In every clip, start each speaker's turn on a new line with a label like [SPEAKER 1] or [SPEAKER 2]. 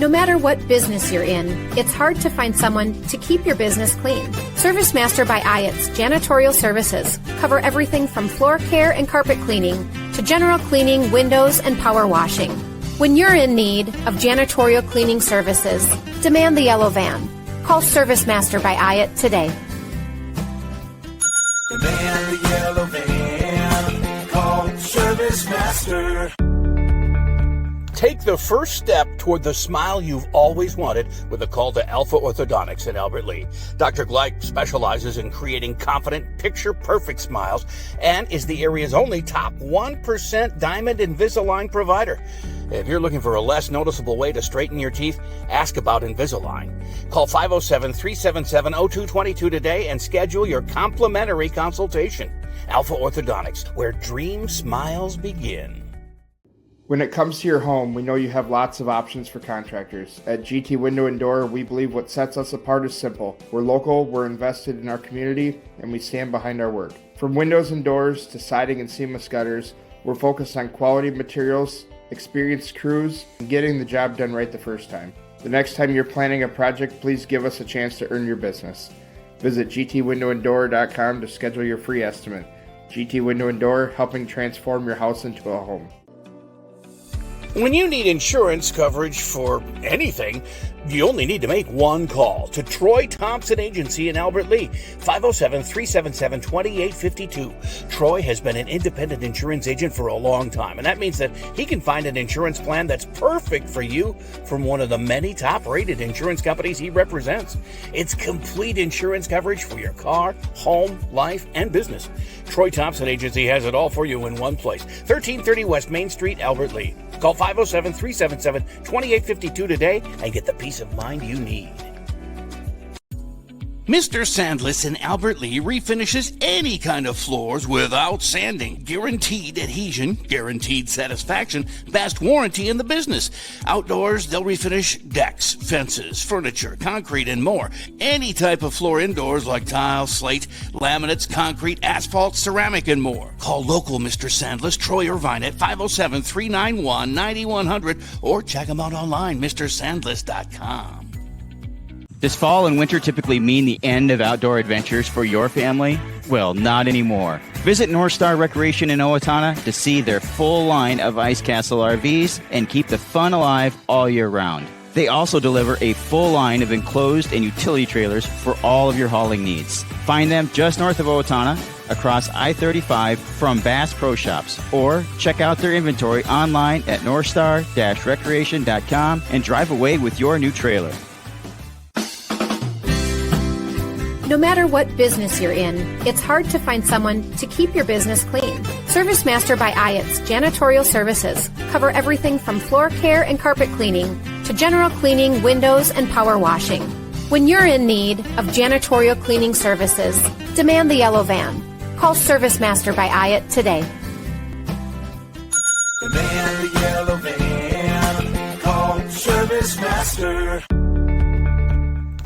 [SPEAKER 1] No matter what business you're in, it's hard to find someone to keep your business clean. ServiceMaster by IATS Janitorial Services cover everything from floor care and carpet cleaning to general cleaning, windows, and power washing. When you're in need of janitorial cleaning services, demand the yellow van. Call ServiceMaster by IAT today.
[SPEAKER 2] Demand the yellow van. Call ServiceMaster.
[SPEAKER 3] Take the first step toward the smile you've always wanted with a call to Alpha Orthodontics in Albert Lea. Dr. Gleich specializes in creating confident, picture-perfect smiles and is the area's only top 1% Diamond Invisalign provider. If you're looking for a less noticeable way to straighten your teeth, ask about Invisalign. Call 507-377-0222 today and schedule your complimentary consultation. Alpha Orthodontics, where dream smiles begin.
[SPEAKER 4] When it comes to your home, we know you have lots of options for contractors. At GT Window and Door, we believe what sets us apart is simple. We're local, we're invested in our community, and we stand behind our work. From windows and doors to siding and seamless gutters, we're focused on quality materials, experienced crews, and getting the job done right the first time. The next time you're planning a project, please give us a chance to earn your business. Visit gtwindowanddoor.com to schedule your free estimate. GT Window and Door, helping transform your house into a home.
[SPEAKER 3] When you need insurance coverage for anything, you only need to make one call to Troy Thompson Agency in Albert Lea, 507-377-2852. Troy has been an independent insurance agent for a long time, and that means that he can find an insurance plan that's perfect for you from one of the many top-rated insurance companies he represents. It's complete insurance coverage for your car, home, life, and business. Troy Thompson Agency has it all for you in one place, 1330 West Main Street, Albert Lea. Call 507-377-2852 today and get the peace of mind you need. Mr. Sandless in Albert Lea refinishes any kind of floors without sanding. Guaranteed adhesion, guaranteed satisfaction, best warranty in the business. Outdoors, they'll refinish decks, fences, furniture, concrete, and more. Any type of floor indoors like tile, slate, laminates, concrete, asphalt, ceramic, and more. Call local Mr. Sandless, Troy Irvine at 507-391-9100 or check him out online, MrSandless.com.
[SPEAKER 5] Does fall and winter typically mean the end of outdoor adventures for your family? Well, not anymore. Visit North Star Recreation in Owatonna to see their full line of Ice Castle RVs and keep the fun alive all year round. They also deliver a full line of enclosed and utility trailers for all of your hauling needs. Find them just north of Owatonna, across I-35 from Bass Pro Shops, or check out their inventory online at northstar-recreation.com and drive away with your new trailer.
[SPEAKER 1] No matter what business you're in, it's hard to find someone to keep your business clean. ServiceMaster by IATS Janitorial Services cover everything from floor care and carpet cleaning to general cleaning, windows, and power washing. When you're in need of janitorial cleaning services, demand the yellow van. Call ServiceMaster by IAT today.
[SPEAKER 2] Demand the yellow van. Call ServiceMaster.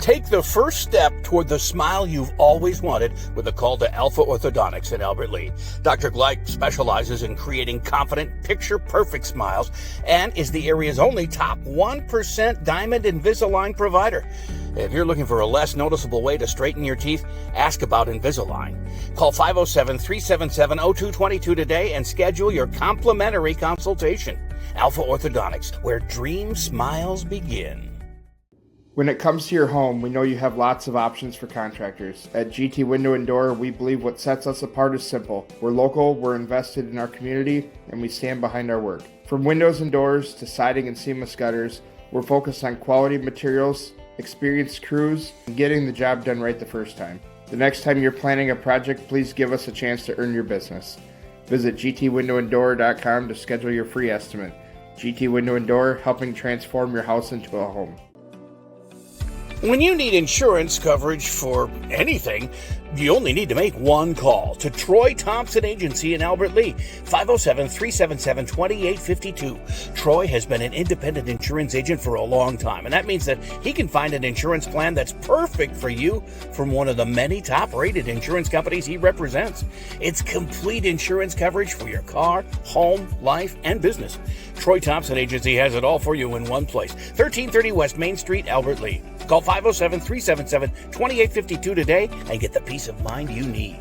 [SPEAKER 3] Take the first step toward the smile you've always wanted with a call to Alpha Orthodontics in Albert Lea. Dr. Gleich specializes in creating confident, picture-perfect smiles and is the area's only top 1% Diamond Invisalign provider. If you're looking for a less noticeable way to straighten your teeth, ask about Invisalign. Call 507-377-0222 today and schedule your complimentary consultation. Alpha Orthodontics, where dream smiles begin.
[SPEAKER 4] When it comes to your home, we know you have lots of options for contractors. At GT Window and Door, we believe what sets us apart is simple. We're local, we're invested in our community, and we stand behind our work. From windows and doors to siding and seamless gutters, we're focused on quality materials, experienced crews, and getting the job done right the first time. The next time you're planning a project, please give us a chance to earn your business. Visit gtwindowanddoor.com to schedule your free estimate. GT Window and Door, helping transform your house into a home.
[SPEAKER 3] When you need insurance coverage for anything, You only need to make one call to Troy Thompson Agency in Albert Lee, 507-377-2852. Troy has been an independent insurance agent for a long time, and that means that he can find an insurance plan that's perfect for you from one of the many top-rated insurance companies he represents. It's complete insurance coverage for your car, home, life, and business. Troy Thompson Agency has it all for you in one place, 1330 West Main Street, Albert Lee. Call 507-377-2852 today and get the peace of mind you need.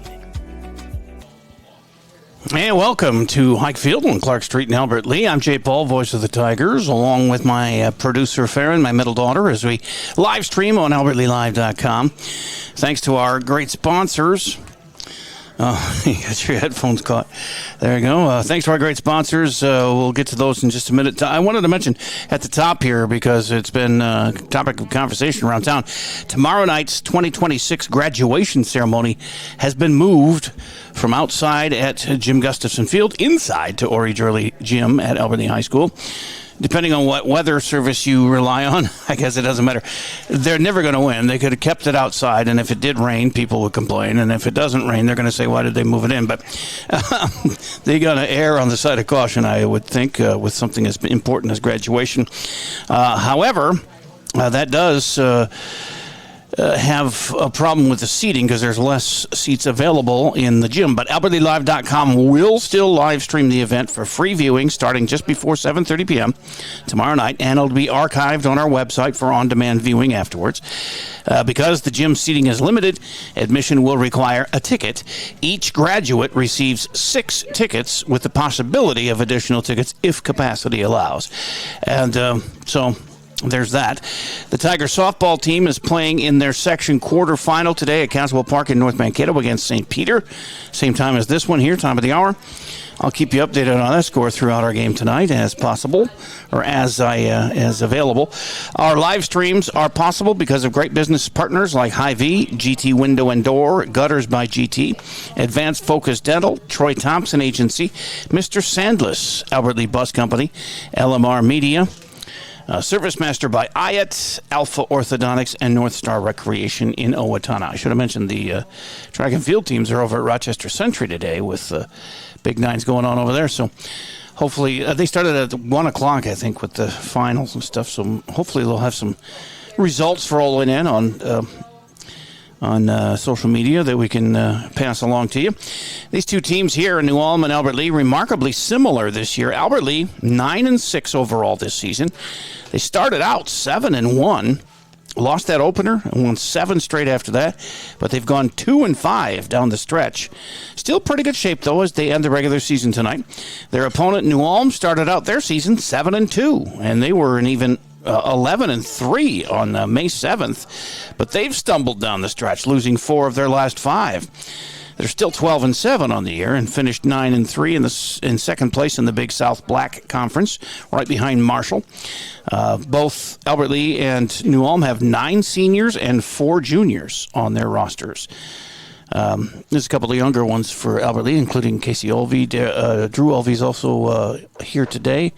[SPEAKER 3] And welcome to Hike Field on Clark Street in Albert Lee. I'm Jay Paul, voice of the Tigers, along with my producer Farron, my middle daughter, as we live stream on AlbertLeeLive.com. Thanks to our great sponsors. Oh, you got your headphones caught. There you go. Thanks to our great sponsors. We'll get to those in just a minute. I wanted to mention at the top here, because it's been a topic of conversation around town, tomorrow night's 2026 graduation ceremony has been moved from outside at Jim Gustafson Field inside to Ori Jurley Gym at Albany High School. Depending on what weather service you rely on, I guess it doesn't matter. They're never going to win. They could have kept it outside, and if it did rain, people would complain. And if it doesn't rain, they're going to say, why did they move it in? But they're going to err on the side of caution, I would think, with something as important as graduation. However, that does have a problem with the seating because there's less seats available in the gym. But AlbertLeeLive.com will still live stream the event for free viewing starting just before 7:30 p.m. tomorrow night, and it'll be archived on our website for on-demand viewing afterwards. Because the gym seating is limited, admission will require a ticket. Each graduate receives 6 tickets with the possibility of additional tickets if capacity allows. And so there's that. The Tiger softball team is playing in their section quarterfinal today at Caswell Park in North Mankato against St. Peter. Same time as this one here, time of the hour. I'll keep you updated on that score throughout our game tonight as possible, or as available. Our live streams are possible because of great business partners like Hy-Vee, GT Window and Door, Gutters by GT, Advanced Focus Dental, Troy Thompson Agency, Mr. Sandless, Albert Lee Bus Company, LMR Media, Service Master by Ayat, Alpha Orthodontics, and North Star Recreation in Owatonna. I should have mentioned the track and field teams are over at Rochester Century today with big nines going on over there. So hopefully they started at 1 o'clock, I think, with the finals and stuff. So hopefully they'll have some results rolling in on social media that we can pass along to you. These two teams here in New Ulm and Albert Lee, remarkably similar this year. Albert Lee, 9-6 overall this season. They started out 7-1, lost that opener and won 7 straight after that, but they've gone 2-5 down the stretch. Still pretty good shape, though, as they end the regular season tonight. Their opponent, New Ulm, started out their season 7-2, and they were an even 11-3 on May 7th, but they've stumbled down the stretch, losing 4 of their last 5. They're still 12-7 on the year and finished 9-3 in second place in the Big South Black Conference, right behind Marshall. Both Albert Lee and New Ulm have 9 seniors and 4 juniors on there's a couple of younger ones for Albert Lee, including Casey Olvey. Drew Olvey's also here today.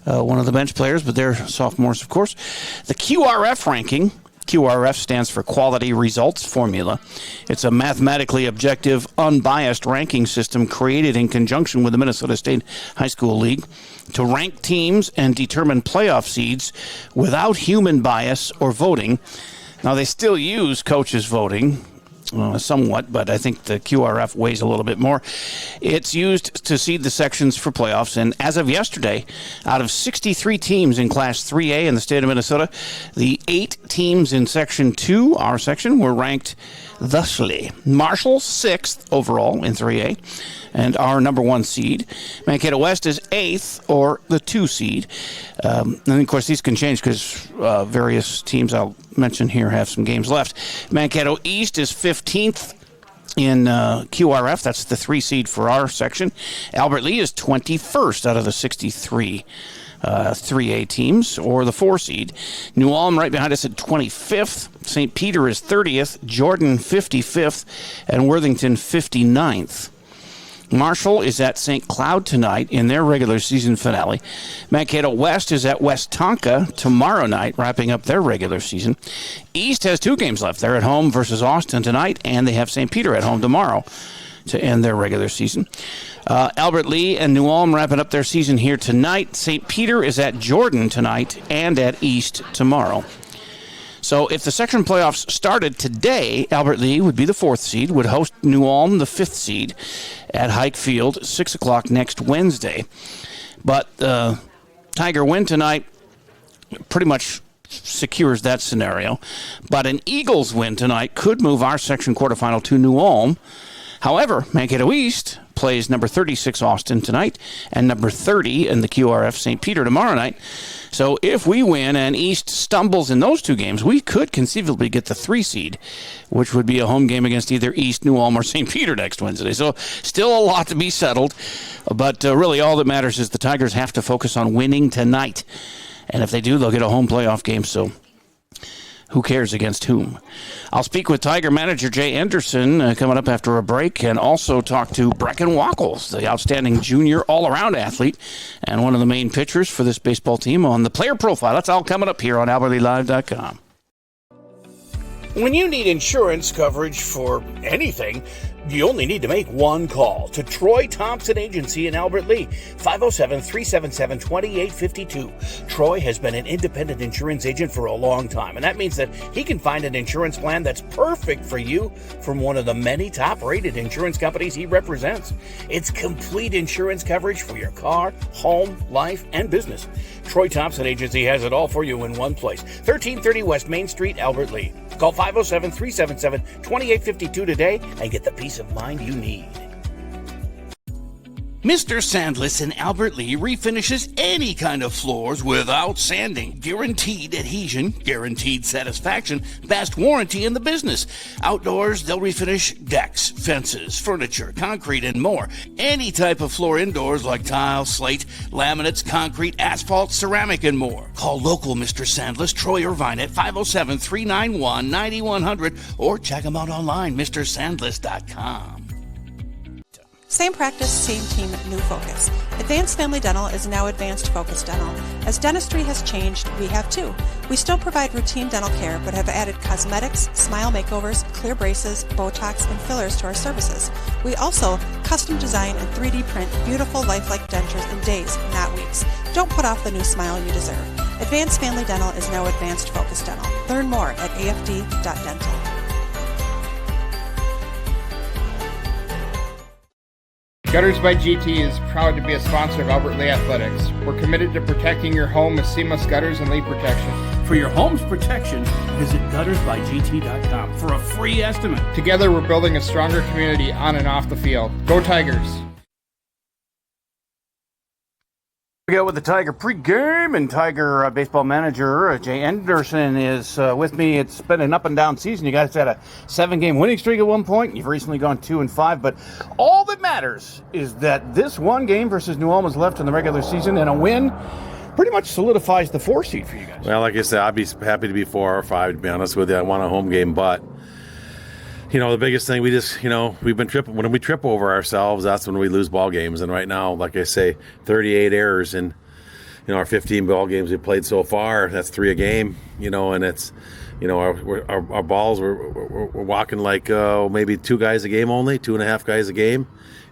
[SPEAKER 3] One of the bench players, but they're sophomores, of course. The QRF ranking, QRF stands for Quality Results Formula. It's a mathematically objective, unbiased ranking system created in conjunction with the Minnesota State High School League to rank teams and determine playoff seeds without human bias or voting. Now, they still use coaches voting, somewhat, but I think the QRF weighs a little bit more. It's used to seed the sections for playoffs, and as of yesterday, out of 63 teams in Class 3A in the state of Minnesota, the 8 teams in Section 2, our section, were ranked thusly. Marshall, 6th overall in 3A, and our number 1 seed. Mankato West is 8th, or the 2 seed. And, of course, these can change because various teams I'll mention here have some games left. Mankato East is 15th in QRF. That's the 3 seed for our section. Albert Lee is 21st out of the 63 3A teams, or the 4 seed. New Ulm right behind us at 25th. St. Peter is 30th. Jordan 55th. And Worthington 59th. Marshall is at St. Cloud tonight in their regular season finale. Mankato West is at West Tonka tomorrow night, wrapping up their regular season. East has 2 games left. They're at home versus Austin tonight, and they have St. Peter at home tomorrow to end their regular season. Albert Lee and New Ulm wrapping up their season here tonight. St. Peter is at Jordan tonight and at East tomorrow. So if the section playoffs started today, Albert Lee would be the 4th seed, would host New Ulm, the 5th seed, at Hike Field, 6 o'clock next Wednesday. But Tiger win tonight pretty much secures that scenario. But an Eagles win tonight could move our section quarterfinal to New Ulm. However, Mankato East plays number 36 Austin tonight and number 30 in the QRF St. Peter tomorrow night. So if we win and East stumbles in those 2 games, we could conceivably get the 3 seed, which would be a home game against either East, New Ulm, or St. Peter next Wednesday. So still a lot to be settled, but really all that matters is the Tigers have to focus on winning tonight. And if they do, they'll get a home playoff game, so who cares against whom? I'll speak with Tiger manager Jay Anderson coming up after a break, and also talk to Brecken Wackles, the outstanding junior all-around athlete and one of the main pitchers for this baseball team, on the player profile. That's all coming up here on AlbertLeeLive.com. When you need insurance coverage for anything, you only need to make one call to Troy Thompson Agency in Albert Lea, 507-377-2852. Troy has been an independent insurance agent for a long time, and that means that he can find an insurance plan that's perfect for you from one of the many top-rated insurance companies he represents. It's complete insurance coverage for your car, home, life, and business. Troy Thompson Agency has it all for you in one place. 1330 West Main Street, Albert Lea. Call 507-377-2852 today and get the peace of mind you need. Mr. Sandless in Albert Lea refinishes any kind of floors without sanding. Guaranteed adhesion, guaranteed satisfaction, best warranty in the business. Outdoors, they'll refinish decks, fences, furniture, concrete, and more. Any type of floor indoors like tile, slate, laminates, concrete, asphalt, ceramic, and more. Call local Mr. Sandless, Troy Irvine at 507-391-9100 or check him out online, MrSandless.com.
[SPEAKER 6] Same practice, same team, new focus. Advanced Family Dental is now Advanced Focus Dental. As dentistry has changed, we have too. We still provide routine dental care, but have added cosmetics, smile makeovers, clear braces, Botox, and fillers to our services. We also custom design and 3D print beautiful lifelike dentures in days, not weeks. Don't put off the new smile you deserve. Advanced Family Dental is now Advanced Focus Dental. Learn more at afd.dental.
[SPEAKER 4] Gutters by GT is proud to be a sponsor of Albert Lea Athletics. We're committed to protecting your home with seamless gutters and leak protection.
[SPEAKER 3] For your home's protection, visit guttersbygt.com for a free estimate.
[SPEAKER 4] Together, we're building a stronger community on and off the field. Go Tigers!
[SPEAKER 3] We go with the Tiger pregame, and Tiger baseball manager Jay Anderson is with me. It's been an up and down season. You guys had a 7-game winning streak at one point. You've recently gone 2-5, but all that matters is that this one game versus New Ulm is left in the regular season, and a win pretty much solidifies the 4 seed for you guys.
[SPEAKER 7] Well, like I said, I'd be happy to be 4 or 5, to be honest with you. I want a home game, but the biggest thing, we just, we've been when we trip over ourselves, that's when we lose ball games. And right now, like I say, 38 errors in, our 15 ball games we played so far. That's 3 a game, and it's, our balls, we're walking like maybe 2 guys a game only, 2.5 guys a game.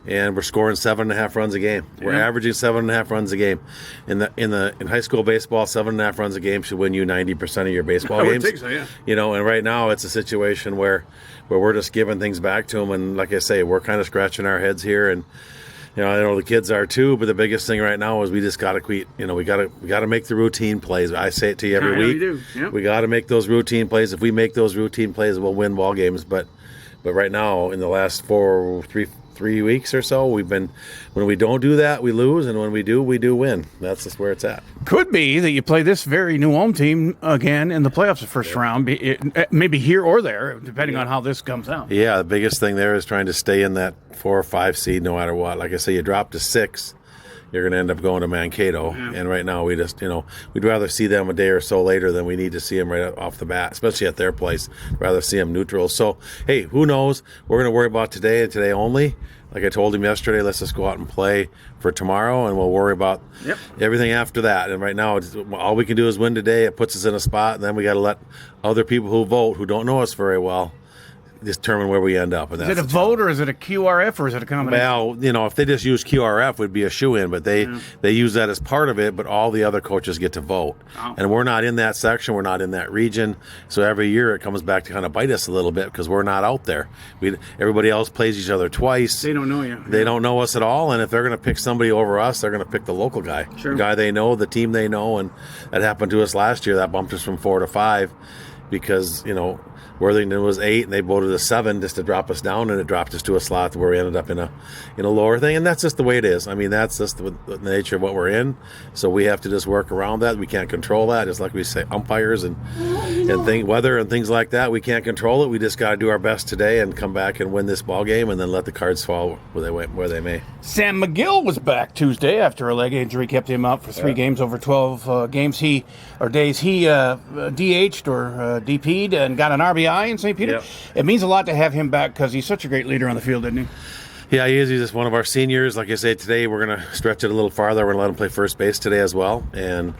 [SPEAKER 7] And we're scoring 7.5 runs a game. We're averaging 7.5 runs a game. In high school baseball, 7.5 runs a game should win you 90% of your baseball games.
[SPEAKER 3] I would think so, yeah.
[SPEAKER 7] And right now it's a situation where we're just giving things back to them. And like I say, we're kind of scratching our heads here. And I know the kids are too. But the biggest thing right now is we just got to quit. We got to make the routine plays. I say it to you every week.
[SPEAKER 3] You do. Yep.
[SPEAKER 7] We got to make those routine plays. If we make those routine plays, we'll win ball games. But right now, in the last 3 weeks or so, when we don't do that, we lose, and when we do win. That's just where it's at.
[SPEAKER 3] Could be that you play this very New Ulm team again in the playoffs the first round, maybe here or there, depending on how this comes out.
[SPEAKER 7] Yeah, the biggest thing there is trying to stay in that 4 or 5 seed no matter what. Like I say, you drop to 6, you're going to end up going to Mankato. And right now we just, we'd rather see them a day or so later than we need to see them right off the bat, especially at their place. Rather see them neutral. So, hey, who knows? We're going to worry about today and today only. Like I told him yesterday, let's just go out and play for tomorrow, and we'll worry about everything after that. And right now, all we can do is win today. It puts us in a spot, and then we got to let other people who vote, who don't know us very well, determine where we end up. And
[SPEAKER 8] is it a vote, or is it a QRF, or is it a combination?
[SPEAKER 7] Well, if they just use QRF, would be a shoe-in, but they use that as part of it, but all the other coaches get to vote. Oh. And we're not in that section. We're not in that region. So every year it comes back to kind of bite us a little bit because we're not out there. Everybody else plays each other twice.
[SPEAKER 8] They don't know you.
[SPEAKER 7] They don't know us at all, and if they're going to pick somebody over us, they're going to pick the local guy.
[SPEAKER 8] Sure.
[SPEAKER 7] The guy they know, the team they know, and that happened to us last year. That bumped us from 4 to 5 because, Worthington was 8, and they voted a 7 just to drop us down, and it dropped us to a slot where we ended up in a lower thing, and that's just the way it is. I mean, that's just the nature of what we're in. So we have to just work around that. We can't control that. Just like we say, umpires and weather and things like that, we can't control it. We just got to do our best today and come back and win this ball game, and then let the cards fall where they may.
[SPEAKER 8] Sam McGill was back Tuesday after a leg injury kept him out for 3 games over 12 games. He DH'd or DP'd and got an RBI in St. Peter. Yep. It means a lot to have him back because he's such a great leader on the field, isn't he?
[SPEAKER 7] Yeah, he is. He's just one of our seniors. Like I say, today we're going to stretch it a little farther. We're going to let him play first base today as well and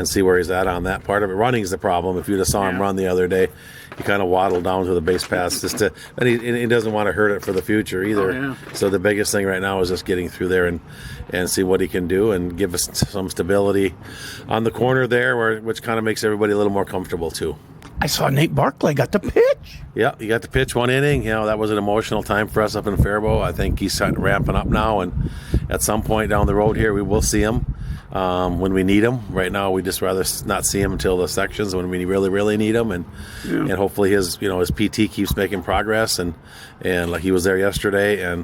[SPEAKER 7] see where he's at on that part of it. Running is the problem. If you just saw him run the other day, he kind of waddled down to the base pass and he doesn't want to hurt it for the future either. Oh, yeah. So the biggest thing right now is just getting through there and see what he can do and give us some stability on the corner there, which kind of makes everybody a little more comfortable too.
[SPEAKER 8] I saw Nate Barclay got to pitch.
[SPEAKER 7] Yeah, he got to pitch 1 inning. That was an emotional time for us up in Faribault. I think he's starting ramping up now, and at some point down the road here, we will see him when we need him. Right now, we just rather not see him until the sections when we really, really need him, and hopefully his PT keeps making progress, and like he was there yesterday, and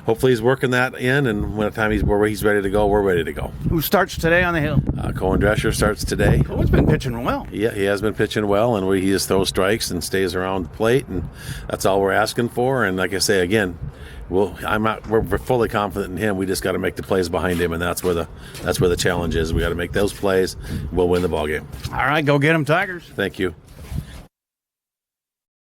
[SPEAKER 7] hopefully he's working that in, and when the time he's ready to go, we're ready to go.
[SPEAKER 8] Who starts today on the hill?
[SPEAKER 7] Cohen Drescher starts today.
[SPEAKER 8] Cohen's been pitching well.
[SPEAKER 7] Yeah, he has been pitching well, and he just throws strikes and stays around the plate, and that's all we're asking for. And like I say again, we're fully confident in him. We just got to make the plays behind him, and that's where the challenge is. We got to make those plays. We'll win the ball game.
[SPEAKER 8] All right, go get them, Tigers.
[SPEAKER 7] Thank you.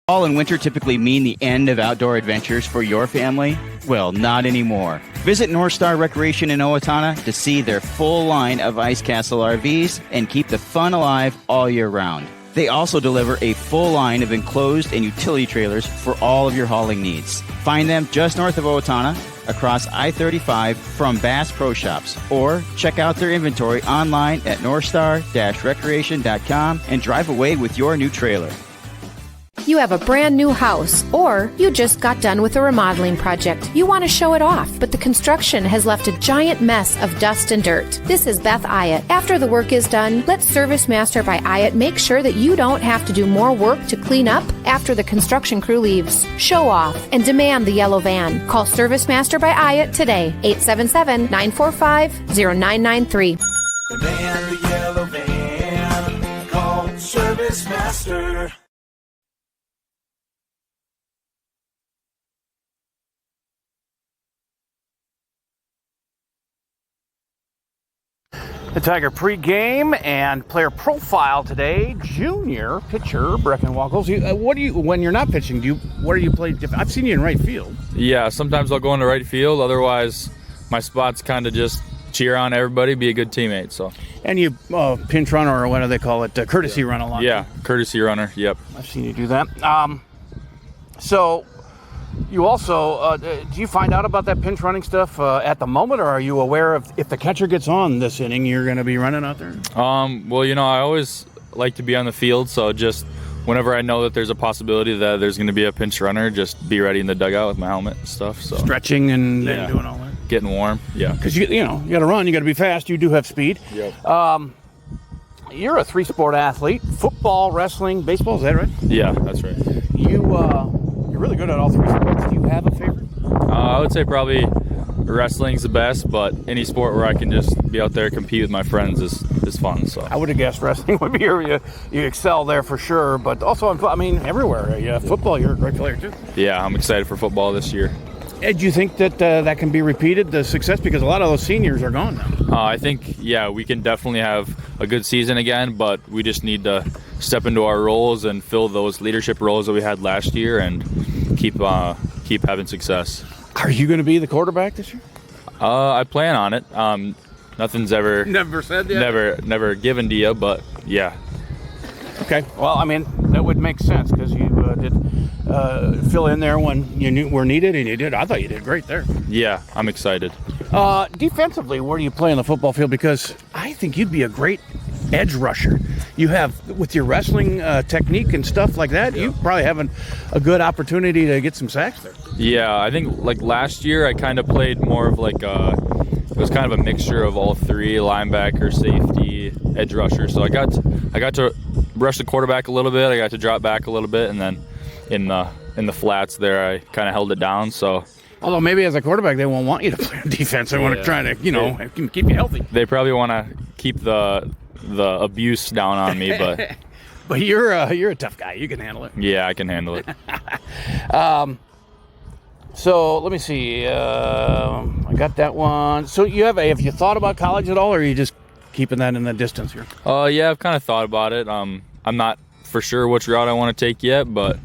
[SPEAKER 5] Fall and winter typically mean the end of outdoor adventures for your family? Well, not anymore. Visit North Star Recreation in Owatonna to see their full line of Ice Castle RVs and keep the fun alive all year round. They also deliver a full line of enclosed and utility trailers for all of your hauling needs. Find them just north of Owatonna, across I-35 from Bass Pro Shops, or check out their inventory online at northstar-recreation.com and drive away with your new trailer.
[SPEAKER 1] You have a brand new house, or you just got done with a remodeling project. You want to show it off, but the construction has left a giant mess of dust and dirt. This is Beth Ayatt. After the work is done, let Service Master by Ayatt make sure that you don't have to do more work to clean up after the construction crew leaves. Show off and demand the yellow van. Call Service Master by Ayatt today, 877-945-0993.
[SPEAKER 2] Demand the yellow van. Call Service Master.
[SPEAKER 8] The Tiger pregame and player profile today. Junior pitcher Brecken Wackles. What do you when you're not pitching? What are you playing? I've seen you in right field.
[SPEAKER 9] Yeah, sometimes I'll go into right field. Otherwise, my spot's kind of just cheer on everybody, be a good teammate. So.
[SPEAKER 8] And you pinch runner, or what do they call it? Courtesy run a lot.
[SPEAKER 9] Yeah, courtesy runner. Yep.
[SPEAKER 8] I've seen you do that. So. You also, do you find out about that pinch running stuff at the moment, or are you aware of if the catcher gets on this inning, you're going to be running out there?
[SPEAKER 9] Well, I always like to be on the field, so just whenever I know that there's a possibility that there's going to be a pinch runner, just be ready in the dugout with my helmet and stuff. So
[SPEAKER 8] stretching and doing all that.
[SPEAKER 9] Getting warm, yeah.
[SPEAKER 8] Because you got to run, you got to be fast. You do have speed.
[SPEAKER 9] Yep.
[SPEAKER 8] You're a 3-sport athlete: football, wrestling, baseball. Is that right?
[SPEAKER 9] Yeah, that's right.
[SPEAKER 8] You're really good at all 3 sports. Do you have a favorite?
[SPEAKER 9] I would say probably wrestling's the best, but any sport where I can just be out there, compete with my friends is fun. So
[SPEAKER 8] I would have guessed wrestling would be you excel there for sure, but also everywhere. Football, you're a great player too.
[SPEAKER 9] Yeah, I'm excited for football this year.
[SPEAKER 8] Do you think that that can be repeated, the success? Because a lot of those seniors are gone now.
[SPEAKER 9] I think, we can definitely have a good season again, but we just need to step into our roles and fill those leadership roles that we had last year and keep having success.
[SPEAKER 8] Are you going to be the quarterback this year?
[SPEAKER 9] I plan on it. Nothing's ever
[SPEAKER 8] Never said yet?
[SPEAKER 9] never given to you, but yeah.
[SPEAKER 8] Okay. Well, I mean, that would make sense because you did fill in there when you were needed, and you did. I thought you did great there.
[SPEAKER 9] Yeah, I'm excited.
[SPEAKER 8] Defensively, where do you play on the football field? Because I think you'd be a great edge rusher. You have, with your wrestling technique and stuff like that, you probably have a good opportunity to get some sacks there.
[SPEAKER 9] Yeah, I think like last year I kind of played more of like it was kind of a mixture of all three: linebacker, safety, edge rusher. So I got to rush the quarterback a little bit. I got to drop back a little bit, and then in the flats there, I kind of held it down. So,
[SPEAKER 8] although maybe as a quarterback, they won't want you to play on defense. They want to try to keep you healthy.
[SPEAKER 9] They probably want to keep the abuse down on me, but
[SPEAKER 8] but you're a tough guy. You can handle it.
[SPEAKER 9] Yeah, I can handle it.
[SPEAKER 8] So let me see. I got that one. So have you thought about college at all, or are you just keeping that in the distance here?
[SPEAKER 9] Yeah, I've kind of thought about it. I'm not for sure which route I want to take yet, but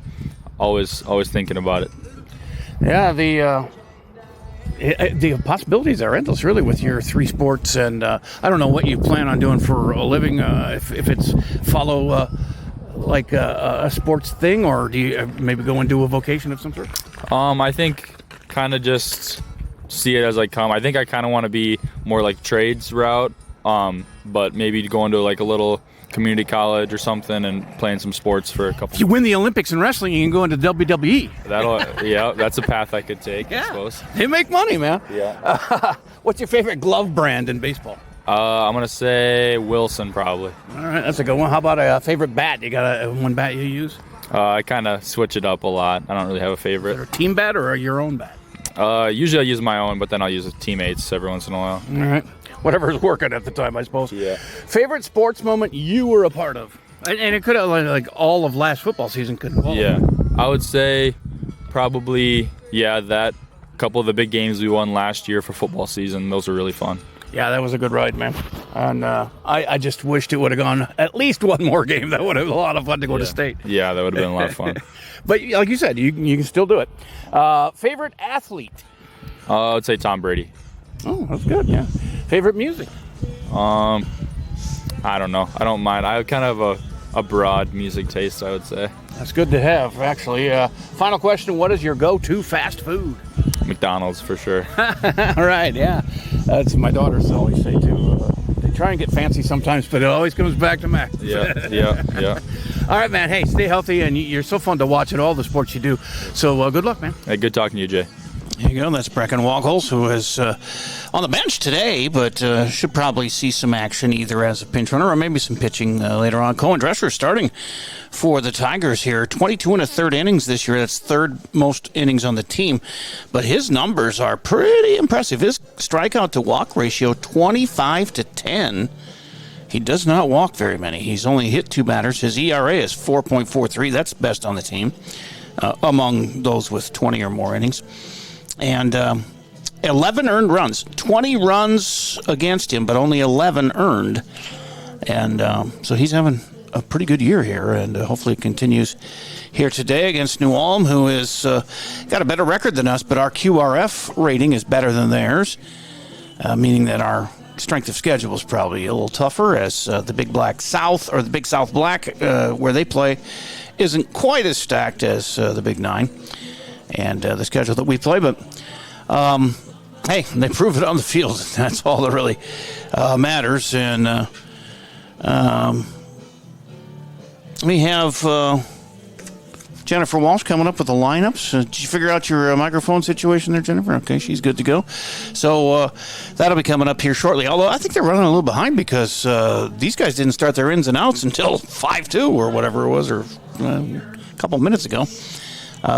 [SPEAKER 9] always thinking about it.
[SPEAKER 8] Yeah, the possibilities are endless, really, with your three sports, and I don't know what you plan on doing for a living. If it's follow like a sports thing, or do you maybe go and do a vocation of some sort?
[SPEAKER 9] I think kind of just see it as I come. I think I kind of want to be more like trades route, but maybe go into like a little community college or something and playing some sports for a couple.
[SPEAKER 8] If you win the Olympics in wrestling, you can go into WWE.
[SPEAKER 9] That's a path I could take, I suppose.
[SPEAKER 8] They make money, man.
[SPEAKER 9] Yeah.
[SPEAKER 8] What's your favorite glove brand in baseball?
[SPEAKER 9] I'm gonna say Wilson, probably.
[SPEAKER 8] All right, that's a good one. How about a favorite bat? You got one bat you use?
[SPEAKER 9] I kind of switch it up a lot. I don't really have a favorite.
[SPEAKER 8] Is there a team bat or your own bat?
[SPEAKER 9] Usually I use my own, but then I'll use teammates every once in a while.
[SPEAKER 8] All right. Whatever's working at the time, I suppose.
[SPEAKER 9] Yeah.
[SPEAKER 8] Favorite sports moment you were a part of? And it could have, like all of last football season could involve.
[SPEAKER 9] Yeah. I would say probably, that couple of the big games we won last year for football season. Those were really fun.
[SPEAKER 8] Yeah, that was a good ride, man. And I just wished it would have gone at least one more game. That would have been a lot of fun to go to state.
[SPEAKER 9] Yeah, that would have been a lot of fun.
[SPEAKER 8] But like you said, you can still do it. Favorite athlete?
[SPEAKER 9] I would say Tom Brady.
[SPEAKER 8] Oh, that's good, yeah. Favorite music?
[SPEAKER 9] I don't know. I don't mind. I kind of have a broad music taste, I would say.
[SPEAKER 8] That's good to have, actually. Final question, what is your go-to fast food?
[SPEAKER 9] McDonald's, for sure.
[SPEAKER 8] All right, yeah. That's what my daughters always say, too. They try and get fancy sometimes, but it always comes back to Mac.
[SPEAKER 9] Yeah.
[SPEAKER 8] All right, man. Hey, stay healthy, and you're so fun to watch at all the sports you do. So good luck, man.
[SPEAKER 9] Hey, good talking to you, Jay.
[SPEAKER 3] There you go. That's Brecken Wagholz, who is on the bench today, but should probably see some action either as a pinch runner or maybe some pitching later on. Cohen Drescher starting for the Tigers here. 22 and a third innings this year. That's third most innings on the team. But his numbers are pretty impressive. His strikeout to walk ratio, 25-10. He does not walk very many. He's only hit 2 batters. His ERA is 4.43. That's best on the team among those with 20 or more innings. And 11 earned runs, 20 runs against him, but only 11 earned. And so he's having a pretty good year here, and hopefully it continues here today against New Ulm, who has got a better record than us, but our QRF rating is better than theirs, meaning that our strength of schedule is probably a little tougher, as the Big Black South, or the Big South Black, where they play, isn't quite as stacked as the Big Nine and the schedule that we play. But hey, they prove it on the field. That's all that really matters. And we have Jennifer Walsh coming up with the lineups. Did you figure out your microphone situation there, Jennifer? Okay, she's good to go. So that'll be coming up here shortly. Although I think they're running a little behind because these guys didn't start their ins and outs until 5-2 or whatever it was, or a couple minutes ago.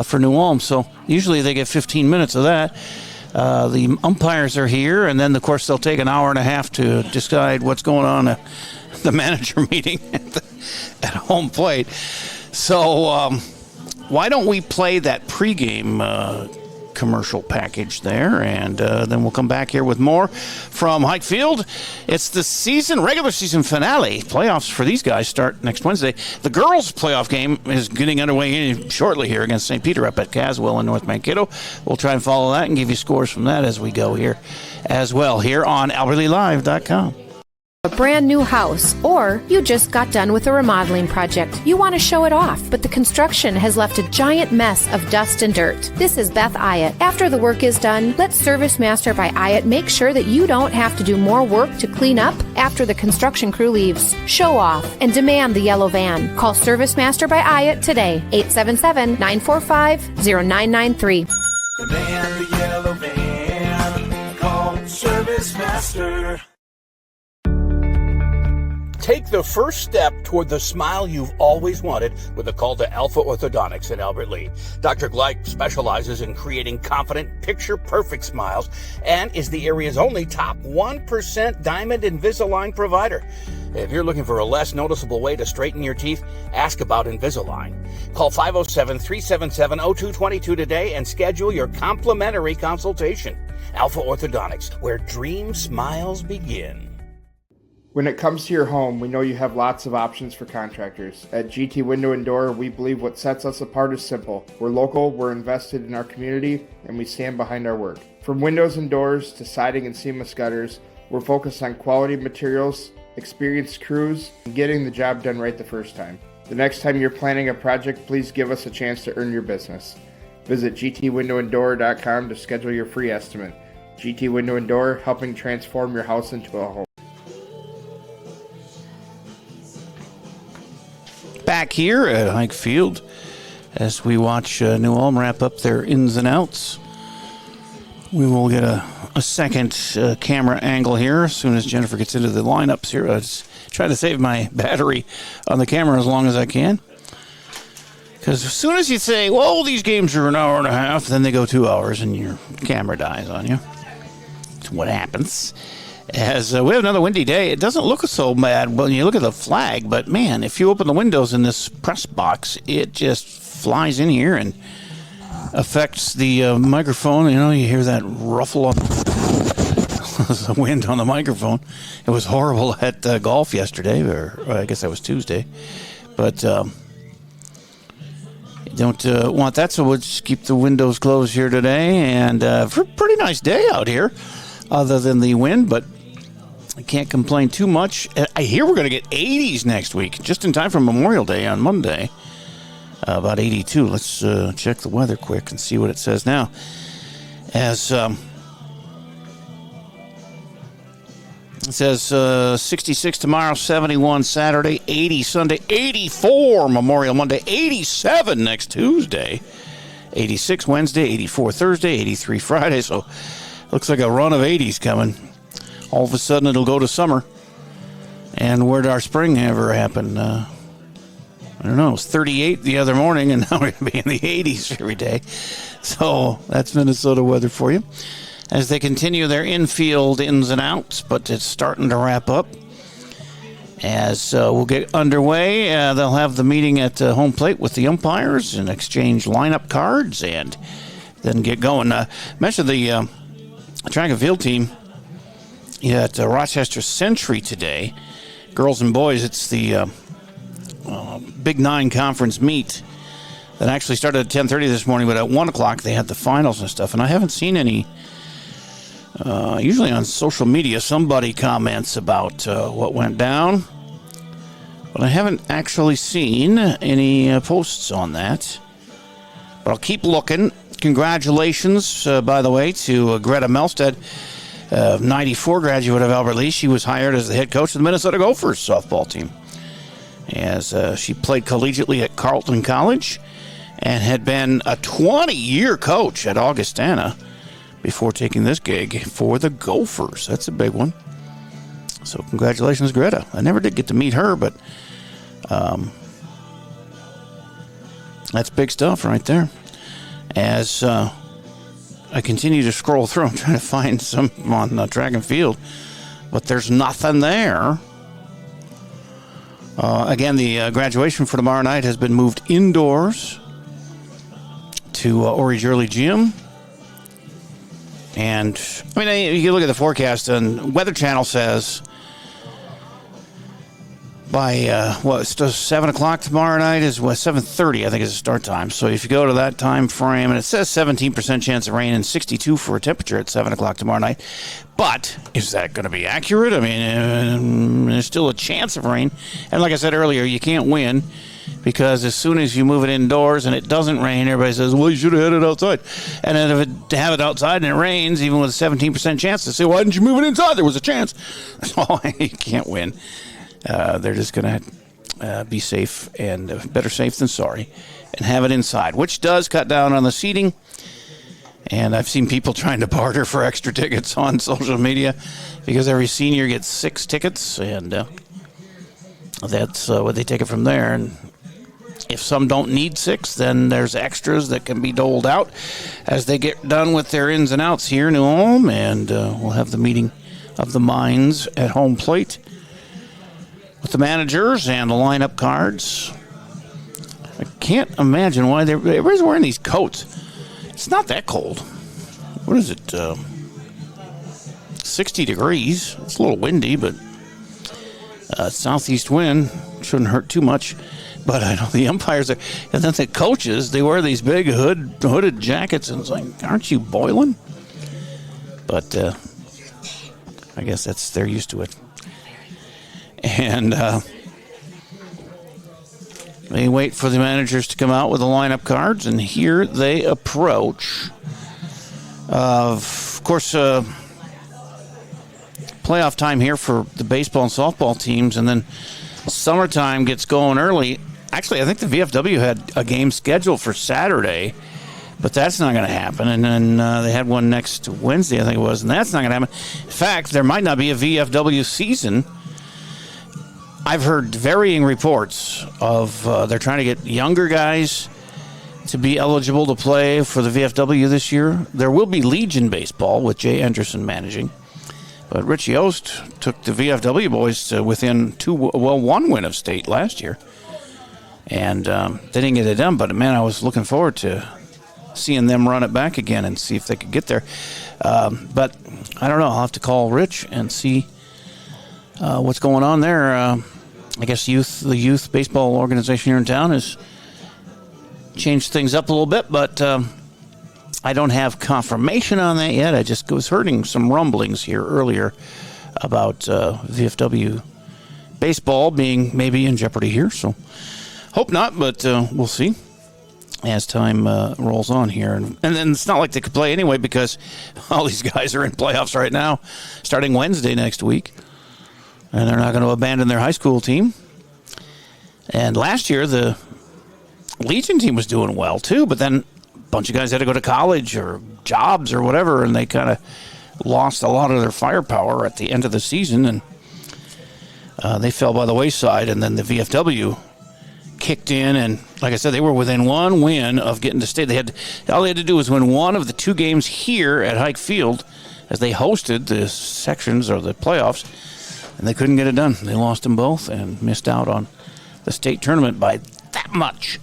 [SPEAKER 3] For New Ulm, so usually they get 15 minutes of that. The umpires are here, and then, of course, they'll take an hour and a half to decide what's going on at the manager meeting at home plate. So why don't we play that pregame commercial package there, and then we'll come back here with more from Hike Field. It's the regular season finale. Playoffs for these guys start next Wednesday. The girls' playoff game is getting underway shortly here against St. Peter up at Caswell in North Mankato. We'll try and follow that and give you scores from that as we go here as well here on AlbertlyLive.com.
[SPEAKER 1] A brand new house, or you just got done with a remodeling project. You want to show it off, but the construction has left a giant mess of dust and dirt. This is Beth Ayatt. After the work is done, let Service Master by Ayatt make sure that you don't have to do more work to clean up after the construction crew leaves. Show off and demand the yellow van. Call Service Master by Ayatt today, 877-945-0993.
[SPEAKER 2] The man, the yellow van, called Service Master.
[SPEAKER 3] Take the first step toward the smile you've always wanted with a call to Alpha Orthodontics in Albert Lea. Dr. Gleich specializes in creating confident, picture-perfect smiles and is the area's only top 1% Diamond Invisalign provider. If you're looking for a less noticeable way to straighten your teeth, ask about Invisalign. Call 507-377-0222 today and schedule your complimentary consultation. Alpha Orthodontics, where dream smiles begin.
[SPEAKER 4] When it comes to your home, we know you have lots of options for contractors. At GT Window and Door, we believe what sets us apart is simple. We're local, we're invested in our community, and we stand behind our work. From windows and doors to siding and seamless gutters, we're focused on quality materials, experienced crews, and getting the job done right the first time. The next time you're planning a project, please give us a chance to earn your business. Visit gtwindowanddoor.com to schedule your free estimate. GT Window and Door, helping transform your house into a home.
[SPEAKER 3] Back here at Hike Field as we watch New Ulm wrap up their ins and outs. We will get a second camera angle here as soon as Jennifer gets into the lineups here. I just try to save my battery on the camera as long as I can. Because as soon as you say, well, these games are an hour and a half, then they go 2 hours and your camera dies on you. That's what happens. As we have another windy day, it doesn't look so bad when you look at the flag, but man, if you open the windows in this press box, it just flies in here and affects the microphone. You know, you hear that ruffle on the wind on the microphone. It was horrible at golf yesterday, or I guess that was Tuesday, but you don't want that, so we'll just keep the windows closed here today, and for a pretty nice day out here, other than the wind, but I can't complain too much. I hear we're going to get 80s next week, just in time for Memorial Day on Monday. About 82. Let's check the weather quick and see what it says now. As it says 66 tomorrow, 71 Saturday, 80 Sunday, 84 Memorial Monday, 87 next Tuesday, 86 Wednesday, 84 Thursday, 83 Friday. So looks like a run of 80s coming. All of a sudden, it'll go to summer. And where did our spring ever happen? I don't know. It was 38 the other morning, and now we're going to be in the 80s every day. So that's Minnesota weather for you. As they continue their infield ins and outs, but it's starting to wrap up. As we'll get underway, they'll have the meeting at home plate with the umpires and exchange lineup cards and then get going. Mentioned the track and field team at Rochester Century today. Girls and boys, it's the Big Nine Conference meet that actually started at 10:30 this morning, but at 1 o'clock they had the finals and stuff. And I haven't seen any, usually on social media, somebody comments about what went down, but I haven't actually seen any posts on that. But I'll keep looking. Congratulations, by the way, to Greta Melstead, 94 graduate of Albert Lea. She was hired as the head coach of the Minnesota Gophers softball team, as she played collegiately at Carleton College and had been a 20-year coach at Augustana before taking this gig for the Gophers. That's a big one. So congratulations, Greta. I never did get to meet her, but that's big stuff right there. As I continue to scroll through, I'm trying to find some on track and field, but there's nothing there. Again, the graduation for tomorrow night has been moved indoors to Ori Early Gym.
[SPEAKER 8] And, I mean, you look at the forecast, and Weather Channel says by, it's 7 o'clock tomorrow night is 7:30, I think is the start time. So if you go to that time frame, and it says 17% chance of rain and 62 for a temperature at 7 o'clock tomorrow night. But is that going to be accurate? I mean, there's still a chance of rain. And like I said earlier, you can't win because as soon as you move it indoors and it doesn't rain, everybody says, well, you should have had it outside. And then if it have it outside and it rains, even with a 17% chance, they say, why didn't you move it inside? There was a chance. So you can't win. They're just going to be safe, and better safe than sorry, and have it inside, which does cut down on the seating. And I've seen people trying to barter for extra tickets on social media because every senior gets 6 tickets, and that's what they take it from there. And if some don't need 6, then there's extras that can be doled out as they get done with their ins and outs here in Ulm, and we'll have the meeting of the minds at home plate with the managers and the lineup cards. I can't imagine why everybody's wearing these coats. It's not that cold. What is it? 60 degrees. It's a little windy, but southeast wind shouldn't hurt too much. But I know the umpires are, and then the coaches, they wear these big hooded jackets, and it's like, aren't you boiling? But I guess they're used to it. And they wait for the managers to come out with the lineup cards, and here they approach. Of course, playoff time here for the baseball and softball teams, and then summertime gets going early. Actually, I think the VFW had a game scheduled for Saturday, but that's not going to happen. And then they had one next Wednesday, I think it was, and that's not going to happen. In fact, there might not be a VFW season. I've heard varying reports of they're trying to get younger guys to be eligible to play for the VFW this year. There will be Legion baseball with Jay Anderson managing. But Richie Yost took the VFW boys to within one win of state last year. And they didn't get it done. But, man, I was looking forward to seeing them run it back again and see if they could get there. But I don't know. I'll have to call Rich and see what's going on there. I guess the youth baseball organization here in town has changed things up a little bit, but I don't have confirmation on that yet. I just was hearing some rumblings here earlier about VFW baseball being maybe in jeopardy here. So hope not, but we'll see as time rolls on here. And then it's not like they could play anyway because all these guys are in playoffs right now, starting Wednesday next week. And they're not going to abandon their high school team. And last year, the Legion team was doing well, too. But then a bunch of guys had to go to college or jobs or whatever, and they kind of lost a lot of their firepower at the end of the season. And they fell by the wayside. And then the VFW kicked in. And like I said, they were within one win of getting to state. All they had to do was win one of the 2 games here at Hike Field as they hosted the sections or the playoffs. And they couldn't get it done. They lost them both and missed out on the state tournament by that much.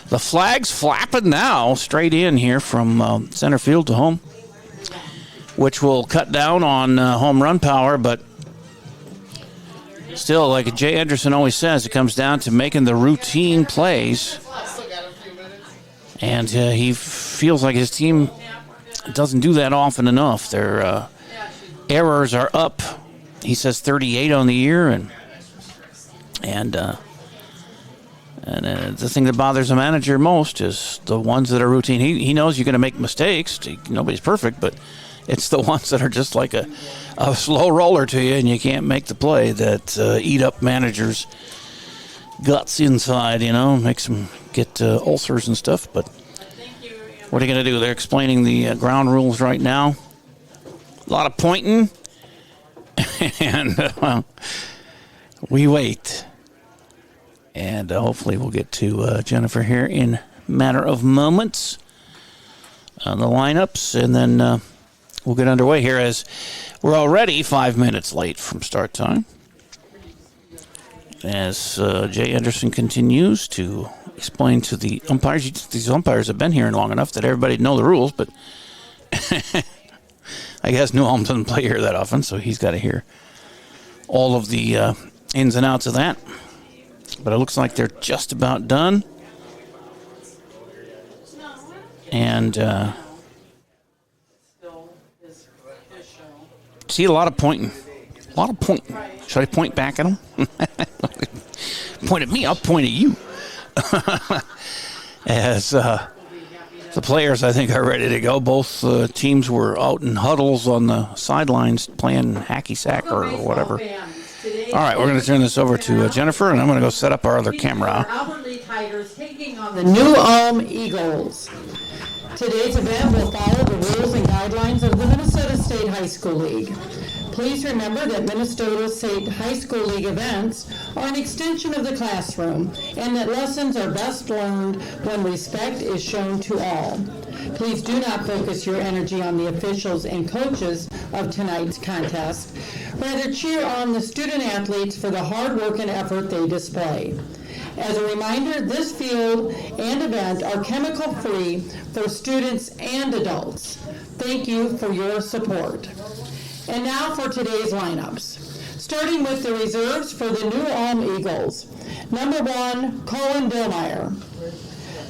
[SPEAKER 8] The flag's flapping now straight in here from center field to home, which will cut down on home run power. But still, like Jay Anderson always says, it comes down to making the routine plays. And he feels like his team doesn't do that often enough. Their errors are up. He says 38 on the year, and the thing that bothers a manager most is the ones that are routine. He knows you're going to make mistakes. Nobody's perfect, but it's the ones that are just like a slow roller to you, and you can't make the play that eat up managers' guts inside. Makes them get ulcers and stuff. But what are you going to do? They're explaining the ground rules right now. A lot of pointing. And we wait. And hopefully we'll get to Jennifer here in a matter of moments on the lineups. And then we'll get underway here as we're already 5 minutes late from start time. As Jay Anderson continues to explain to the umpires. These umpires have been here long enough that everybody know the rules, but I guess New Ulm doesn't play here that often, so he's got to hear all of the ins and outs of that. But it looks like they're just about done. And see a lot of pointing. A lot of pointing. Should I point back at them? Point at me, I'll point at you. As the players, I think, are ready to go. Both teams were out in huddles on the sidelines playing hacky sack or whatever. All right, we're going to turn this over to Jennifer, and I'm going to go set up our other camera.
[SPEAKER 10] Albert Lee Tigers taking on the New Ulm Eagles. Today's event will follow the rules and guidelines of the Minnesota State High School League. Please remember that Minnesota State High School League events are an extension of the classroom and that lessons are best learned when respect is shown to all. Please do not focus your energy on the officials and coaches of tonight's contest. Rather, cheer on the student athletes for the hard work and effort they display. As a reminder, this field and event are chemical-free for students and adults. Thank you for your support. And now for today's lineups. Starting with the reserves for the New Ulm Eagles. Number 1, Colin Billmeyer.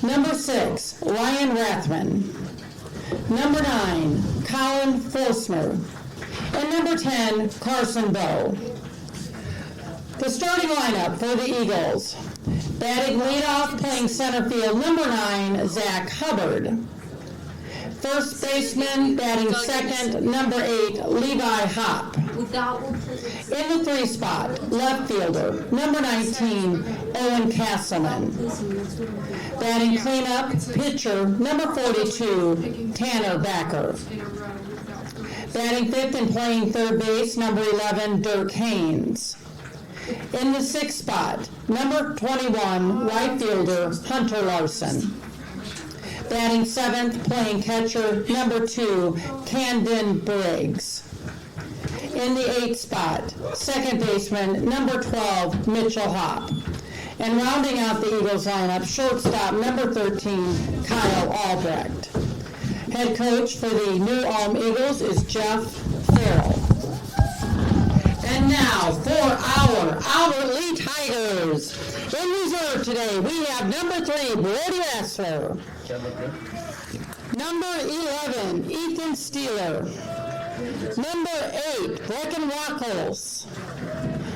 [SPEAKER 10] Number 6, Ryan Rathman. Number 9, Colin Forsner. And number 10, Carson Bowe. The starting lineup for the Eagles. Batting leadoff, playing center field, number 9, Zach Hubbard. First baseman, batting second, number 8, Levi Hopp. In the 3 spot, left fielder, number 19, Owen Castleman. Batting cleanup, pitcher, number 42, Tanner Backer. Batting fifth and playing third base, number 11, Dirk Haynes. In the 6th spot, number 21, right fielder, Hunter Larson. Batting 7th, playing catcher, number 2, Camden Briggs. In the 8th spot, second baseman, number 12, Mitchell Hopp. And rounding out the Eagles lineup, shortstop, number 13, Kyle Albrecht. Head coach for the New Ulm Eagles is Jeff Farrell. And now for our Albert Lee Tigers. In reserve today, we have number 3, Brody Ressler. Number 11, Ethan Steeler. Number 8, Brecken Wackles.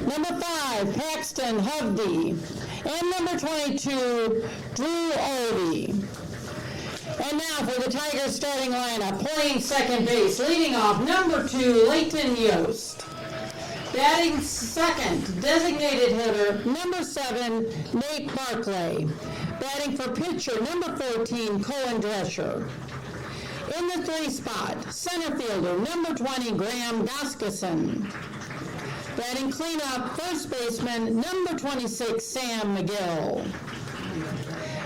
[SPEAKER 10] Number 5, Paxton Hovde. And number 22, Drew Ovey. And now for the Tigers starting lineup, playing second base, leading off, number 2, Leighton Yost. Batting second, designated hitter, number 7, Nate Barclay. Batting for pitcher, number 14, Colin Drescher. In the 3 spot, center fielder, number 20, Graham Goskeson. Batting cleanup, first baseman, number 26, Sam McGill.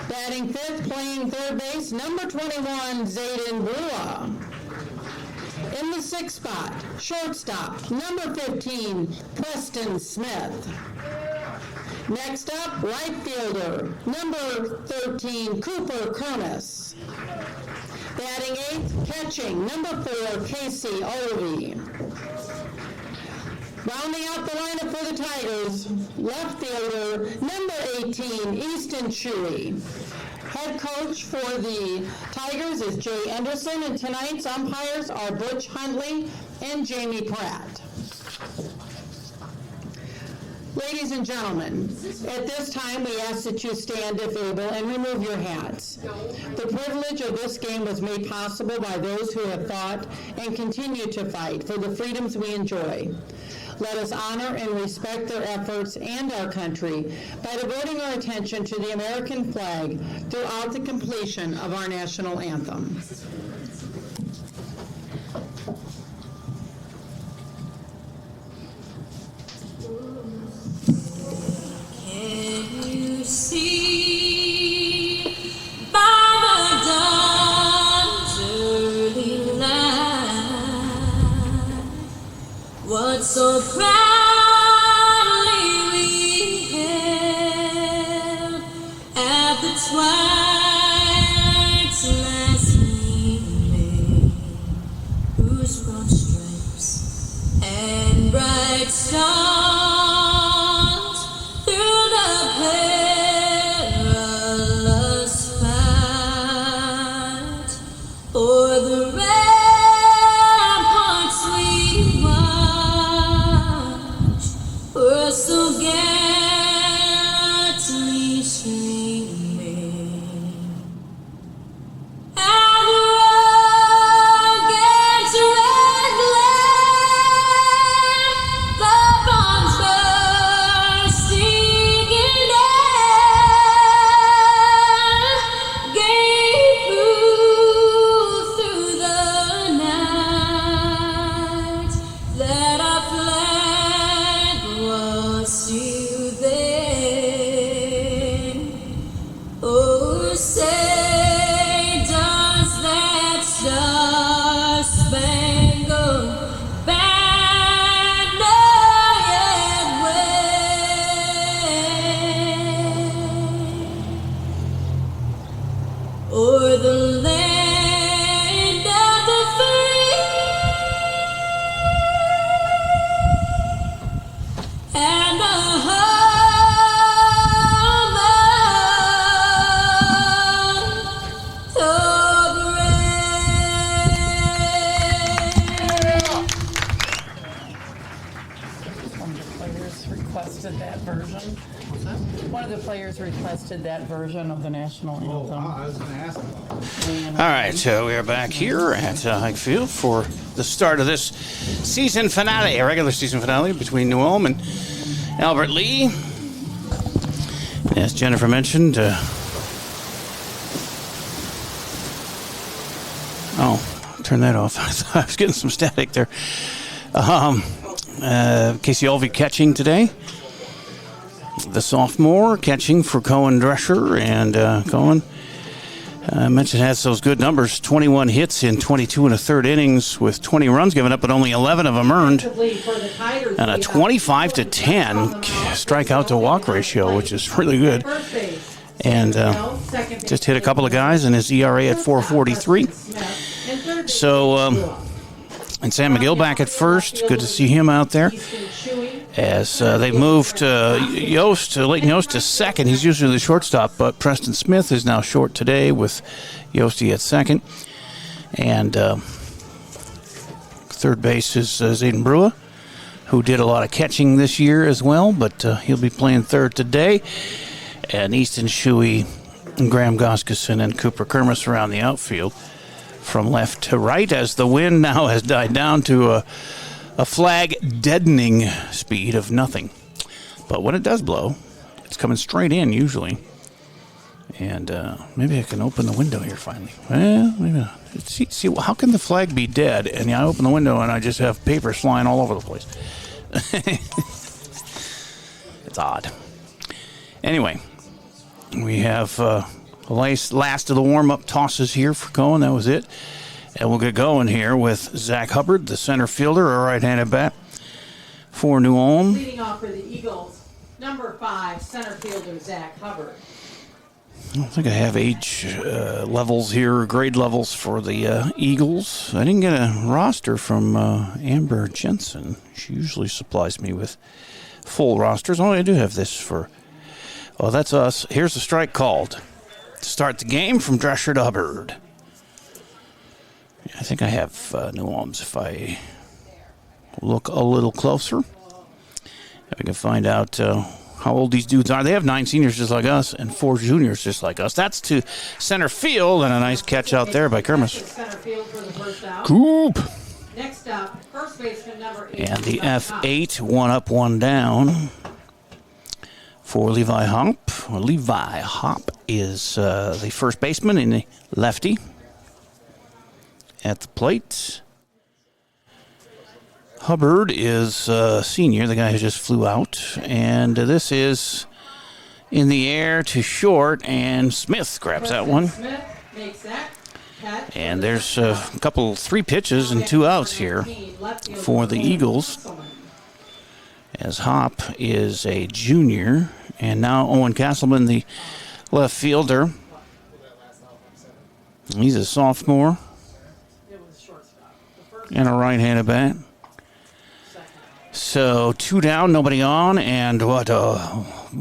[SPEAKER 10] Batting fifth, playing third base, number 21, Zayden Brua. In the 6th spot, shortstop, number 15, Preston Smith. Next up, right fielder, number 13, Cooper Kernis. Batting 8th, catching, number 4, Casey Ovey. Rounding out the lineup for the Tigers, left fielder, number 18, Easton Chewy. Head coach for the Tigers is Jay Anderson, and tonight's umpires are Butch Hundley and Jamie Pratt. Ladies and gentlemen, at this time we ask that you stand if able and remove your hats. The privilege of this game was made possible by those who have fought and continue to fight for the freedoms we enjoy. Let us honor and respect their efforts and our country by devoting our attention to the American flag throughout the completion of our national anthem.
[SPEAKER 11] Can you see by the dawn's early light what so proudly we hailed at the twilight's last gleaming, whose
[SPEAKER 10] Spears requested that version of the national anthem.
[SPEAKER 12] I was going to ask about it.
[SPEAKER 8] All right, so we are back here at Hike Field for the start of this season finale, a regular season finale between New Ulm and Albert Lea. As Jennifer mentioned, turn that off. I was getting some static there. Casey Olvey catching today. The sophomore catching for Cohen Drescher, and Cohen, I mentioned, has those good numbers, 21 hits in 22 and a third innings with 20 runs given up, but only 11 of them earned, and a 25-10 strikeout to walk ratio, which is really good. And just hit a couple of guys, and his ERA at 4.43. So, and Sam McGill back at first. Good to see him out there. As they moved Leighton Yost to second. He's usually the shortstop, but Preston Smith is now short today with Yosti at second. And third base is Zayden Brewer, who did a lot of catching this year as well, but he'll be playing third today. And Easton Shuey, and Graham Goskeson, and Cooper Kermis around the outfield from left to right, as the wind now has died down to a flag deadening speed of nothing. But when it does blow, it's coming straight in usually. And maybe I can open the window here finally. Well, maybe not. See, how can the flag be dead? And I open the window and I just have paper flying all over the place. It's odd. Anyway, we have the last of the warm-up tosses here for Cohen. That was it. And we'll get going here with Zach Hubbard, the center fielder, a right-handed bat for New Ulm.
[SPEAKER 10] Leading off for the Eagles, number 5, center fielder Zach Hubbard.
[SPEAKER 8] I don't think I have age levels here, grade levels for the Eagles. I didn't get a roster from Amber Jensen. She usually supplies me with full rosters. Oh, I do have this for... Oh, that's us. Here's the strike called to start the game from Drescher to Hubbard. I think I have New Ulm's if I look a little closer. We can find out how old these dudes are. They have 9 seniors just like us and 4 juniors just like us. That's to center field, and a nice catch out there by Kermis. Coop.
[SPEAKER 10] Next up, first baseman number 8.
[SPEAKER 8] And the F8, 1 up, 1 down for Levi Hop. Well, Levi Hop is the first baseman in the lefty at the plate. Hubbard is senior, the guy who just flew out. And this is in the air to short, and Smith grabs that one. And there's 3 pitches and 2 outs here for the Eagles, as Hop is a junior. And now Owen Castleman, the left fielder. He's a sophomore and a right-handed bat. So 2 down, nobody on, and 3,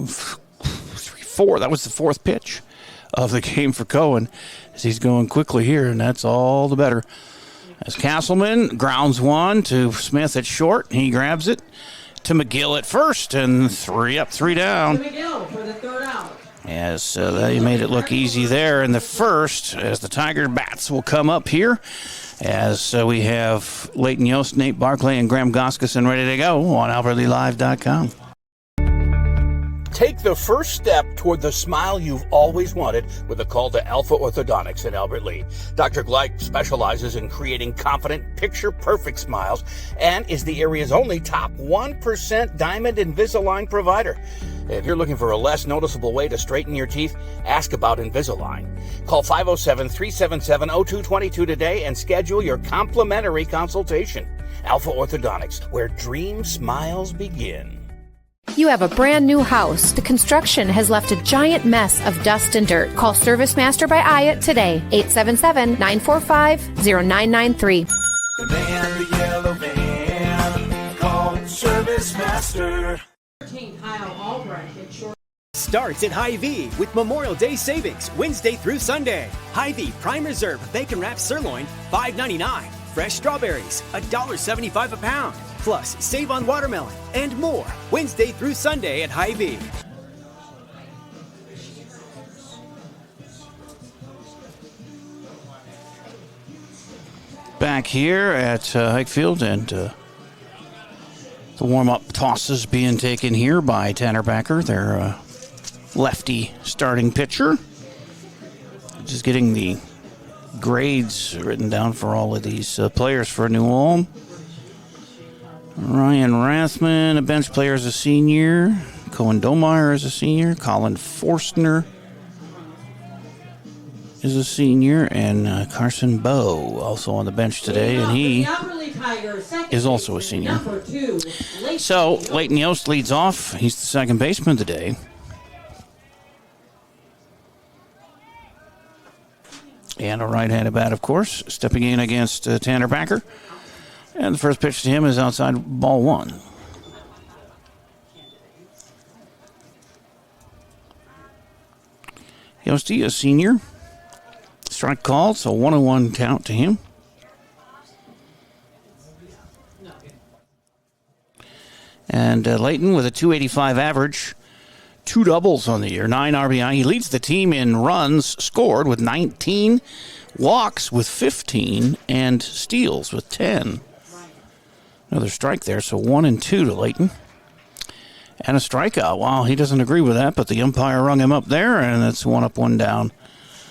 [SPEAKER 8] 4. That was the 4th pitch of the game for Cohen, as he's going quickly here, and that's all the better. As Castleman grounds one to Smith at short, he grabs it to McGill at first, and 3 up, 3 down.
[SPEAKER 10] McGill for the 3rd out.
[SPEAKER 8] Yes, they made it look easy there in the first, as the Tiger bats will come up here, as we have Leighton Yost, Nate Barclay, and Graham Goskeson ready to go on AlbertLeeLive.com.
[SPEAKER 3] Take the first step toward the smile you've always wanted with a call to Alpha Orthodontics in Albert Lea. Dr. Gleich specializes in creating confident, picture-perfect smiles and is the area's only top 1% Diamond Invisalign provider. If you're looking for a less noticeable way to straighten your teeth, ask about Invisalign. Call 507-377-0222 today and schedule your complimentary consultation. Alpha Orthodontics, where dream smiles begin.
[SPEAKER 1] You have a brand new house. The construction has left a giant mess of dust and dirt. Call Service Master by Ayat today, 877-945-0993.
[SPEAKER 2] The man, the yellow van, call Service Master.
[SPEAKER 10] Kyle Albrecht at short.
[SPEAKER 13] Starts at Hy-Vee with Memorial Day savings Wednesday through Sunday. Hy-Vee Prime Reserve Bacon Wrapped Sirloin, $5.99. Fresh strawberries, $1.75 a pound. Plus, save on watermelon and more Wednesday through Sunday at Hy-Vee.
[SPEAKER 8] back here at Hike Field, and the warm-up tosses being taken here by Tanner Backer, their lefty starting pitcher. Just getting the grades written down for all of these players for New Ulm. Ryan Rathman, a bench player, is a senior. Cohen Domeyer is a senior. Colin Forstner is a senior. And Carson Bowe also on the bench today, and he is also a senior. So Leighton Yost leads off. He's the second baseman today. And a right-handed bat, of course, stepping in against Tanner Backer. And the first pitch to him is outside ball one. Yosti, a senior. Strike called, so 1-1 count to him. And Leighton with a .285 average. 2 doubles on the year, 9 RBI. He leads the team in runs scored with 19, walks with 15, and steals with 10. Another strike there, so 1-2 to Leighton. And a strikeout. Wow, he doesn't agree with that, but the umpire rung him up there, and it's 1 up, 1 down.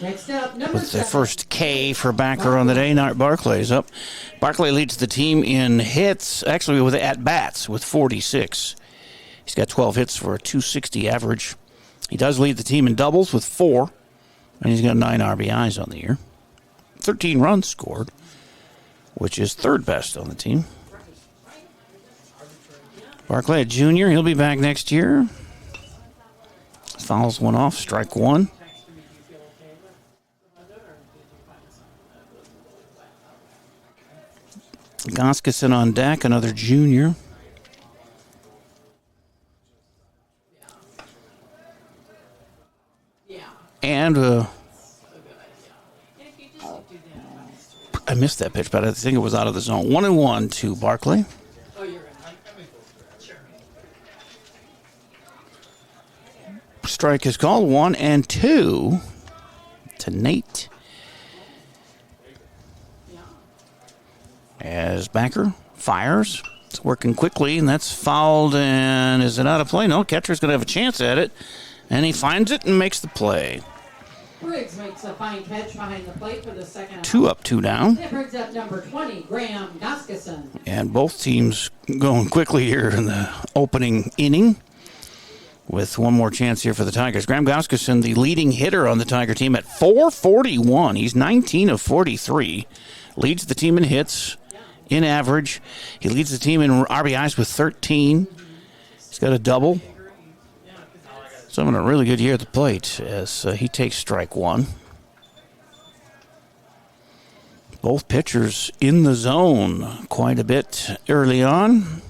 [SPEAKER 10] Next up, number
[SPEAKER 8] With the
[SPEAKER 10] 7.
[SPEAKER 8] first K for Backer on the day, Nart Barclay's up. Barclay leads the team in hits, actually with at-bats, with 46. He's got 12 hits for a .260 average. He does lead the team in doubles with 4, and he's got 9 RBIs on the year. 13 runs scored, which is third best on the team. Barclay, a junior, he'll be back next year. Fouls one off, strike one. Goskison on deck, another junior. And I missed that pitch, but I think it was out of the zone. 1-1 to Barclay. Strike is called. 1-2 to Nate. As Backer fires. It's working quickly, and that's fouled. And is it out of play? No, catcher's going to have a chance at it. And he finds it and makes the play.
[SPEAKER 10] Briggs makes a fine catch behind the plate for the second.
[SPEAKER 8] 2 up, 2 down.
[SPEAKER 10] That brings up number 20, Graham Goskison.
[SPEAKER 8] And both teams going quickly here in the opening inning. With one more chance here for the Tigers. Graham Goskison, the leading hitter on the Tiger team at .441. He's 19 of 43. Leads the team in hits, in average. He leads the team in RBIs with 13. He's got a double. So having a really good year at the plate as he takes strike one. Both pitchers in the zone quite a bit early on.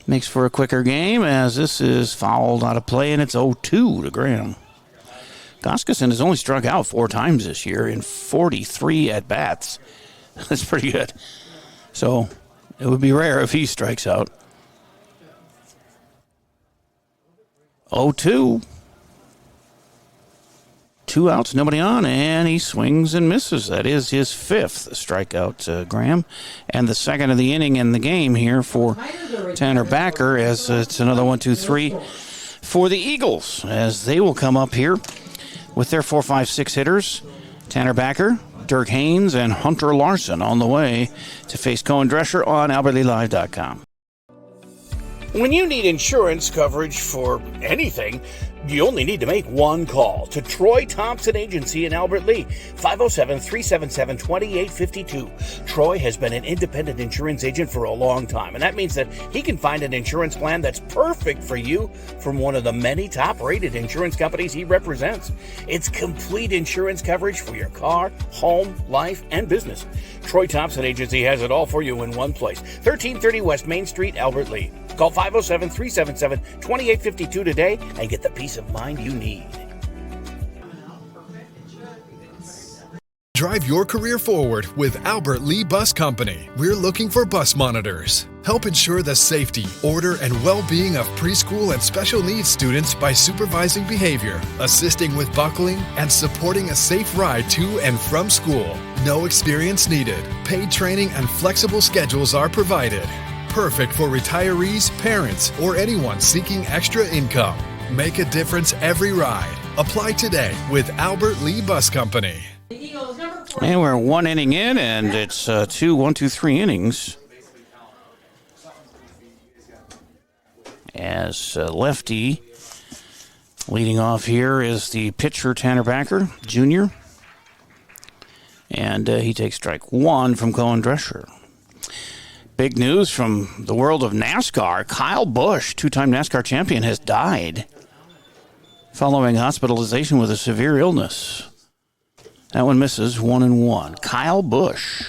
[SPEAKER 8] Makes for a quicker game as this is fouled out of play, and it's 0-2 to Graham. Goskison has only struck out 4 times this year in 43 at-bats. That's pretty good. So it would be rare if he strikes out. 0-2. 2 outs, nobody on, and he swings and misses. That is his 5th strikeout, Graham. And the second of the inning in the game here for Tanner Backer, as it's another 1-2-3 for the Eagles, as they will come up here with their 4, 5, 6 hitters. Tanner Backer, Dirk Haynes, and Hunter Larson on the way to face Cohen Drescher on AlbertLeeLive.com. When you need insurance coverage for anything, you only need to make one call to Troy Thompson Agency in Albert Lea, 507-377-2852. Troy has been an independent insurance agent for a long time, and that means that he can find an insurance plan that's perfect for you from one of the many top-rated insurance companies he represents. It's complete insurance coverage for your car, home, life, and business. Troy Thompson Agency has it all for you in one place. 1330 West Main Street, Albert Lea. Call 507-377-2852 today and get the peace of mind you need.
[SPEAKER 14] Drive your career forward with Albert Lea Bus Company. We're looking for bus monitors. Help ensure the safety, order, and well-being of preschool and special needs students by supervising behavior, assisting with buckling, and supporting a safe ride to and from school. no experience needed. Paid training and flexible schedules are provided. Perfect for retirees, parents, or anyone seeking extra income. Make a difference every ride. Apply today with Albert Lee Bus Company.
[SPEAKER 8] And we're 1 inning in, and it's 3 innings. As lefty leading off here is the pitcher Tanner Backer, Jr. And he takes strike 1 from Cohen Drescher. Big news from the world of NASCAR. Kyle Busch, 2-time NASCAR champion, has died following hospitalization with a severe illness. That one misses 1-1. Kyle Busch.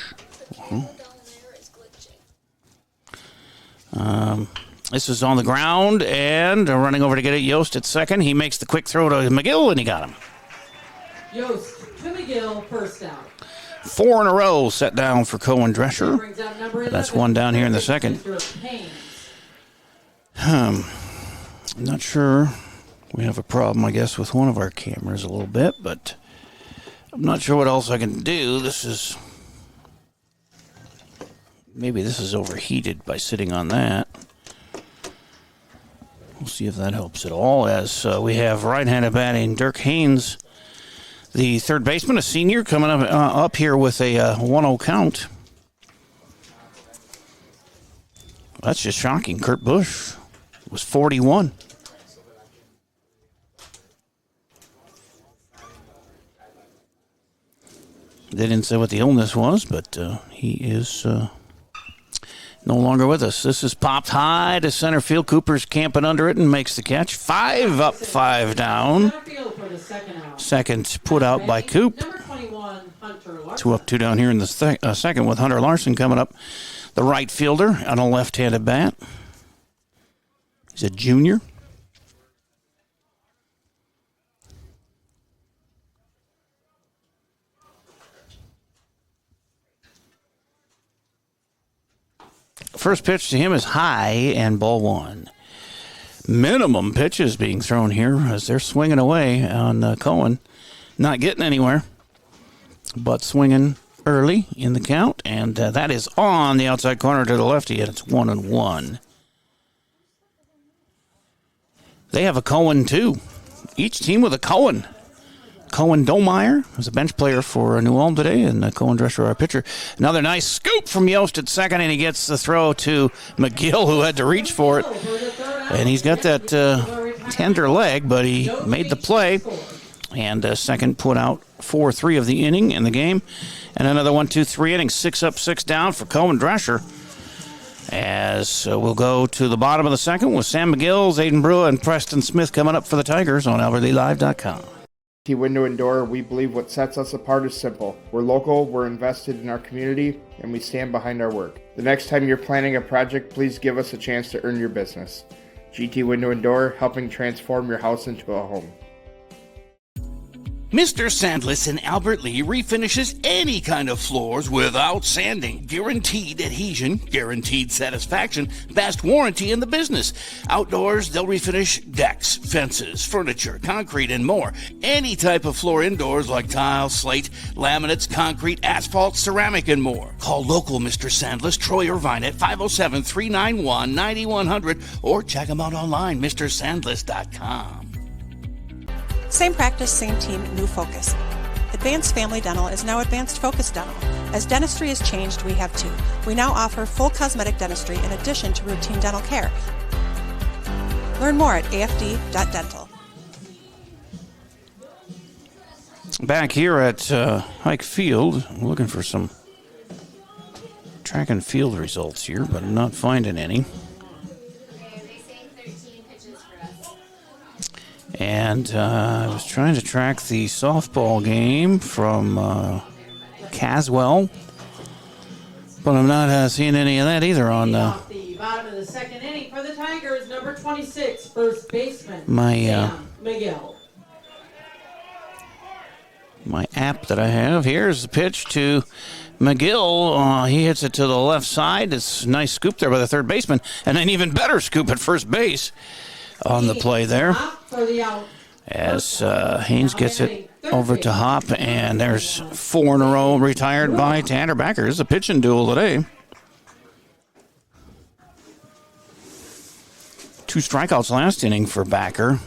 [SPEAKER 8] This is on the ground and running over to get it. Yost at second. He makes the quick throw to McGill, and he got him.
[SPEAKER 10] Yost to McGill, first out.
[SPEAKER 8] 4 in a row set down for Cohen Drescher. That's 1 down here in the second. I'm not sure. We have a problem, I guess, with one of our cameras a little bit, but I'm not sure what else I can do. Maybe this is overheated by sitting on that. We'll see if that helps at all, as we have right-handed batting Dirk Haynes, the third baseman, a senior, coming up here with a 1-0 count. That's just shocking. Kurt Busch was 41. They didn't say what the illness was, but he is no longer with us. This is popped high to center field. Cooper's camping under it and makes the catch. 5 up, 5 down. Second put out by Coop. 2 up, 2 down here in the second with Hunter Larson coming up. The right fielder on a left-handed bat. He's a junior. First pitch to him is high and ball 1. Minimum pitches being thrown here as they're swinging away on Cohen. Not getting anywhere, but swinging early in the count. And that is on the outside corner to the lefty, and it's 1-1. They have a Cohen, too. Each team with a Cohen. Cohen Domeyer was a bench player for New Ulm today, and Cohen Drescher, our pitcher. Another nice scoop from Yost at second, and he gets the throw to McGill, who had to reach for it. And he's got that tender leg, but he made the play. And second put out 4-3 of the inning in the game. And another 1-2-3 innings, 6 up, 6 down for Cohen Drescher. As we'll go to the bottom of the second with Sam McGill, Aiden Brewer, and Preston Smith coming up for the Tigers on AlbertLeeLive.com.
[SPEAKER 4] Window and Door, we believe what sets us apart is simple. We're local, we're invested in our community, and we stand behind our work. The next time you're planning a project, please give us a chance to earn your business. GT Window and Door, helping transform your house into a home.
[SPEAKER 3] Mr. Sandless in Albert Lea refinishes any kind of floors without sanding. Guaranteed adhesion, guaranteed satisfaction, best warranty in the business. Outdoors, they'll refinish decks, fences, furniture, concrete, and more. Any type of floor indoors like tile, slate, laminates, concrete, asphalt, ceramic, and more. Call local Mr. Sandless, Troy Irvine at 507-391-9100 or check them out online, MrSandless.com.
[SPEAKER 6] Same practice, same team, new focus. Advanced Family Dental is now Advanced Focus Dental. As dentistry has changed, we have too. We now offer full cosmetic dentistry in addition to routine dental care. Learn more at afd.dental.
[SPEAKER 8] Back here at Hike Field, I'm looking for some track and field results here, but I'm not finding any. And I was trying to track the softball game from Caswell, but I'm not seeing any of that either on
[SPEAKER 10] the bottom of the second inning for the Tigers, number 26, first baseman Sam McGill.
[SPEAKER 8] My app that I have. Here's the pitch to McGill. He hits it to the left side. It's a nice scoop there by the third baseman, and an even better scoop at first base on the play there. As Haynes gets it over to Hop, and there's 4 in a row retired by Tanner Backer. It's a pitching duel today. 2 strikeouts last inning for Backer.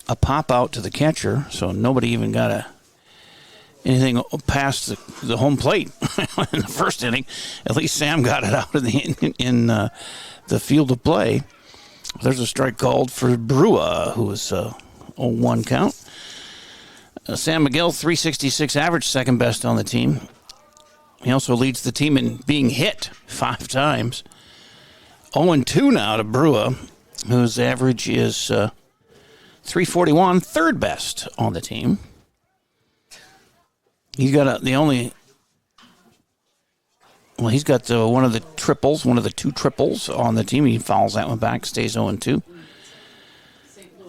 [SPEAKER 8] A pop out to the catcher, so nobody even got anything past the home plate in the first inning. At least Sam got it out in the field of play. There's a strike called for Brua, who was a 0-1 count. Sam McGill, 366 average, second best on the team. He also leads the team in being hit 5 times. 0-2 now to Brua, whose average is 341, third best on the team. He's got he's got one of the one of the 2 triples on the team. He fouls that one back, stays 0-2.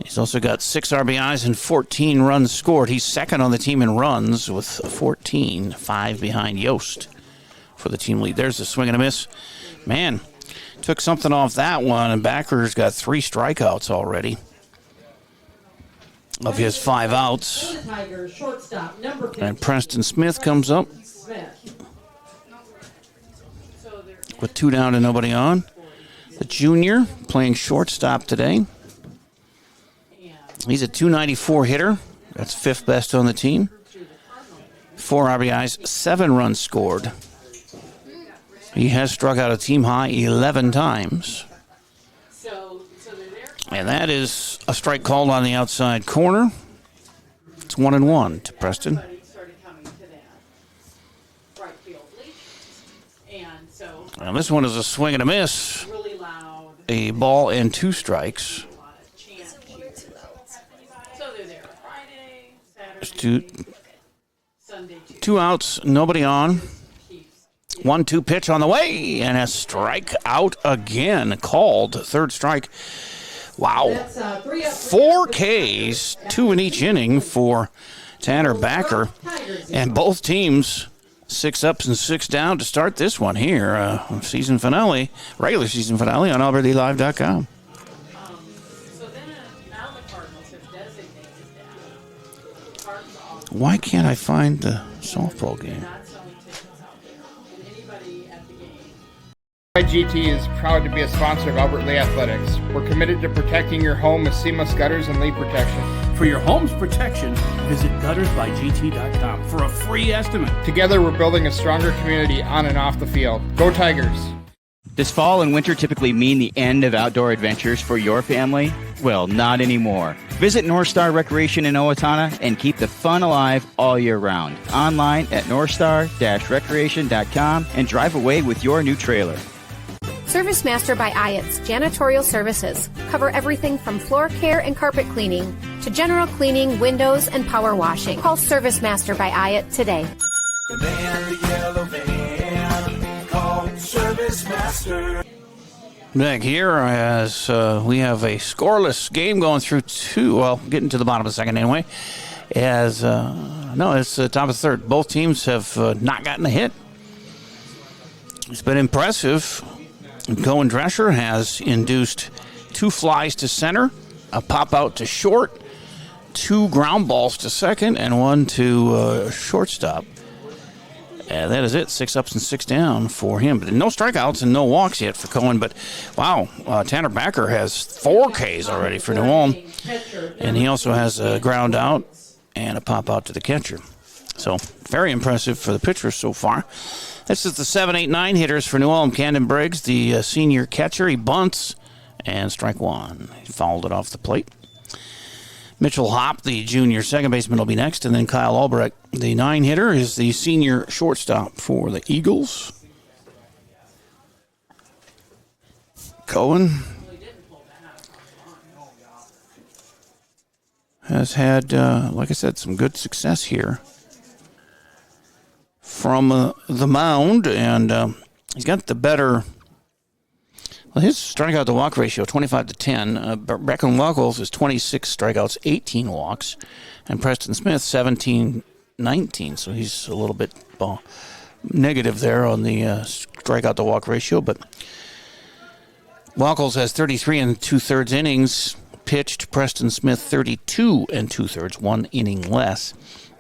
[SPEAKER 8] He's also got 6 RBIs and 14 runs scored. He's second on the team in runs with 14, 5 behind Yost for the team lead. There's a swing and a miss. Man, took something off that one, and Backer's got 3 strikeouts already of his 5 outs. And Preston Smith comes up with 2 down and nobody on. The junior playing shortstop today. He's a 294 hitter. That's 5th best on the team. 4 RBIs, 7 runs scored. He has struck out a team high 11 times. And that is a strike called on the outside corner. It's 1-1 to Preston. And this one is a swing and a miss. A ball and 2 strikes. Two outs, nobody on. 1-2 pitch on the way, and a strike out again called. Third strike. Wow. 4 Ks, 2 in each inning for Tanner Backer. And both teams 6 ups and 6 down to start this one here. Season finale, regular season finale on AlbertlyLive.com. Why can't I find the softball game?
[SPEAKER 4] GT is proud to be a sponsor of Albert Lee Athletics. We're committed to protecting your home with seamless gutters and leak protection.
[SPEAKER 3] For your home's protection, visit guttersbygt.com for a free estimate.
[SPEAKER 4] Together, we're building a stronger community on and off the field. Go Tigers!
[SPEAKER 5] Does fall and winter typically mean the end of outdoor adventures for your family? Well, not anymore. Visit North Star Recreation in Owatonna and keep the fun alive all year round. Online at northstar-recreation.com and drive away with your new trailer.
[SPEAKER 1] Service Master by Ayat's Janitorial Services cover everything from floor care and carpet cleaning to general cleaning, windows, and power washing. Call Service Master by Ayat today.
[SPEAKER 2] The man, the yellow van, called Service Master.
[SPEAKER 8] Back here as we have a scoreless game going through 2, well, getting to the bottom of the second anyway. As, it's the top of the third. Both teams have not gotten a hit. It's been impressive. Cohen Drescher has induced 2 flies to center, a pop out to short, 2 ground balls to second, and 1 to shortstop. And that is it. 6 ups and 6 down for him. But no strikeouts and no walks yet for Cohen. But, wow, Tanner Backer has 4 Ks already for New Ulm. And he also has a ground out and a pop out to the catcher. So, very impressive for the pitchers so far. This is the 7, 8, 9 hitters for New Ulm. Camden Briggs, the senior catcher. He bunts and strike 1. He fouled it off the plate. Mitchell Hop, the junior second baseman, will be next. And then Kyle Albrecht, the 9 hitter, is the senior shortstop for the Eagles. Cohen has had, like I said, some good success here from the mound, and he's got the better. Well, his strikeout to walk ratio 25-10. Brecken Wackles is 26 strikeouts, 18 walks, and Preston Smith 17-19. So he's a little bit negative there on the strikeout to walk ratio, but Wackles has 33 and 2/3 innings,
[SPEAKER 3] pitched Preston Smith 32 2/3, 1 inning less.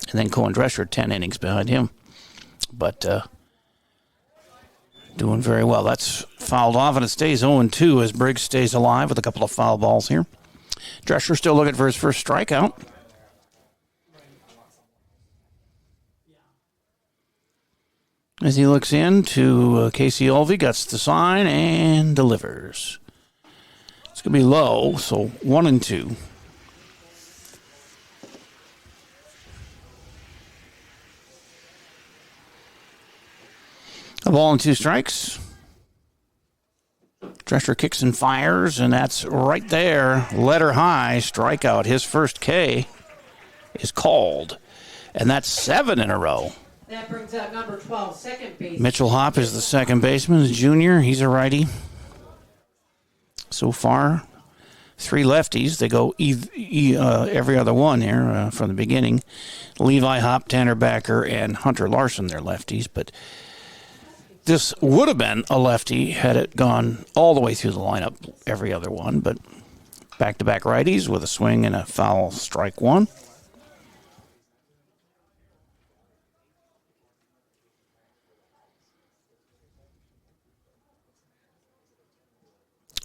[SPEAKER 3] And then Cohen Drescher 10 innings behind him. But doing very well. That's fouled off, and it stays 0-2 as Briggs stays alive with a couple of foul balls here. Drescher still looking for his first strikeout. As he looks in to Casey Olvey, gets the sign and delivers. It's going to be low, so 1-2. A ball and 2 strikes. Drescher kicks and fires, and that's right there. Letter high, strikeout. His first K is called, and that's 7 in a row.
[SPEAKER 10] That brings out number 12, second base.
[SPEAKER 3] Mitchell Hopp is the second baseman, the junior. He's a righty. So far, 3 lefties. They go every other one here from the beginning. Levi Hopp, Tanner Backer, and Hunter Larson, they're lefties, but this would have been a lefty had it gone all the way through the lineup, every other one, but back-to-back righties with a swing and a foul, strike 1.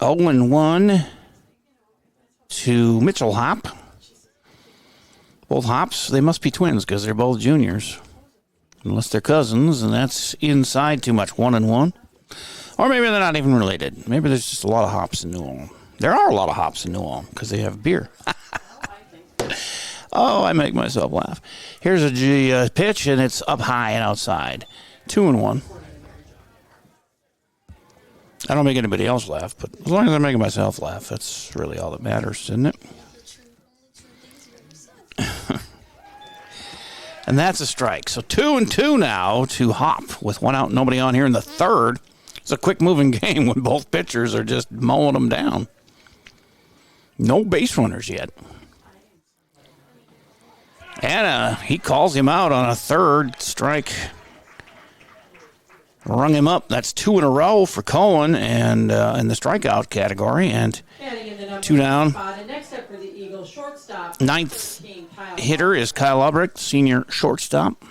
[SPEAKER 3] Oh, and 1 to Mitchell Hopp. Both Hopps, they must be twins because they're both juniors. Unless they're cousins, and that's inside too much, 1-1. Or maybe they're not even related. Maybe there's just a lot of hops in New Ulm. There are a lot of hops in New Ulm because they have beer. Oh, I make myself laugh. Here's a pitch, and it's up high and outside. 2-1. I don't make anybody else laugh, but as long as I'm making myself laugh, that's really all that matters, isn't it? And that's a strike. So 2-2 now to Hopp with 1 out, nobody on here in the third. It's a quick-moving game when both pitchers are just mowing them down. No base runners yet. And he calls him out on a third strike. Rung him up. That's 2 in a row for Cohen and in the strikeout category. And 2 down. Ninth hitter is Kyle Albrecht, senior shortstop.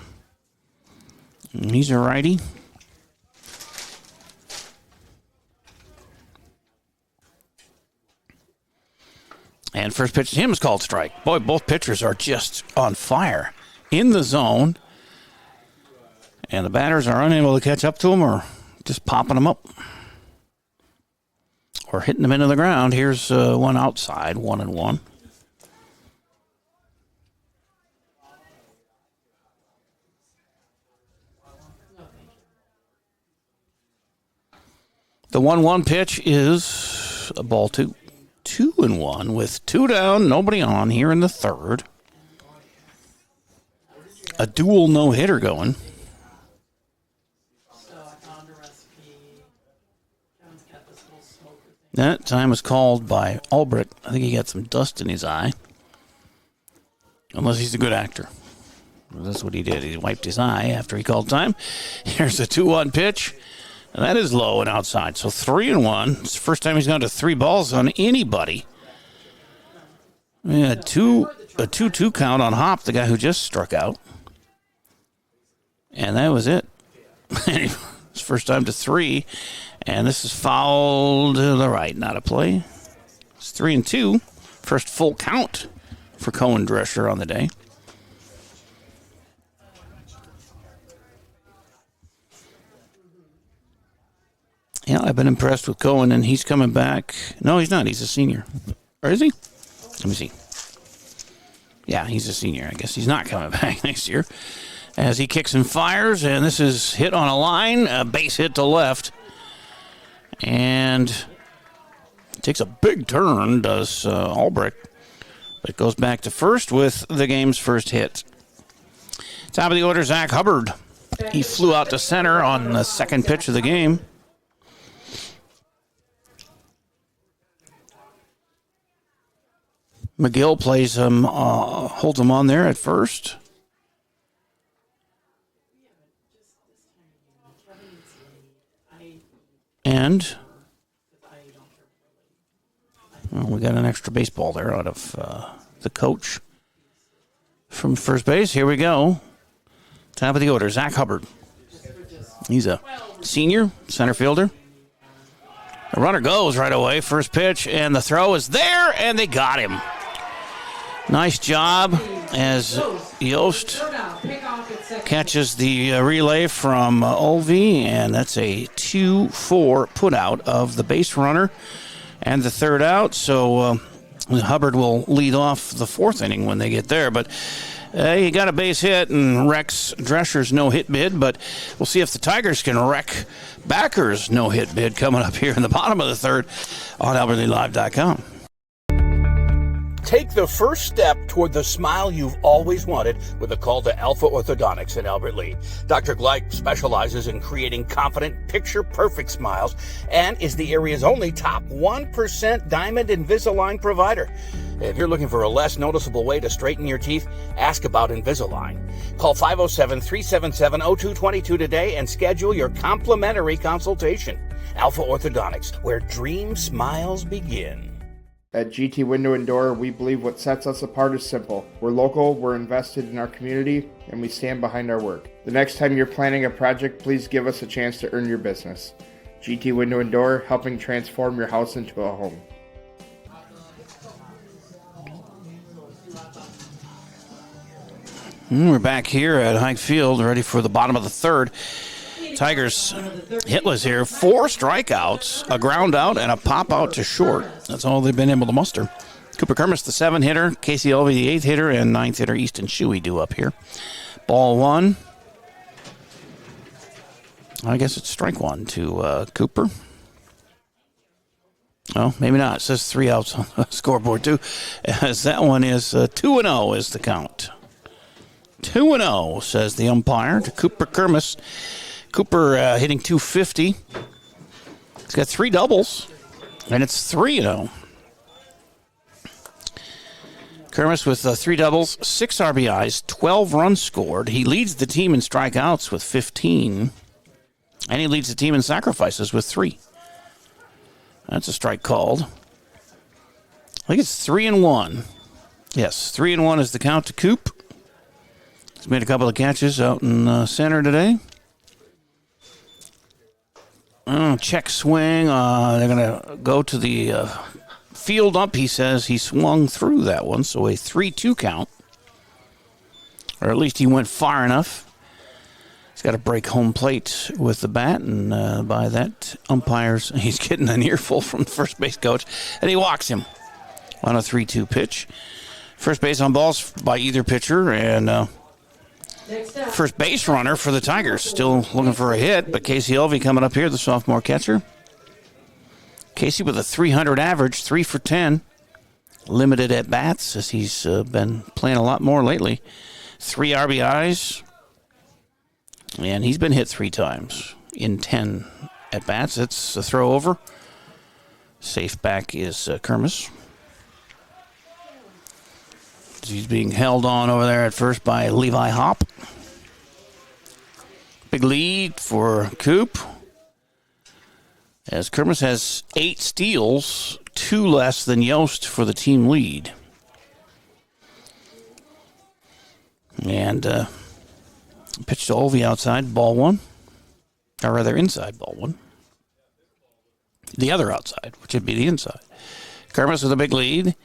[SPEAKER 3] And he's a righty. And first pitch to him is called strike. Boy, both pitchers are just on fire. In the zone. And the batters are unable to catch up to them or just popping them up. Or hitting them into the ground. Here's one outside, 1-1. The 1-1 pitch is a ball 2. 2-1 with 2 down, nobody on here in the third. A dual no-hitter going. That time was called by Albrecht. I think he got some dust in his eye. Unless he's a good actor. Well, that's what he did. He wiped his eye after he called time. Here's a 2-1 pitch. And that is low and outside. So 3-1. It's the first time he's gone to 3 balls on anybody. Yeah, a 2-2 count on Hopp, the guy who just struck out. And that was it. It's first time to 3. And this is fouled to the right. Not a play. It's 3-2. First full count for Cohen Drescher on the day. Yeah, I've been impressed with Cohen, and he's coming back. No, he's not. He's a senior. Or is he? Let me see. Yeah, he's a senior. I guess he's not coming back next year. As he kicks and fires, and this is hit on a line, a base hit to left. And takes a big turn, does Albrecht. But goes back to first with the game's first hit. Top of the order, Zach Hubbard. He flew out to center on the second pitch of the game. McGill plays him, holds him on there at first. And
[SPEAKER 8] Well, we got an extra baseball there out of the coach from first base. Here we go. Top of the order, Zach Hubbard. He's a senior center fielder. The runner goes right away. First pitch, and the throw is there, and they got him. Nice job as Yost catches the relay from Olvey, and that's a 2-4 put out of the base runner and the third out. So Hubbard will lead off the fourth inning when they get there. But he got a base hit and Rex Drescher's no-hit bid, but we'll see if the Tigers can wreck Backer's no-hit bid coming up here in the bottom of the third on AlbertLeeLive.com.
[SPEAKER 3] Take the first step toward the smile you've always wanted with a call to Alpha Orthodontics in Albert Lea. Dr. Gleich specializes in creating confident, picture-perfect smiles and is the area's only top 1% Diamond Invisalign provider. If you're looking for a less noticeable way to straighten your teeth, ask about Invisalign. Call 507-377-0222 today and schedule your complimentary consultation. Alpha Orthodontics, where dream smiles begin.
[SPEAKER 4] At GT Window and Door, we believe what sets us apart is simple. We're local, we're invested in our community, and we stand behind our work. The next time you're planning a project, please give us a chance to earn your business. GT Window and Door, helping transform your house into a home.
[SPEAKER 8] We're back here at Hike Field, ready for the bottom of the third. Tigers hitless here. 4 strikeouts, a ground out, and a pop out to short. That's all they've been able to muster. Cooper Kermis, the 7th hitter. Casey Olvey, the 8th hitter, and 9th hitter Easton Shuey due up here. Ball 1. I guess it's strike 1 to Cooper. Oh, maybe not. It says 3 outs on the scoreboard, too. As that one is 2-0 is the count. 2-0, says the umpire to Cooper Kermis. Cooper hitting .250. He's got 3 doubles, and it's 3-0. Kermis with 3 doubles, 6 RBIs, 12 runs scored. He leads the team in strikeouts with 15, and he leads the team in sacrifices with 3. That's a strike called. I think it's 3-1. Yes, 3-1 is the count to Coop. He's made a couple of catches out in center today. Check swing. They're going to go to the field up. He says he swung through that one, so a 3-2 count. Or at least he went far enough. He's got to break home plate with the bat, and by that, he's getting an earful from the first base coach, and he walks him on a 3-2 pitch. First base on balls by either pitcher, and first base runner for the Tigers. Still looking for a hit, but Casey Olvey coming up here, the sophomore catcher. Casey with a 300 average, 3 for 10. Limited at bats as he's been playing a lot more lately. 3 RBIs. And he's been hit 3 times in 10 at bats. It's a throw over. Safe back is Kermis. He's being held on over there at first by Levi Hopp. Big lead for Coop. As Kermis has 8 steals, 2 less than Yost for the team lead. And pitch to Olvey outside, ball 1. Or rather inside, ball 1. The other outside, which would be the inside. Kermis with a big lead.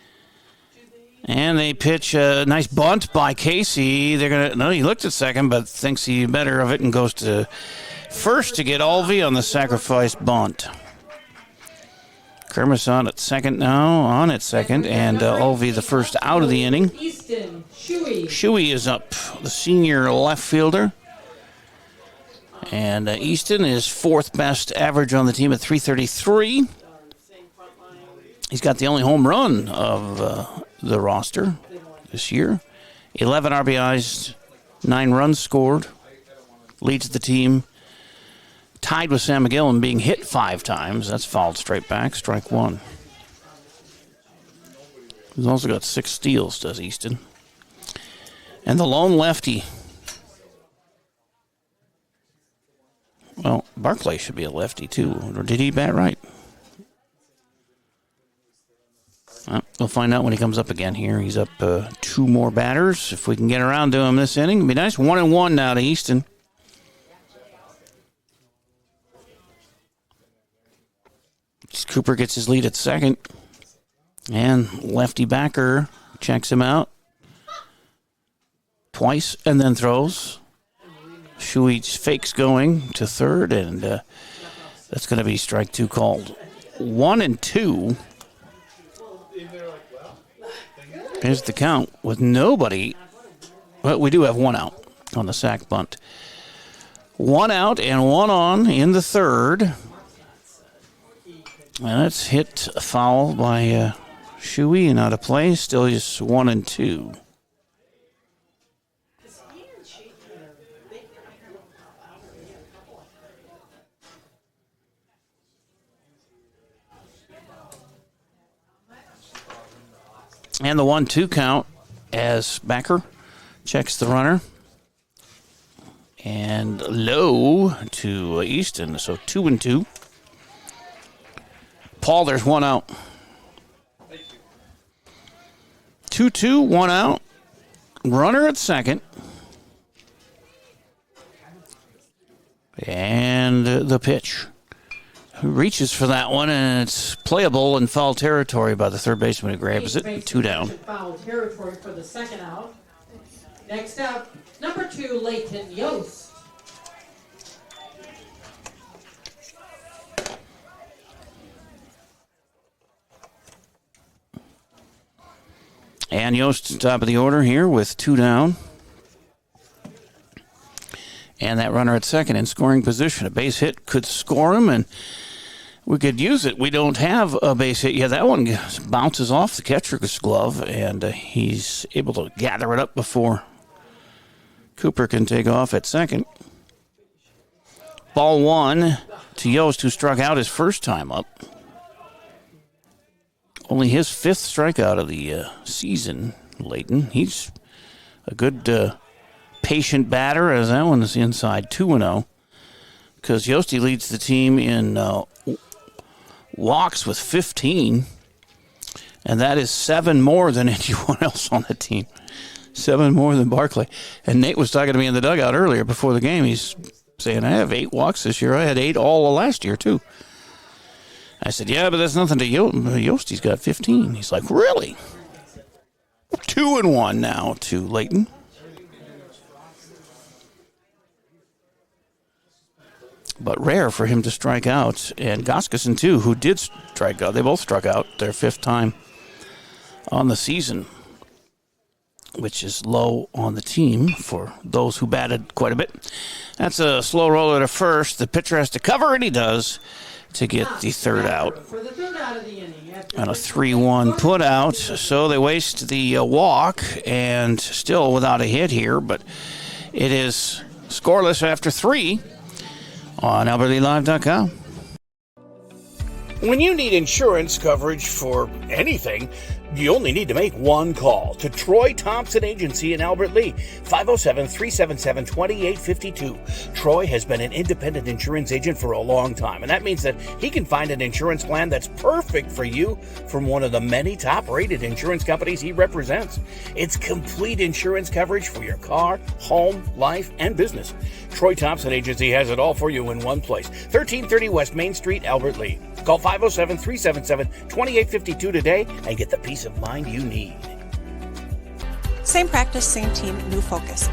[SPEAKER 8] And they pitch a nice bunt by Casey. He looked at second, but thinks he better of it and goes to first to get Olvey on the sacrifice bunt. Kermis on at second now, and Olvey the first out of the inning. Shuey is up, the senior left fielder. And Easton is 4th best average on the team at .333. He's got the only home run of the roster this year. 11 RBIs, 9 runs scored. Leads the team. Tied with Sam McGill being hit 5 times. That's fouled straight back. Strike 1. He's also got 6 steals, does Easton. And the lone lefty. Well, Barclay should be a lefty, too. Or did he bat right? We'll find out when he comes up again here. He's up 2 more batters. If we can get around to him this inning, it'd be nice. 1-1 now to Easton. Cooper gets his lead at second. And lefty backer checks him out twice and then throws. Shuey fakes going to third, and that's going to be strike 2 called. 1-2. Here's the count with nobody. But we do have 1 out on the sac bunt. 1 out and 1 on in the third. And that's hit foul by Shuey and out of play. Still just 1-2. And the 1-2 count as backer checks the runner. And low to Easton, so 2-2. Paul, there's 1 out. 2-2, 1 out. Runner at second. And the pitch. Reaches for that one, and it's playable in foul territory by the third baseman who grabs it. 2 down.
[SPEAKER 10] Foul territory for the second out. Next up, number 2, Leighton Yost.
[SPEAKER 8] And Yost top of the order here with 2 down. And that runner at second in scoring position. A base hit could score him, and we could use it. We don't have a base hit. Yeah, that one bounces off the catcher's glove, and he's able to gather it up before Cooper can take off at second. Ball 1 to Yost, who struck out his first time up. Only his 5th strikeout of the season, Leighton. He's a good patient batter, as that one is inside 2-0. Because Yosti leads the team in walks with 15. And that is 7 more than anyone else on the team. 7 more than Barclay. And Nate was talking to me in the dugout earlier before the game. He's saying, I have 8 walks this year. I had 8 all last year, too. I said, yeah, but that's nothing to Yost. He's got 15. He's like, really? 2-1 now to Leighton. But rare for him to strike out. And Goskeson, too, who did strike out. They both struck out their 5th time on the season, which is low on the team for those who batted quite a bit. That's a slow roller to first. The pitcher has to cover, and he does, to get the 3rd out. On a 3-1 put out, so they waste the walk, and still without a hit here, but it is scoreless after 3 on AlbertLeeLive.com. When you need insurance coverage for anything, you only need to make one call to Troy Thompson Agency in Albert Lea, 507-377-2852. Troy has been an independent insurance agent for a long time, and that means that he can find an insurance plan that's perfect for you from one of the many top-rated insurance companies he represents. It's complete insurance coverage for your car, home, life, and business. Troy Thompson Agency has it all for you in one place. 1330 West Main Street, Albert Lea. Call 507-377-2852 today and get the peace of mind you need.
[SPEAKER 6] Same practice, same team, new focus.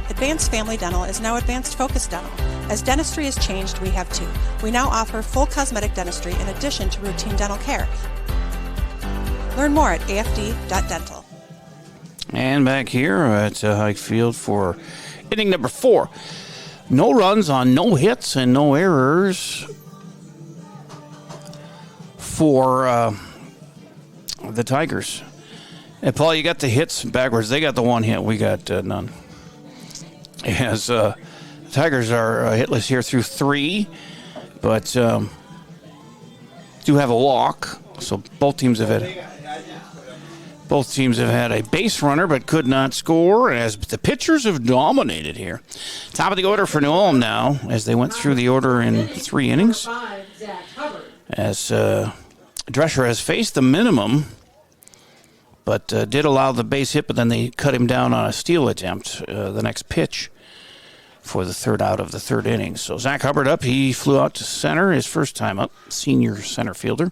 [SPEAKER 6] Advanced Family Dental is now Advanced Focus Dental. As dentistry has changed, we have too. We now offer full cosmetic dentistry in addition to routine dental care. Learn more at afd.dental.
[SPEAKER 8] And back here at Hike Field for inning number 4. No runs on no hits and no errors for the Tigers. And Paul, you got the hits backwards. They got the 1 hit. We got none. As the Tigers are hitless here through 3, but do have a walk. So both teams have had a base runner, but could not score. As the pitchers have dominated here. Top of the order for New Ulm now, as they went through the order in 3 innings. As Drescher has faced the minimum but did allow the base hit, but then they cut him down on a steal attempt the next pitch for the third out of the third inning. So Zach Hubbard up. He flew out to center his first time up, senior center fielder.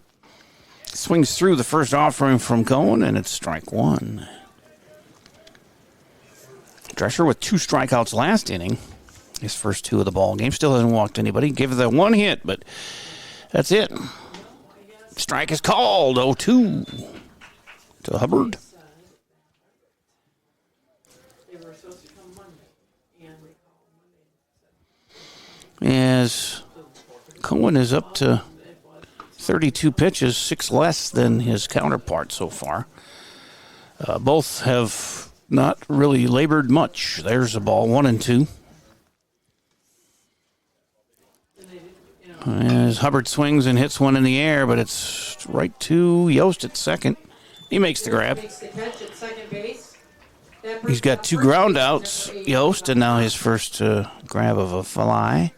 [SPEAKER 8] Swings through the first offering from Cohen, and it's strike one. Drescher with 2 strikeouts last inning. His first 2 of the ball game. Still hasn't walked anybody. Gave the 1 hit, but that's it. Strike is called. 0-2 to Hubbard. As Cohen is up to 32 pitches, 6 less than his counterpart so far. Both have not really labored much. There's a ball, 1-2. As Hubbard swings and hits one in the air, but it's right to Yost at second. He makes the grab. He's got 2 ground outs, Yost, and now his first grab of a fly.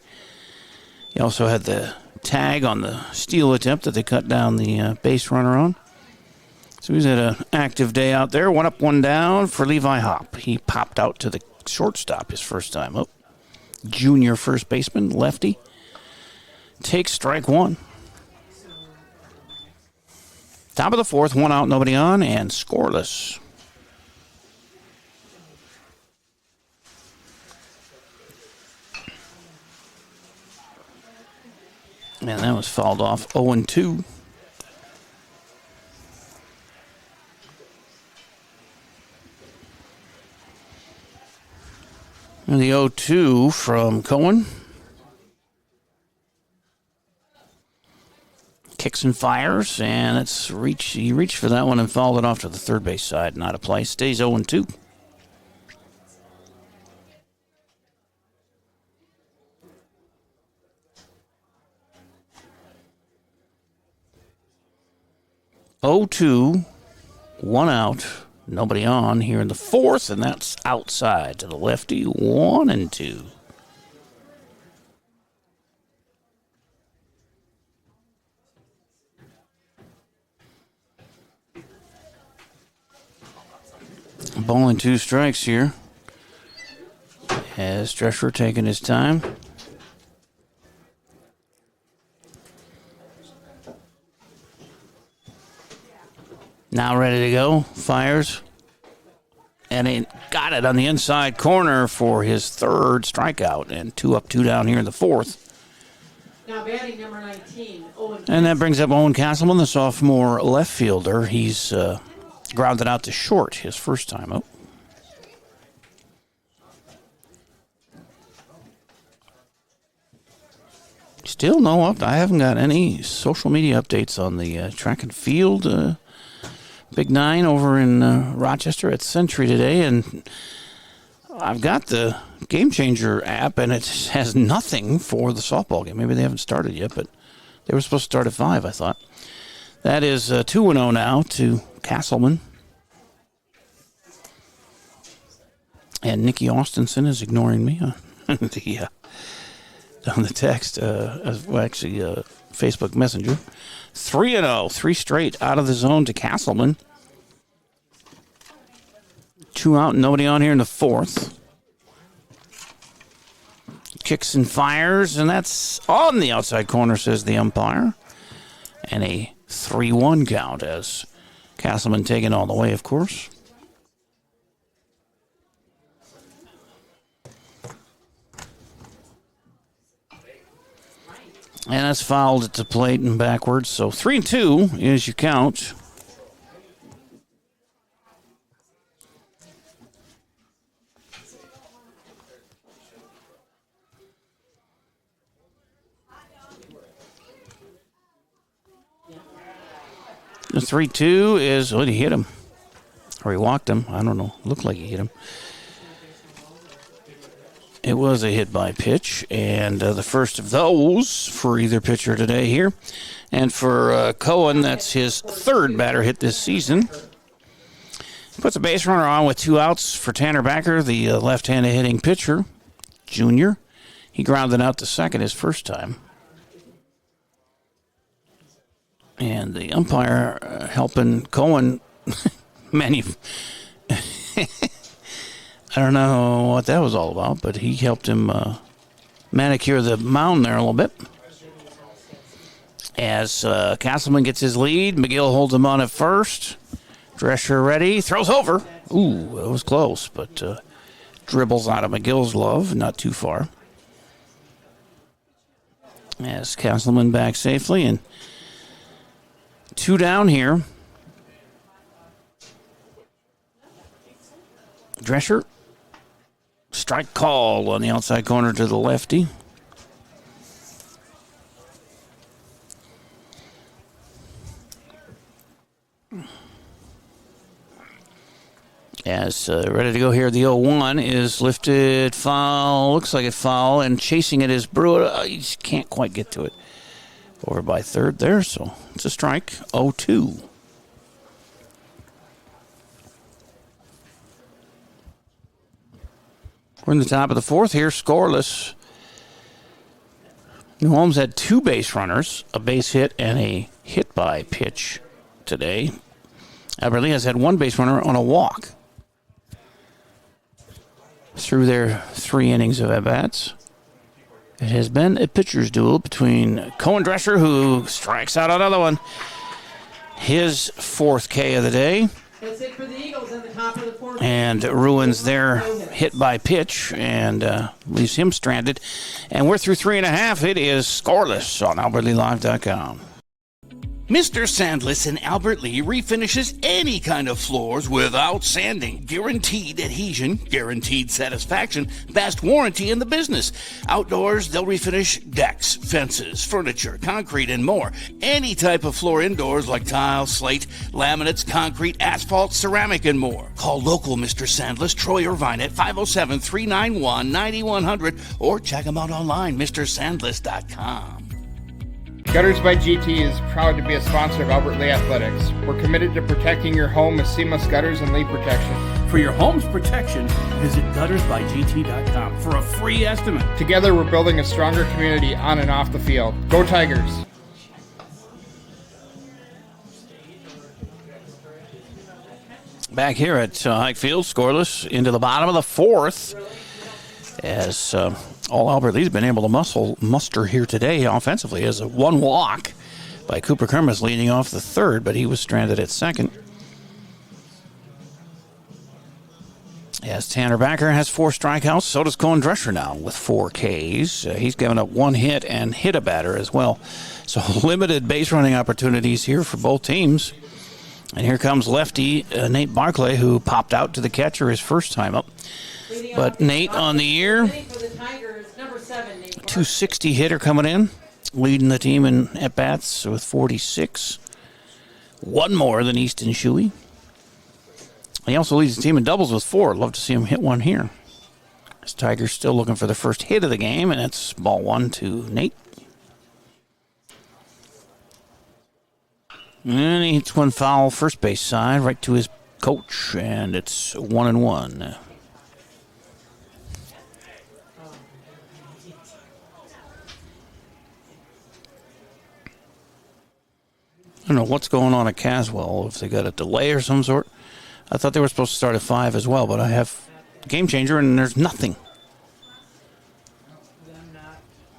[SPEAKER 8] He also had the tag on the steal attempt that they cut down the base runner on. So he's had an active day out there. 1 up, 1 down for Levi Hopp. He popped out to the shortstop his first time up. Junior first baseman, lefty. Takes strike 1. Top of the 4th, 1 out, nobody on, and scoreless. And that was fouled off, 0-2. And the 0-2 from Cohen. Kicks and fires, and he reached for that one and fouled it off to the third base side. Not a play. Stays 0-2. (0-2), 1 out, nobody on here in the 4th, and that's outside to the lefty. 1-2. Ball and 2 strikes here. As Drescher taking his time. Now ready to go. Fires. And he got it on the inside corner for his 3rd strikeout. And 2 up, 2 down here in the 4th.
[SPEAKER 10] Now batting number 19, Owen.
[SPEAKER 8] And that brings up Owen Castleman, the sophomore left fielder. He's grounded out to short his first time up. Still no up. I haven't got any social media updates on the track and field Big 9 over in Rochester at Century today, and I've got the Game Changer app, and it has nothing for the softball game. Maybe they haven't started yet, but they were supposed to start at 5, I thought. That is 2-0 now to Castleman. And Nikki Austinson is ignoring me on the text, Facebook Messenger. 3-0, 3 straight out of the zone to Castleman. 2 out, nobody on here in the 4th. Kicks and fires, and that's on the outside corner, says the umpire. And a 3-1 count as Castleman taken all the way, of course. And that's fouled at the plate and backwards. So 3-2 is your count. The 3-2 is, he hit him. Or he walked him. I don't know. Looked like he hit him. It was a hit by pitch, and the first of those for either pitcher today here. And for Cohen, that's his 3rd batter hit this season. Puts a base runner on with 2 outs for Tanner Backer, the left-handed hitting pitcher, junior. He grounded out to second his first time. And the umpire helping Cohen I don't know what that was all about, but he helped him manicure the mound there a little bit. As Castleman gets his lead, McGill holds him on at first. Drescher ready, throws over. Ooh, that was close, but dribbles out of McGill's glove, not too far. As Castleman back safely, and 2 down here. Drescher. Strike call on the outside corner to the lefty. As ready to go here, the 0-1 is lifted, foul, looks like a foul, and chasing it is Brewer. He just can't quite get to it. Over by third there, so it's a strike, 0-2. We're in the top of the 4th here, scoreless. New Ulm's had 2 base runners, a base hit and a hit by pitch today. Albert Lea has had 1 base runner on a walk through their 3 innings of at-bats. It has been a pitcher's duel between Cohen Drescher, who strikes out another one. His 4th K of the day.
[SPEAKER 10] That's it for the Eagles in the top of the 4th.
[SPEAKER 8] And ruins their hit by pitch and leaves him stranded. And we're through 3.5. It is scoreless on AlbertLeeLive.com.
[SPEAKER 3] Mr. Sandless in Albert Lea refinishes any kind of floors without sanding. Guaranteed adhesion, guaranteed satisfaction, best warranty in the business. Outdoors, they'll refinish decks, fences, furniture, concrete, and more. Any type of floor indoors like tile, slate, laminates, concrete, asphalt, ceramic, and more. Call local Mr. Sandless, Troy Irvine at 507-391-9100 or check them out online, MrSandless.com.
[SPEAKER 4] Gutters by GT is proud to be a sponsor of Albert Lea Athletics. We're committed to protecting your home with seamless gutters and leak protection.
[SPEAKER 8] For your home's protection, visit guttersbygt.com for a free estimate.
[SPEAKER 4] Together, we're building a stronger community on and off the field. Go Tigers!
[SPEAKER 8] Back here at Hike Field, scoreless into the bottom of the 4th. As all Albert Lee's been able to muster here today offensively as a 1 walk by Cooper Kermis leading off the 3rd, but he was stranded at 2nd. As Tanner Backer has 4 strikeouts, so does Cohen Drescher now with 4 Ks. He's given up 1 hit and hit a batter as well. So limited base running opportunities here for both teams. And here comes lefty Nate Barclay, who popped out to the catcher his first time up. But Nate on the year, 260 hitter coming in, leading the team in at-bats with 46. 1 more than Easton Shuey. He also leads the team in doubles with 4. Love to see him hit one here. This Tiger's still looking for the first hit of the game, and it's ball 1 to Nate. And he hits one foul first base side right to his coach, and it's 1-1. I don't know what's going on at Caswell, if they got a delay or some sort. I thought they were supposed to start at 5 as well, but I have Game Changer and there's nothing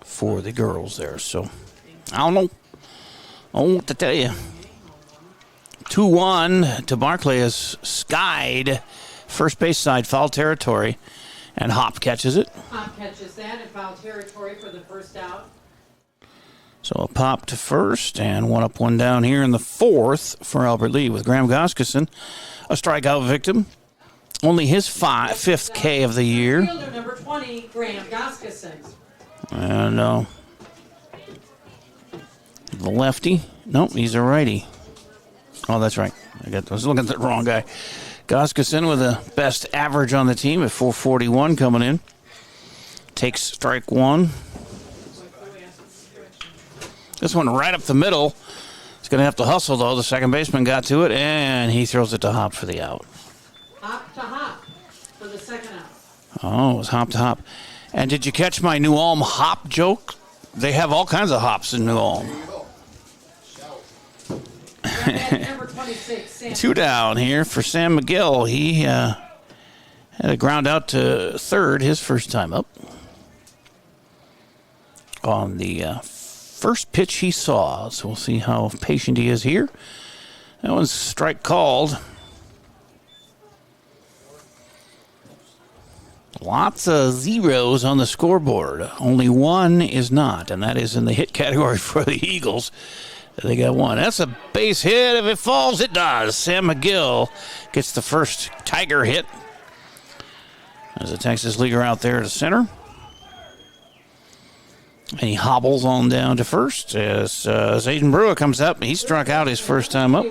[SPEAKER 8] for the girls there. So, I don't know. I don't know what to tell you. 2-1 to Barclay as skied first base side foul territory, and Hop catches it.
[SPEAKER 10] Hop catches that in foul territory for the first out.
[SPEAKER 8] So a pop to first, and 1 up, 1 down here in the 4th for Albert Lea with Graham Goskeson, a strikeout victim. Only his 5th K of the year.
[SPEAKER 10] Fielder number 20, Graham Goskeson.
[SPEAKER 8] And the lefty. Nope, he's a righty. Oh, that's right. I was looking at the wrong guy. Goskeson with the best average on the team at 441 coming in. Takes strike 1. This one right up the middle. He's going to have to hustle, though. The second baseman got to it, and he throws it to Hop for the out.
[SPEAKER 10] Hop to Hop for the second out.
[SPEAKER 8] Oh, it was Hop to Hop. And did you catch my New Ulm hop joke? They have all kinds of hops in New Ulm.
[SPEAKER 10] Number 25,
[SPEAKER 8] 2 down here for Sam McGill. He had a ground out to third his first time up. On the first pitch he saw. So we'll see how patient he is here. That one's strike called. Lots of zeros on the scoreboard. Only one is not, and that is in the hit category for the Eagles. They got one. That's a base hit. If it falls, it does. Sam McGill gets the first Tiger hit. There's a Texas leaguer out there to center. And he hobbles on down to first as Zayden Brewer comes up. He struck out his first time up.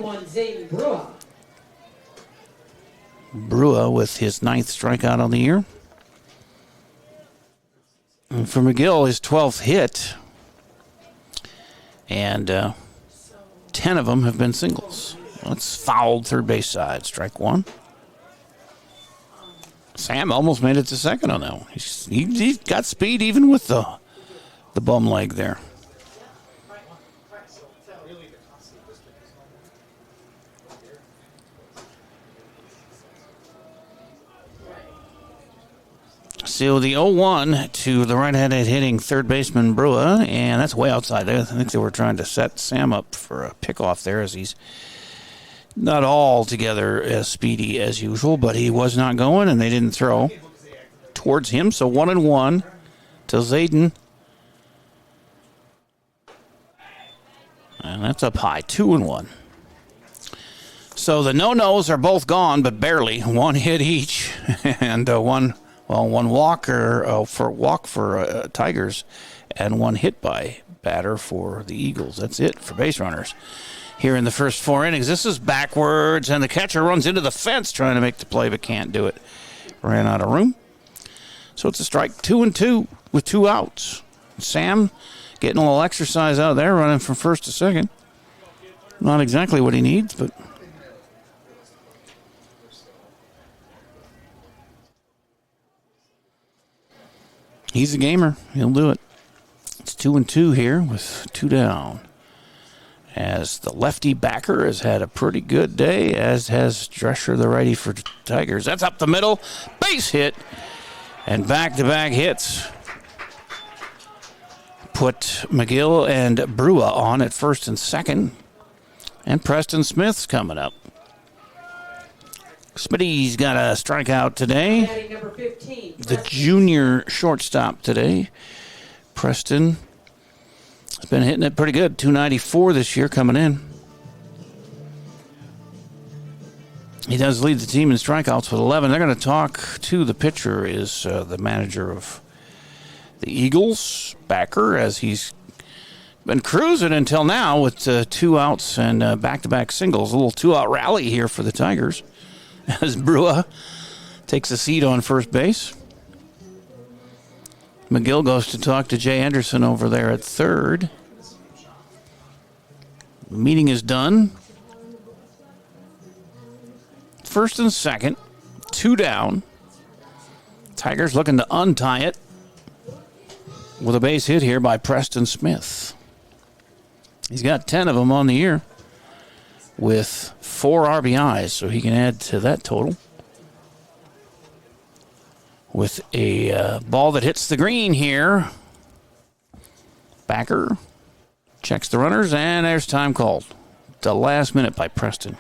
[SPEAKER 8] Brewer with his 9th strikeout on the year. And for McGill, his 12th hit. And 10 of them have been singles. That's fouled third base side. Strike one. Sam almost made it to second on that one. He's got speed even with the bum leg there. So the 0-1 to the right-handed hitting third baseman Brewer, and that's way outside there. I think they were trying to set Sam up for a pickoff there as he's not altogether as speedy as usual, but he was not going, and they didn't throw towards him. So 1-1 to Zayden. And that's up high, 2-1. So the no-nos are both gone, but barely. One hit each, and one walk for Tigers, and one hit by batter for the Eagles. That's it for base runners here in the first 4 innings. This is backwards, and the catcher runs into the fence trying to make the play, but can't do it. Ran out of room. So it's a strike, 2-2 with 2 outs. Sam getting a little exercise out there, running from first to second. Not exactly what he needs, but he's a gamer. He'll do it. It's 2-2 here with 2 down. As the lefty backer has had a pretty good day, as has Drescher, the righty for Tigers. That's up the middle. Base hit. And back-to-back hits. Put McGill and Brewer on at first and second. And Preston Smith's coming up. Smitty's got a strikeout today. The junior shortstop today. Preston has been hitting it pretty good. 294 this year coming in. He does lead the team in strikeouts with 11. They're going to talk to the pitcher, is the manager of the Eagles, Backer, as he's been cruising until now with 2 outs and back-to-back singles. A little 2-out rally here for the Tigers as Brewer takes a seat on first base. McGill goes to talk to Jay Anderson over there at third. The meeting is done. First and second, 2 down. Tigers looking to untie it with a base hit here by Preston Smith. He's got 10 of them on the year with 4 RBIs, so he can add to that total. With a ball that hits the green here. Backer checks the runners, and there's time called. The last minute by Preston.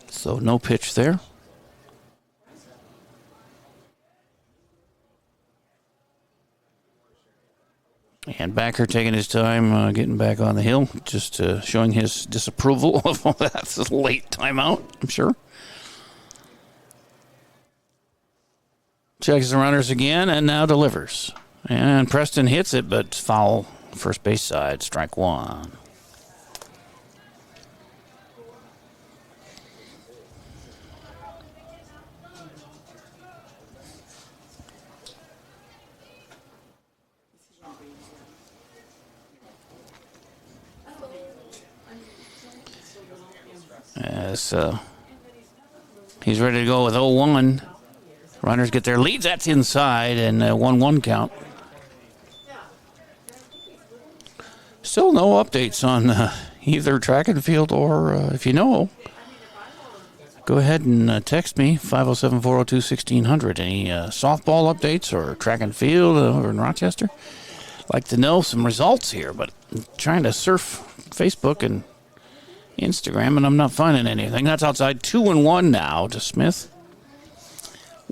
[SPEAKER 8] So no pitch there. And Backer taking his time getting back on the hill, just showing his disapproval of all that. It's a late timeout, I'm sure. Checks the runners again and now delivers. And Preston hits it, but foul first base side, strike one. As he's ready to go with 0-1. Runners get their leads. That's inside, and 1-1 count. Still no updates on either track and field or if you know, go ahead and text me, 507-402-1600. Any softball updates or track and field over in Rochester? Like to know some results here, but I'm trying to surf Facebook and Instagram, and I'm not finding anything. That's outside 2-1 now to Smith,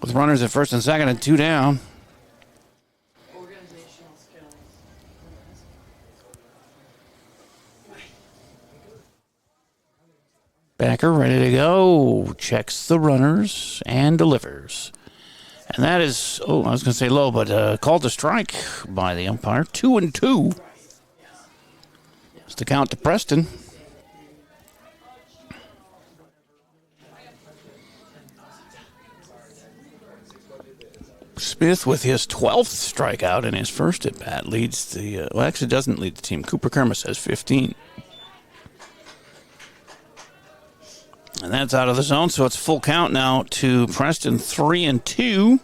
[SPEAKER 8] with runners at first and second and 2 down. Backer ready to go. Checks the runners and delivers. And that is, I was going to say low, but called a strike by the umpire. 2-2. It's the count to Preston. Smith with his 12th strikeout in his first at bat leads the, actually doesn't lead the team. Cooper Kermis has 15. And that's out of the zone, so it's full count now to Preston, 3-2,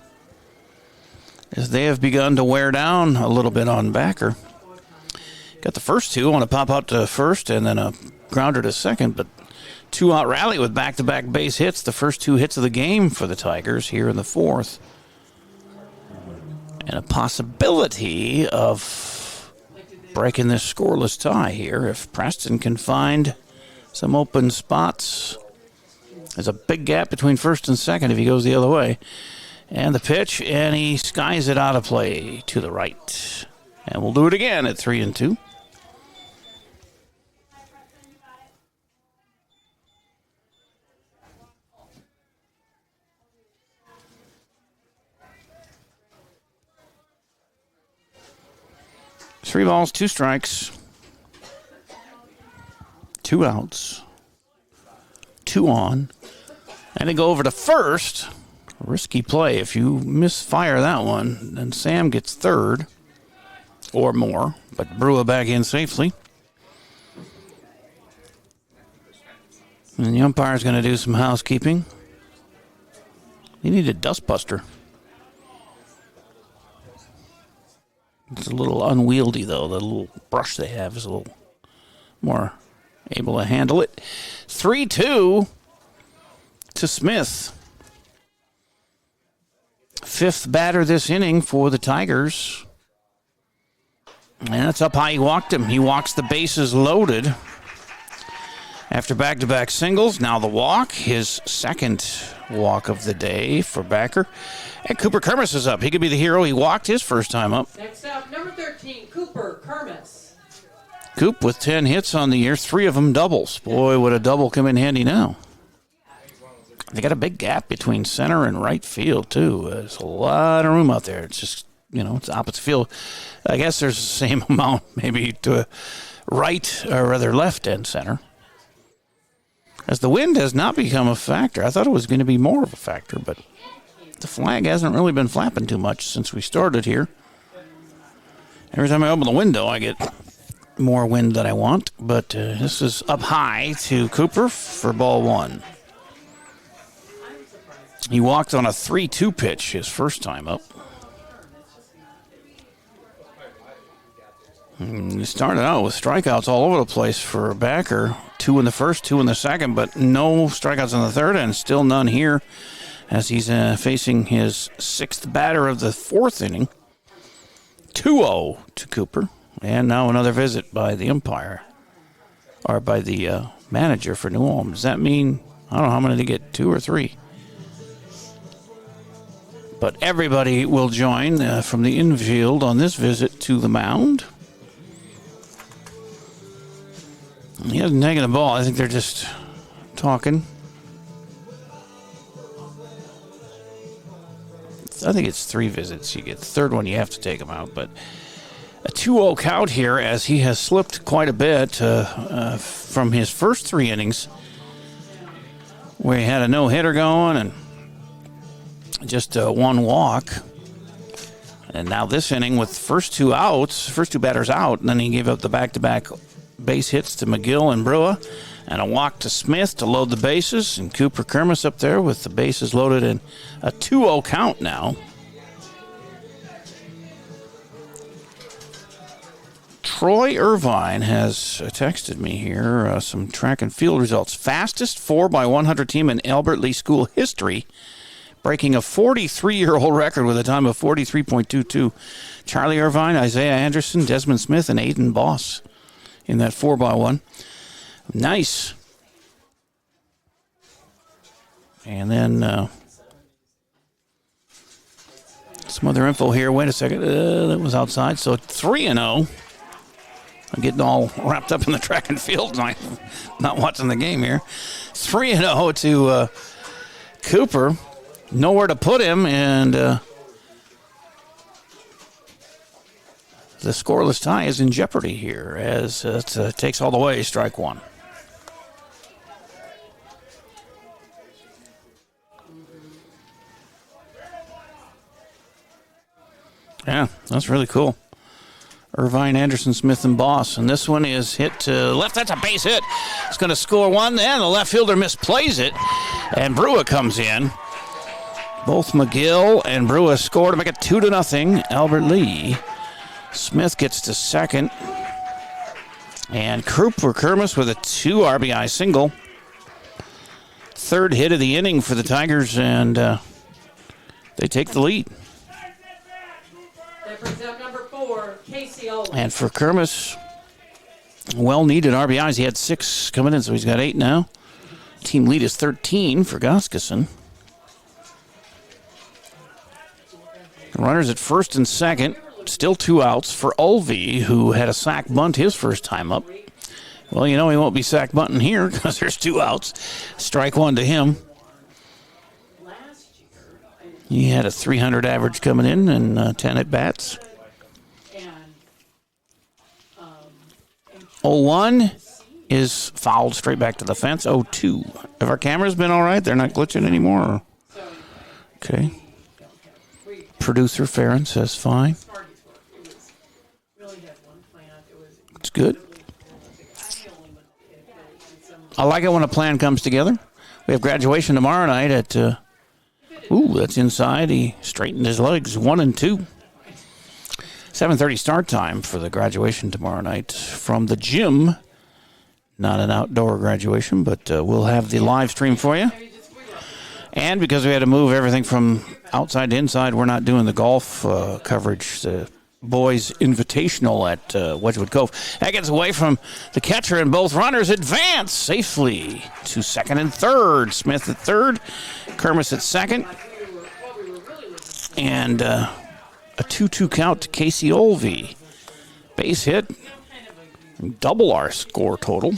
[SPEAKER 8] as they have begun to wear down a little bit on Backer. Got the first two on a pop out to first and then a grounder to second, but 2-out rally with back-to-back base hits, the first 2 hits of the game for the Tigers here in the fourth. And a possibility of breaking this scoreless tie here if Preston can find some open spots. There's a big gap between first and second if he goes the other way. And the pitch, and he skies it out of play to the right. And we'll do it again at 3-2. Three balls, 2 strikes, 2 outs, 2 on, and they go over to first. Risky play. If you misfire that one, then Sam gets third or more, but Brua back in safely. And the umpire's going to do some housekeeping. He needed a dustbuster. It's a little unwieldy, though. The little brush they have is a little more able to handle it. 3-2 to Smith. 5th batter this inning for the Tigers. And that's up high. He walked him. He walks the bases loaded. After back-to-back singles, now the walk. His second walk of the day for Backer. And Cooper Kermis is up. He could be the hero. He walked his first time up.
[SPEAKER 10] Next up, number 13, Cooper Kermis.
[SPEAKER 8] Coop with 10 hits on the year, 3 of them doubles. Boy, would a double come in handy now. They got a big gap between center and right field, too. There's a lot of room out there. It's just, it's opposite field. I guess there's the same amount maybe to right, or rather left and center. As the wind has not become a factor. I thought it was going to be more of a factor, but the flag hasn't really been flapping too much since we started here. Every time I open the window, I get more wind than I want, but this is up high to Cooper for ball 1. He walked on a 3-2 pitch his first time up. He started out with strikeouts all over the place for Backer. 2 in the first, 2 in the second, but no strikeouts in the third, and still none here as he's facing his 6th batter of the 4th inning. 2-0 to Cooper. And now another visit by the umpire, or by the manager for New Ulm. Does that mean, I don't know how many they get, 2 or 3? But everybody will join from the infield on this visit to the mound. He hasn't taken the ball. I think they're just talking. I think it's 3 visits. You get the third one, you have to take him out. But a 2-0 count here as he has slipped quite a bit from his first 3 innings where he had a no-hitter going and just 1 walk. And now this inning with first 2 outs, first 2 batters out, and then he gave up the back-to-back base hits to McGill and Brua, and a walk to Smith to load the bases, and Cooper Kermis up there with the bases loaded in a 2-0 count now. Troy Irvine has texted me here some track and field results. Fastest 4x100 team in Albert Lee School history, breaking a 43-year-old record with a time of 43.22. Charlie Irvine, Isaiah Anderson, Desmond Smith, and Aiden Boss in that 4x1. Nice. And then some other info here. Wait a second. That was outside. So 3-0. I'm getting all wrapped up in the track and field. Not watching the game here. 3-0 to Cooper. Nowhere to put him, and the scoreless tie is in jeopardy here as it takes all the way, strike one. Yeah, that's really cool. Irvine, Anderson, Smith, and Boss. And this one is hit to left. That's a base hit. It's going to score one. And the left fielder misplays it. And Brua comes in. Both McGill and Brua score to make it 2-0. Albert Lee. Smith gets to second. And Cooper Kermis with a 2 RBI single. Third hit of the inning for the Tigers, and they take the lead.
[SPEAKER 10] That brings up number 4, Casey Olin.
[SPEAKER 8] And for Kermis, well-needed RBIs. He had 6 coming in, so he's got 8 now. Team lead is 13 for Goskeson. Runners at first and second. Still 2 outs for Ulvey, who had a sack bunt his first time up. Well, he won't be sack bunting here because there's 2 outs. Strike one to him. He had a 300 average coming in and 10 at-bats. 0-1 is fouled straight back to the fence. 0-2. Have our cameras been all right? They're not glitching anymore? Okay. Producer Farron says fine. It's good. I like it when a plan comes together. We have graduation tomorrow night at, that's inside. He straightened his legs, 1 and 2. 7:30 start time for the graduation tomorrow night from the gym. Not an outdoor graduation, but we'll have the live stream for you. And because we had to move everything from outside to inside, we're not doing the golf coverage. The boys invitational at Wedgwood Cove. That gets away from the catcher, and both runners advance safely to second and third. Smith at third, Kermis at second. And a 2-2 count to Casey Olvey. Base hit. Double our score total.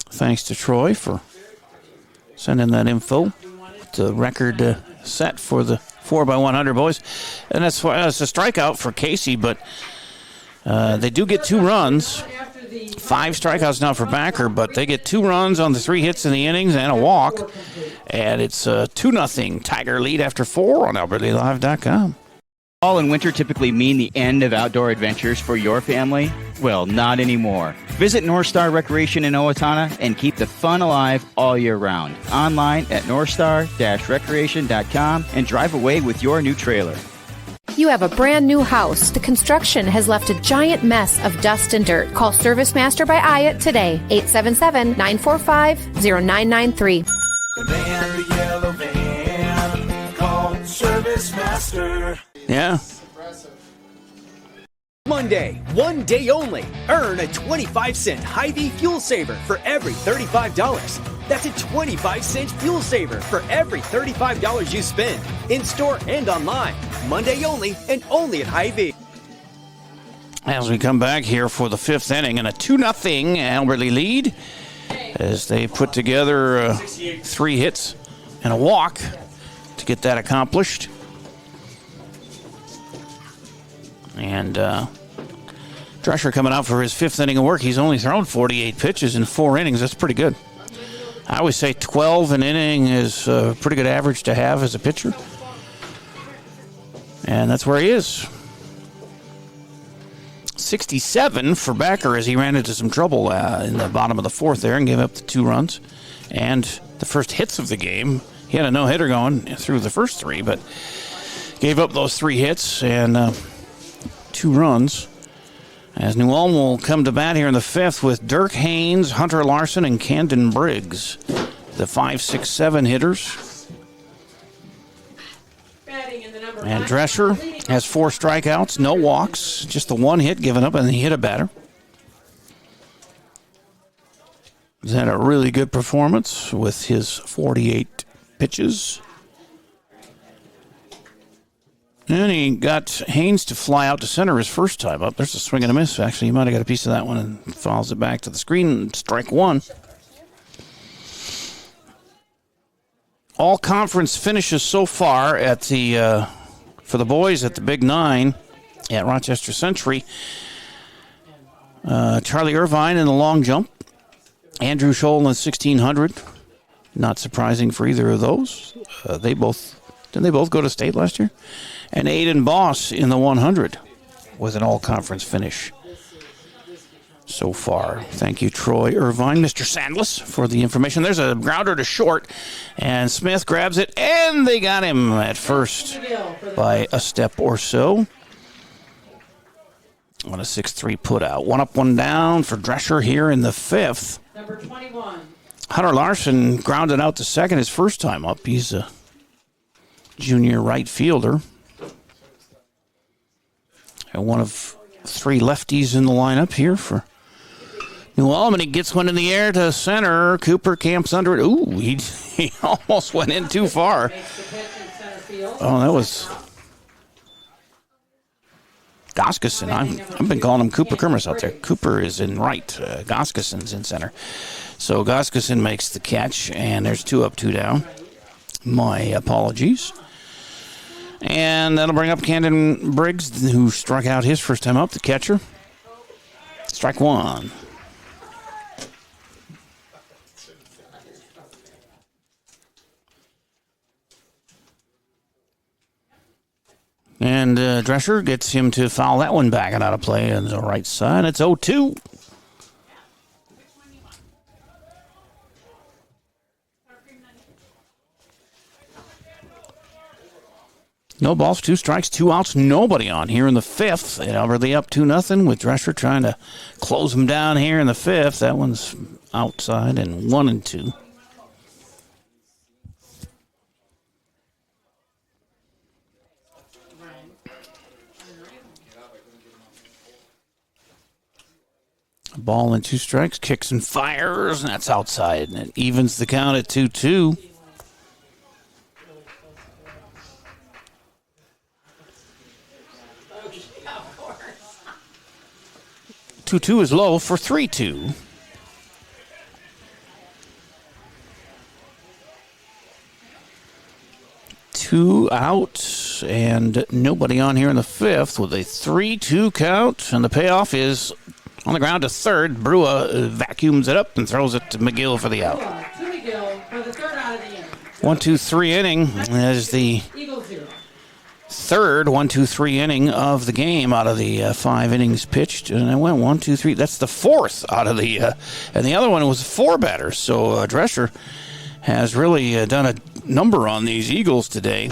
[SPEAKER 8] Thanks to Troy for sending that info. The record set for the 4x100 boys. And that's why it's a strikeout for Casey, but they do get 2 runs. 5 strikeouts now for Backer, but they get 2 runs on the 3 hits in the innings and a walk. And it's a 2-0 Tiger lead after 4 on AlbertLeeLive.com.
[SPEAKER 5] Fall and winter typically mean the end of outdoor adventures for your family? Well, not anymore. Visit North Star Recreation in Owatonna and keep the fun alive all year round. Online at northstar-recreation.com and drive away with your new trailer.
[SPEAKER 1] You have a brand new house. The construction has left a giant mess of dust and dirt. Call Service Master by Ayat today. 877-945-0993.
[SPEAKER 2] The van, the yellow van, called Service Master.
[SPEAKER 8] Yeah.
[SPEAKER 13] Monday, one day only. Earn a 25-cent Hy-Vee fuel saver for every $35. That's a 25-cent fuel saver for every $35 you spend. In-store and online. Monday only and only at Hy-Vee.
[SPEAKER 8] As we come back here for the 5th inning and a 2-0 Albert Lee lead as they put together 3 hits and a walk to get that accomplished. And Drescher coming out for his 5th inning of work. He's only thrown 48 pitches in 4 innings. That's pretty good. I always say 12 an inning is a pretty good average to have as a pitcher. And that's where he is. 67 for Backer as he ran into some trouble in the bottom of the 4th there and gave up the 2 runs. And the first hits of the game, He had a no-hitter going through the first three, but gave up those 3 hits and 2 runs. As New Ulm will come to bat here in the 5th with Dirk Haynes, Hunter Larson, and Camden Briggs, the 5, 6, 7 hitters. And Drescher has 4 strikeouts, no walks, just the 1 hit given up, and he hit a batter. He's had a really good performance with his 48 pitches. And he got Haynes to fly out to center his first time up. There's a swing and a miss. Actually, he might have got a piece of that one and fouls it back to the screen. Strike 1. All conference finishes so far at the for the boys at the Big 9 at Rochester Century. Charlie Irvine in the long jump. Andrew Scholl in the 1600. Not surprising for either of those. Didn't they both go to state last year? And Aiden Boss in the 100 with an all-conference finish so far. Thank you, Troy Irvine. Mr. Sandless for the information. There's a grounder to short, and Smith grabs it, and they got him at first by a step or so. On a 6-3 put out. 1 up, 1 down for Drescher here in the 5th.
[SPEAKER 10] Number 21.
[SPEAKER 8] Hunter Larson grounded out to second his first time up. He's a junior right fielder. And one of 3 lefties in the lineup here for New Ulm, and he gets one in the air to center. Cooper camps under it. Ooh, he almost went in too far. Oh, that was Goskeson. I've been calling him Cooper Kermis out there. Cooper is in right. Goskeson's in center. So Goskeson makes the catch, and there's 2 up, 2 down. My apologies. And that'll bring up Camden Briggs, who struck out his first time up, the catcher. Strike 1. And Drescher gets him to foul that one back and out of play on the right side. It's 0-2. No balls, 2 strikes, 2 outs, nobody on here in the 5th. And Alberley up 2-0 with Drescher trying to close him down here in the 5th. That one's outside and 1-2. Ball and 2 strikes, kicks and fires, and that's outside. And it evens the count at 2-2. Two is low for 3-2. Two out and nobody on here in the 5th with a 3-2 count, and the payoff is on the ground to third. Brua vacuums it up and throws it to McGill for the out. 1-2-3 inning as the third 1-2-3 inning of the game out of the 5 innings pitched, and I went 1-2-3. That's the 4th out of the and the other one was 4 batters. So Drescher has really done a number on these Eagles today,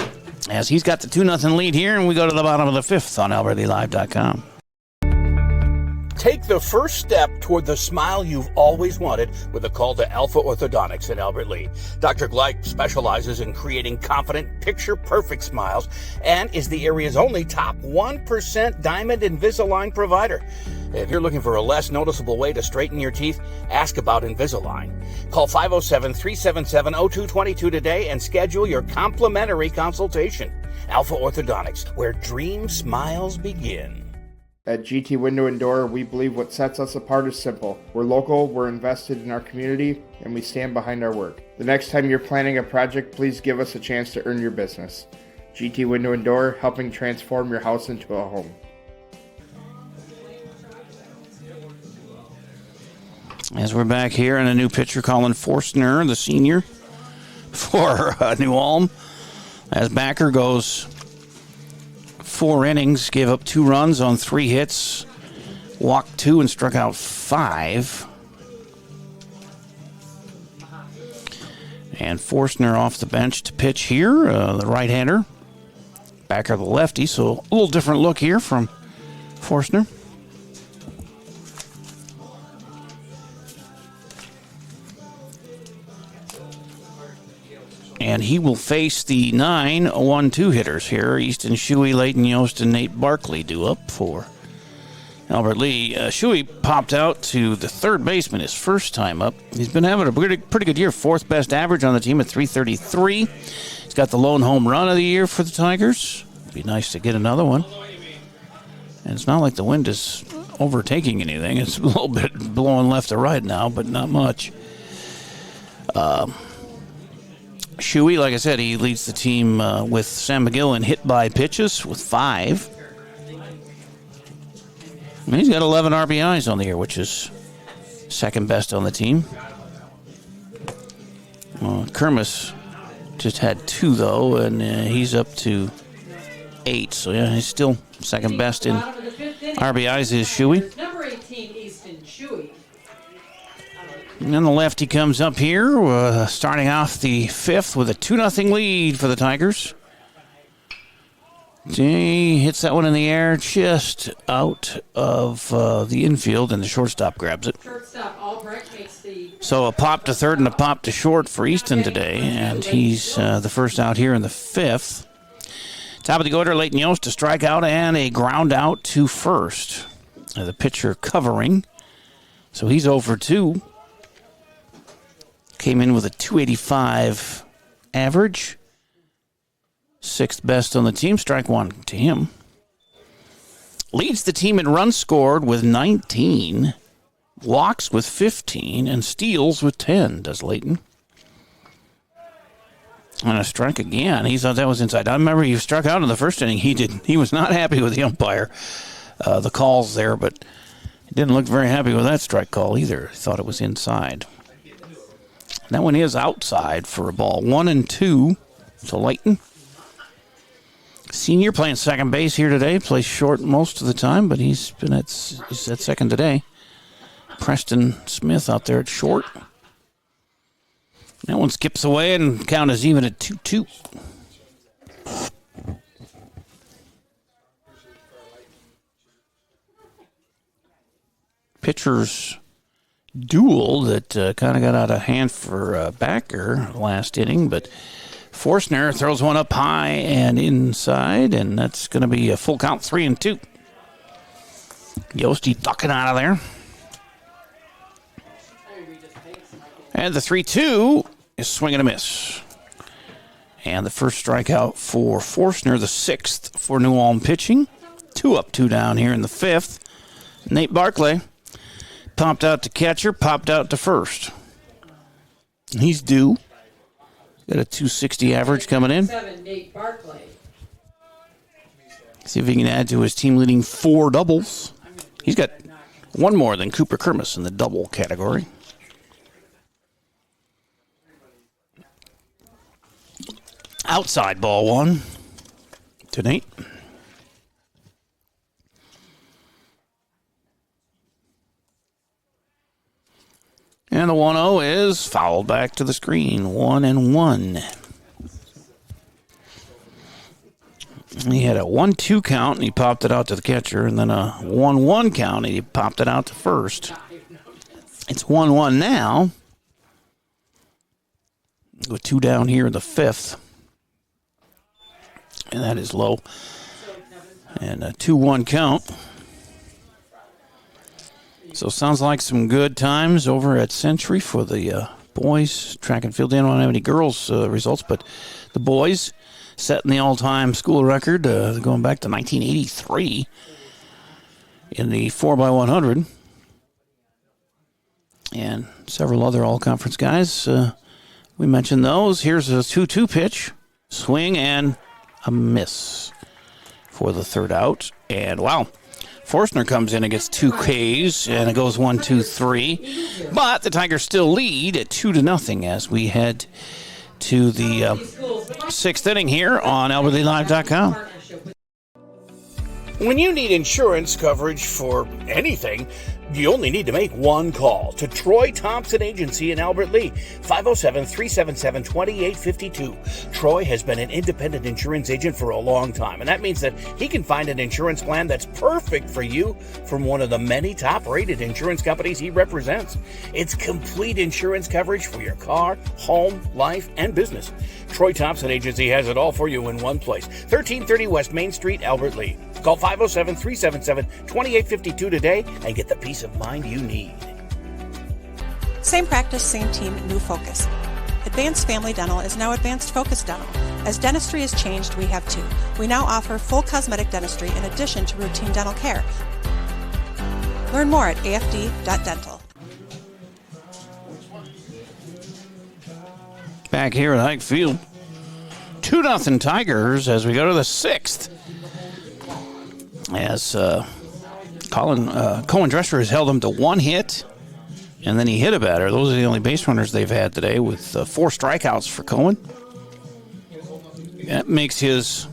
[SPEAKER 8] as he's got the 2-0 lead here, and we go to the bottom of the 5th on AlbertlyLive.com.
[SPEAKER 3] Take the first step toward the smile you've always wanted with a call to Alpha Orthodontics in Albert Lea. Dr. Gleich specializes in creating confident, picture-perfect smiles and is the area's only top 1% Diamond Invisalign provider. If you're looking for a less noticeable way to straighten your teeth, ask about Invisalign. Call 507-377-0222 today and schedule your complimentary consultation. Alpha Orthodontics, where dream smiles begin.
[SPEAKER 4] At GT Window and Door, we believe what sets us apart is simple. We're local, we're invested in our community, and we stand behind our work. The next time you're planning a project, please give us a chance to earn your business. GT Window and Door, helping transform your house into a home.
[SPEAKER 8] As we're back here, and a new pitcher, Colin Forstner, the senior for New Ulm. As backer goes 4 innings, gave up 2 runs on 3 hits, walked 2 and struck out 5. And Forstner off the bench to pitch here, the right-hander. Backer the lefty, so a little different look here from Forstner. And he will face the 9-1-2 hitters here. Easton Shuey, Leighton Yost, and Nate Barkley due up for Albert Lee. Shuey popped out to the third baseman his first time up. He's been having a pretty good year. Fourth best average on the team at .333. He's got the lone home run of the year for the Tigers. Be nice to get another one. And it's not like the wind is overtaking anything. It's a little bit blowing left to right now, but not much. Shuey, like I said, he leads the team with Sam McGill in hit by pitches with 5. And he's got 11 RBIs on the year, which is second best on the team. Kermis just had 2, though, and he's up to 8. So, yeah, he's still second best in RBIs is Shuey.
[SPEAKER 10] Number 18, Easton Shuey.
[SPEAKER 8] And then the lefty comes up here, starting off the 5th with a 2-0 lead for the Tigers. He hits that one in the air just out of the infield, and the shortstop grabs it. So a pop to third and a pop to short for Easton today, and he's the first out here in the 5th. Top of the order, Leighton Yost to strike out and a ground out to first. The pitcher covering, so he's over 2. Came in with a .285 average. 6th best on the team. Strike 1 to him. Leads the team in runs scored with 19. Walks with 15. And steals with 10, does Leighton. And a strike again. He thought that was inside. I remember he struck out in the first inning. He was not happy with the umpire. The calls there, but he didn't look very happy with that strike call either. He thought it was inside. That one is outside for a ball. 1-2 to Leighton. Senior playing second base here today. Plays short most of the time, but he's at second today. Preston Smith out there at short. That one skips away and count is even at 2-2. Pitchers duel that kind of got out of hand for Backer last inning, but Forstner throws one up high and inside, and that's going to be a full count, 3-2. Yosti ducking out of there. And the 3-2 is swing and a miss. And the first strikeout for Forstner, the 6th for New Ulm pitching. 2 up, 2 down here in the 5th. Nate Barkley popped out to catcher, popped out to first. He's due. Got a .260 average coming in.
[SPEAKER 10] Nate Barkley.
[SPEAKER 8] See if he can add to his team-leading 4 doubles. He's got 1 more than Cooper Kermis in the double category. Outside ball 1 to Nate. And the 1-0 is fouled back to the screen. 1-1. He had a 1-2 count, and he popped it out to the catcher, and then a 1-1 count, and he popped it out to first. It's 1-1 now, with 2 down here in the 5th. And that is low. And a 2-1 count. So sounds like some good times over at Century for the boys. Track and field. They don't have any girls results, but the boys setting the all-time school record going back to 1983 in the 4x100. And several other all-conference guys. We mentioned those. Here's a 2-2 pitch. Swing and a miss for the third out. And wow. Forstner comes in and gets 2 Ks, and it goes 1-2-3. But the Tigers still lead at 2-0 as we head to the 6th inning here on AlbertLeeLive.com.
[SPEAKER 3] When you need insurance coverage for anything, you only need to make one call to Troy Thompson Agency in Albert Lea, 507-377-2852. Troy has been an independent insurance agent for a long time, and that means that he can find an insurance plan that's perfect for you from one of the many top-rated insurance companies he represents. It's complete insurance coverage for your car, home, life, and business. Troy Thompson Agency has it all for you in one place, 1330 West Main Street, Albert Lea. Call 507-377-2852 today and get the peace of mind you need.
[SPEAKER 6] Same practice, same team, new focus. Advanced Family Dental is now Advanced Focus Dental. As dentistry has changed, we have too. We now offer full cosmetic dentistry in addition to routine dental care. Learn more at afd.dental.
[SPEAKER 8] Back here at Ike Field, 2-0 Tigers as we go to the 6th. As Cohen Drescher has held them to one hit, and then he hit a batter. Those are the only base runners they've had today, with 4 strikeouts for Cohen. That makes his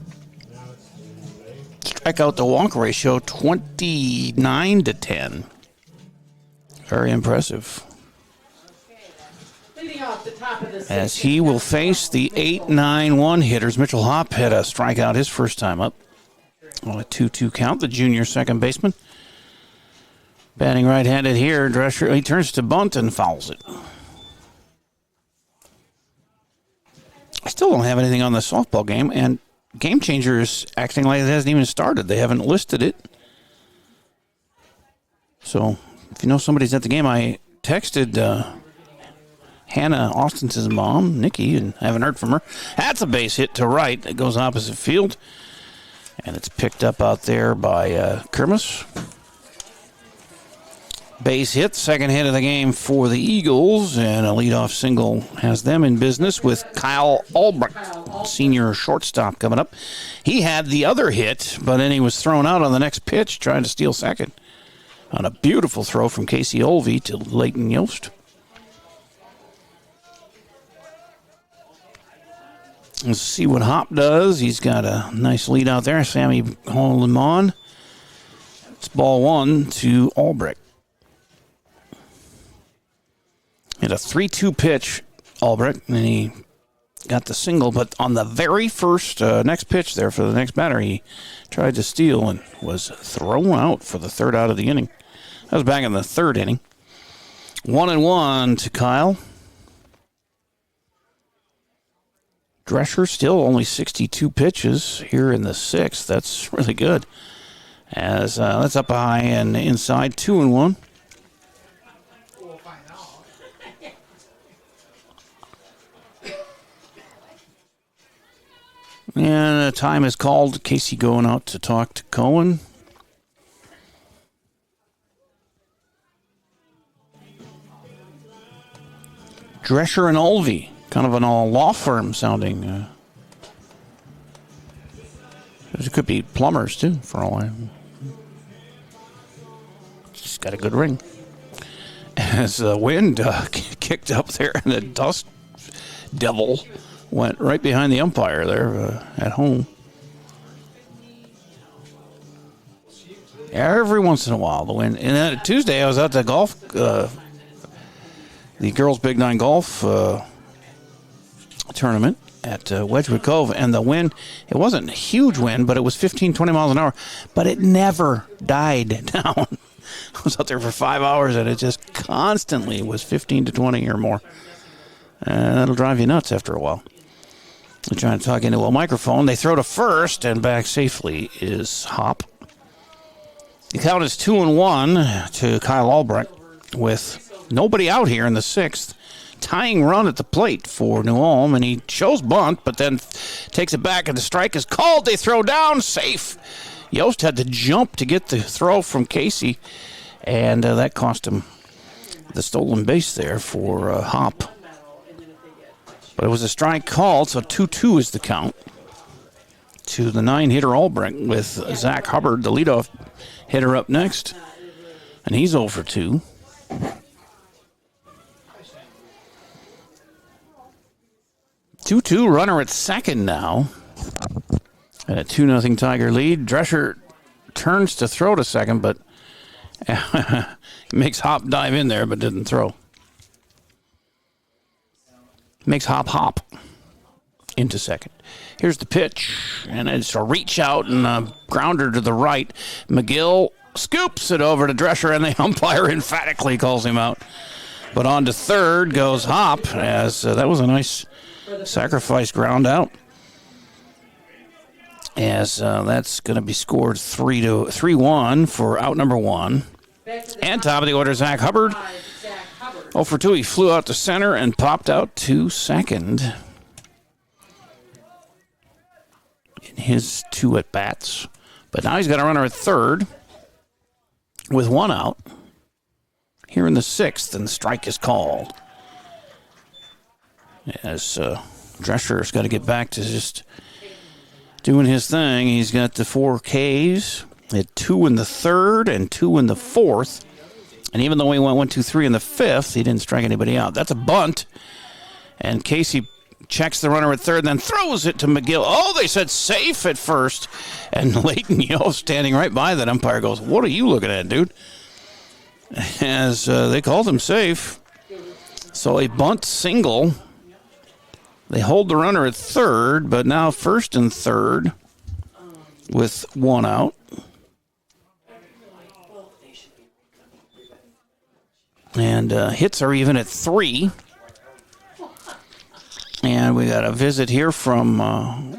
[SPEAKER 8] strikeout to walk ratio 29-10. Very impressive. As he will face the 8-9-1 hitters. Mitchell Hopp had a strikeout his first time up. On a 2-2 count, the junior second baseman. Batting right-handed here, Drescher, he turns to bunt and fouls it. I still don't have anything on the softball game, and Game Changer is acting like it hasn't even started. They haven't listed it. So, if you know somebody's at the game, I texted Hannah Austin's mom, Nikki, and I haven't heard from her. That's a base hit to right that goes opposite field. And it's picked up out there by Kermis. Base hit, second hit of the game for the Eagles, and a leadoff single has them in business with Kyle Albrecht, senior shortstop, coming up. He had the other hit, but then he was thrown out on the next pitch, trying to steal second. On a beautiful throw from Casey Olvey to Leighton Yost. Let's see what Hop does. He's got a nice lead out there. Sammy hauled him on. It's ball 1 to Albrecht. Hit a 3-2 pitch, Albrecht, and he got the single. But on the very first next pitch there for the next batter, he tried to steal and was thrown out for the third out of the inning. That was back in the third inning. 1-1 to Kyle. Drescher still only 62 pitches here in the 6th. That's really good. As that's up high and inside, 2-1. And time is called. Casey going out to talk to Cohen. Drescher and Olvey. Kind of an all law firm sounding. It could be plumbers, too, for all I know. Just got a good ring. As the wind kicked up there, and the dust devil went right behind the umpire there at home. Every once in a while, the wind. And then Tuesday, I was out to golf, the girls' Big Nine golf tournament at Wedgewood Cove, and the wind, it wasn't a huge wind, but it was 15, 20 miles an hour, but it never died down. I was out there for 5 hours, and it just constantly was 15 to 20 or more. That'll drive you nuts after a while. They're trying to talk into a microphone. They throw to first, and back safely is Hop. The count is 2-1 to Kyle Albrecht with nobody out here in the 6th. Tying run at the plate for New Ulm, and he shows bunt, but then takes it back, and the strike is called. They throw down, safe. Yost had to jump to get the throw from Casey, and that cost him the stolen base there for Hop. But it was a strike called, so 2-2 is the count to the 9-hitter Albrecht, with Zach Hubbard, the leadoff hitter, up next, and he's 0 for 2. 2-2, runner at second now. And a 2-0 Tiger lead. Drescher turns to throw to second, but makes Hop dive in there, but didn't throw. Makes Hop into second. Here's the pitch, and it's a reach out and a grounder to the right. McGill scoops it over to Drescher, and the umpire emphatically calls him out. But on to third goes Hop, as that was a nice sacrifice ground out. As that's going to be scored 3-1 for out number one. And top of the order, Zach Hubbard. 0 for 2. He flew out to center and popped out to second in his 2 at-bats. But now he's got a runner at third with 1 out. Here in the 6th, and the strike is called. As Drescher's got to get back to just doing his thing. He's got the 4 Ks. He had 2 in the 3rd and 2 in the 4th. And even though he went 1, 2, 3 in the 5th, he didn't strike anybody out. That's a bunt. And Casey checks the runner at third, then throws it to McGill. Oh, they said safe at first. And Leighton Yo, standing right by that umpire, goes, "What are you looking at, dude?" As they called him safe. So a bunt single. They hold the runner at third, but now first and third with 1 out. And hits are even at 3. And we got a visit here from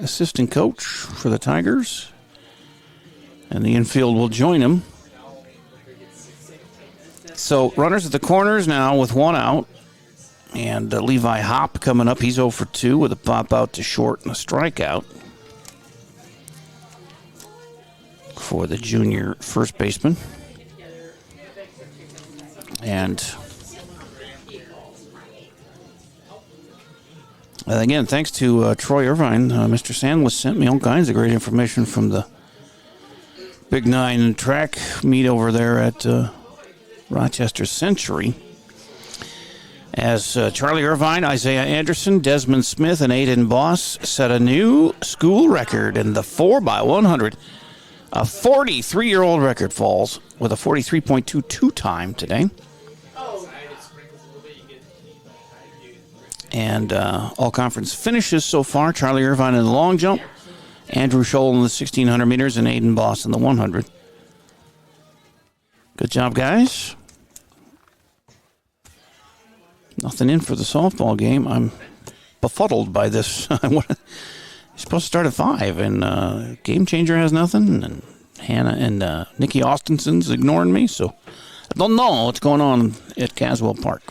[SPEAKER 8] assistant coach for the Tigers. And the infield will join him. So runners at the corners now with 1 out. And Levi Hop coming up. He's 0 for 2 with a pop out to short and a strikeout for the junior first baseman. And again, thanks to Troy Irvine, Mr. Sandless sent me all kinds of great information from the Big 9 track meet over there at Rochester Century. As Charlie Irvine, Isaiah Anderson, Desmond Smith, and Aiden Boss set a new school record in the 4x100. A 43-year-old record falls with a 43.22 time today. And all conference finishes so far. Charlie Irvine in the long jump, Andrew Scholl in the 1,600 meters, and Aiden Boss in the 100. Good job, guys. Nothing in for the softball game. I'm befuddled by this. You're supposed to start at 5, and Game Changer has nothing, and Hannah and Nikki Austenson's ignoring me, so I don't know what's going on at Caswell Park.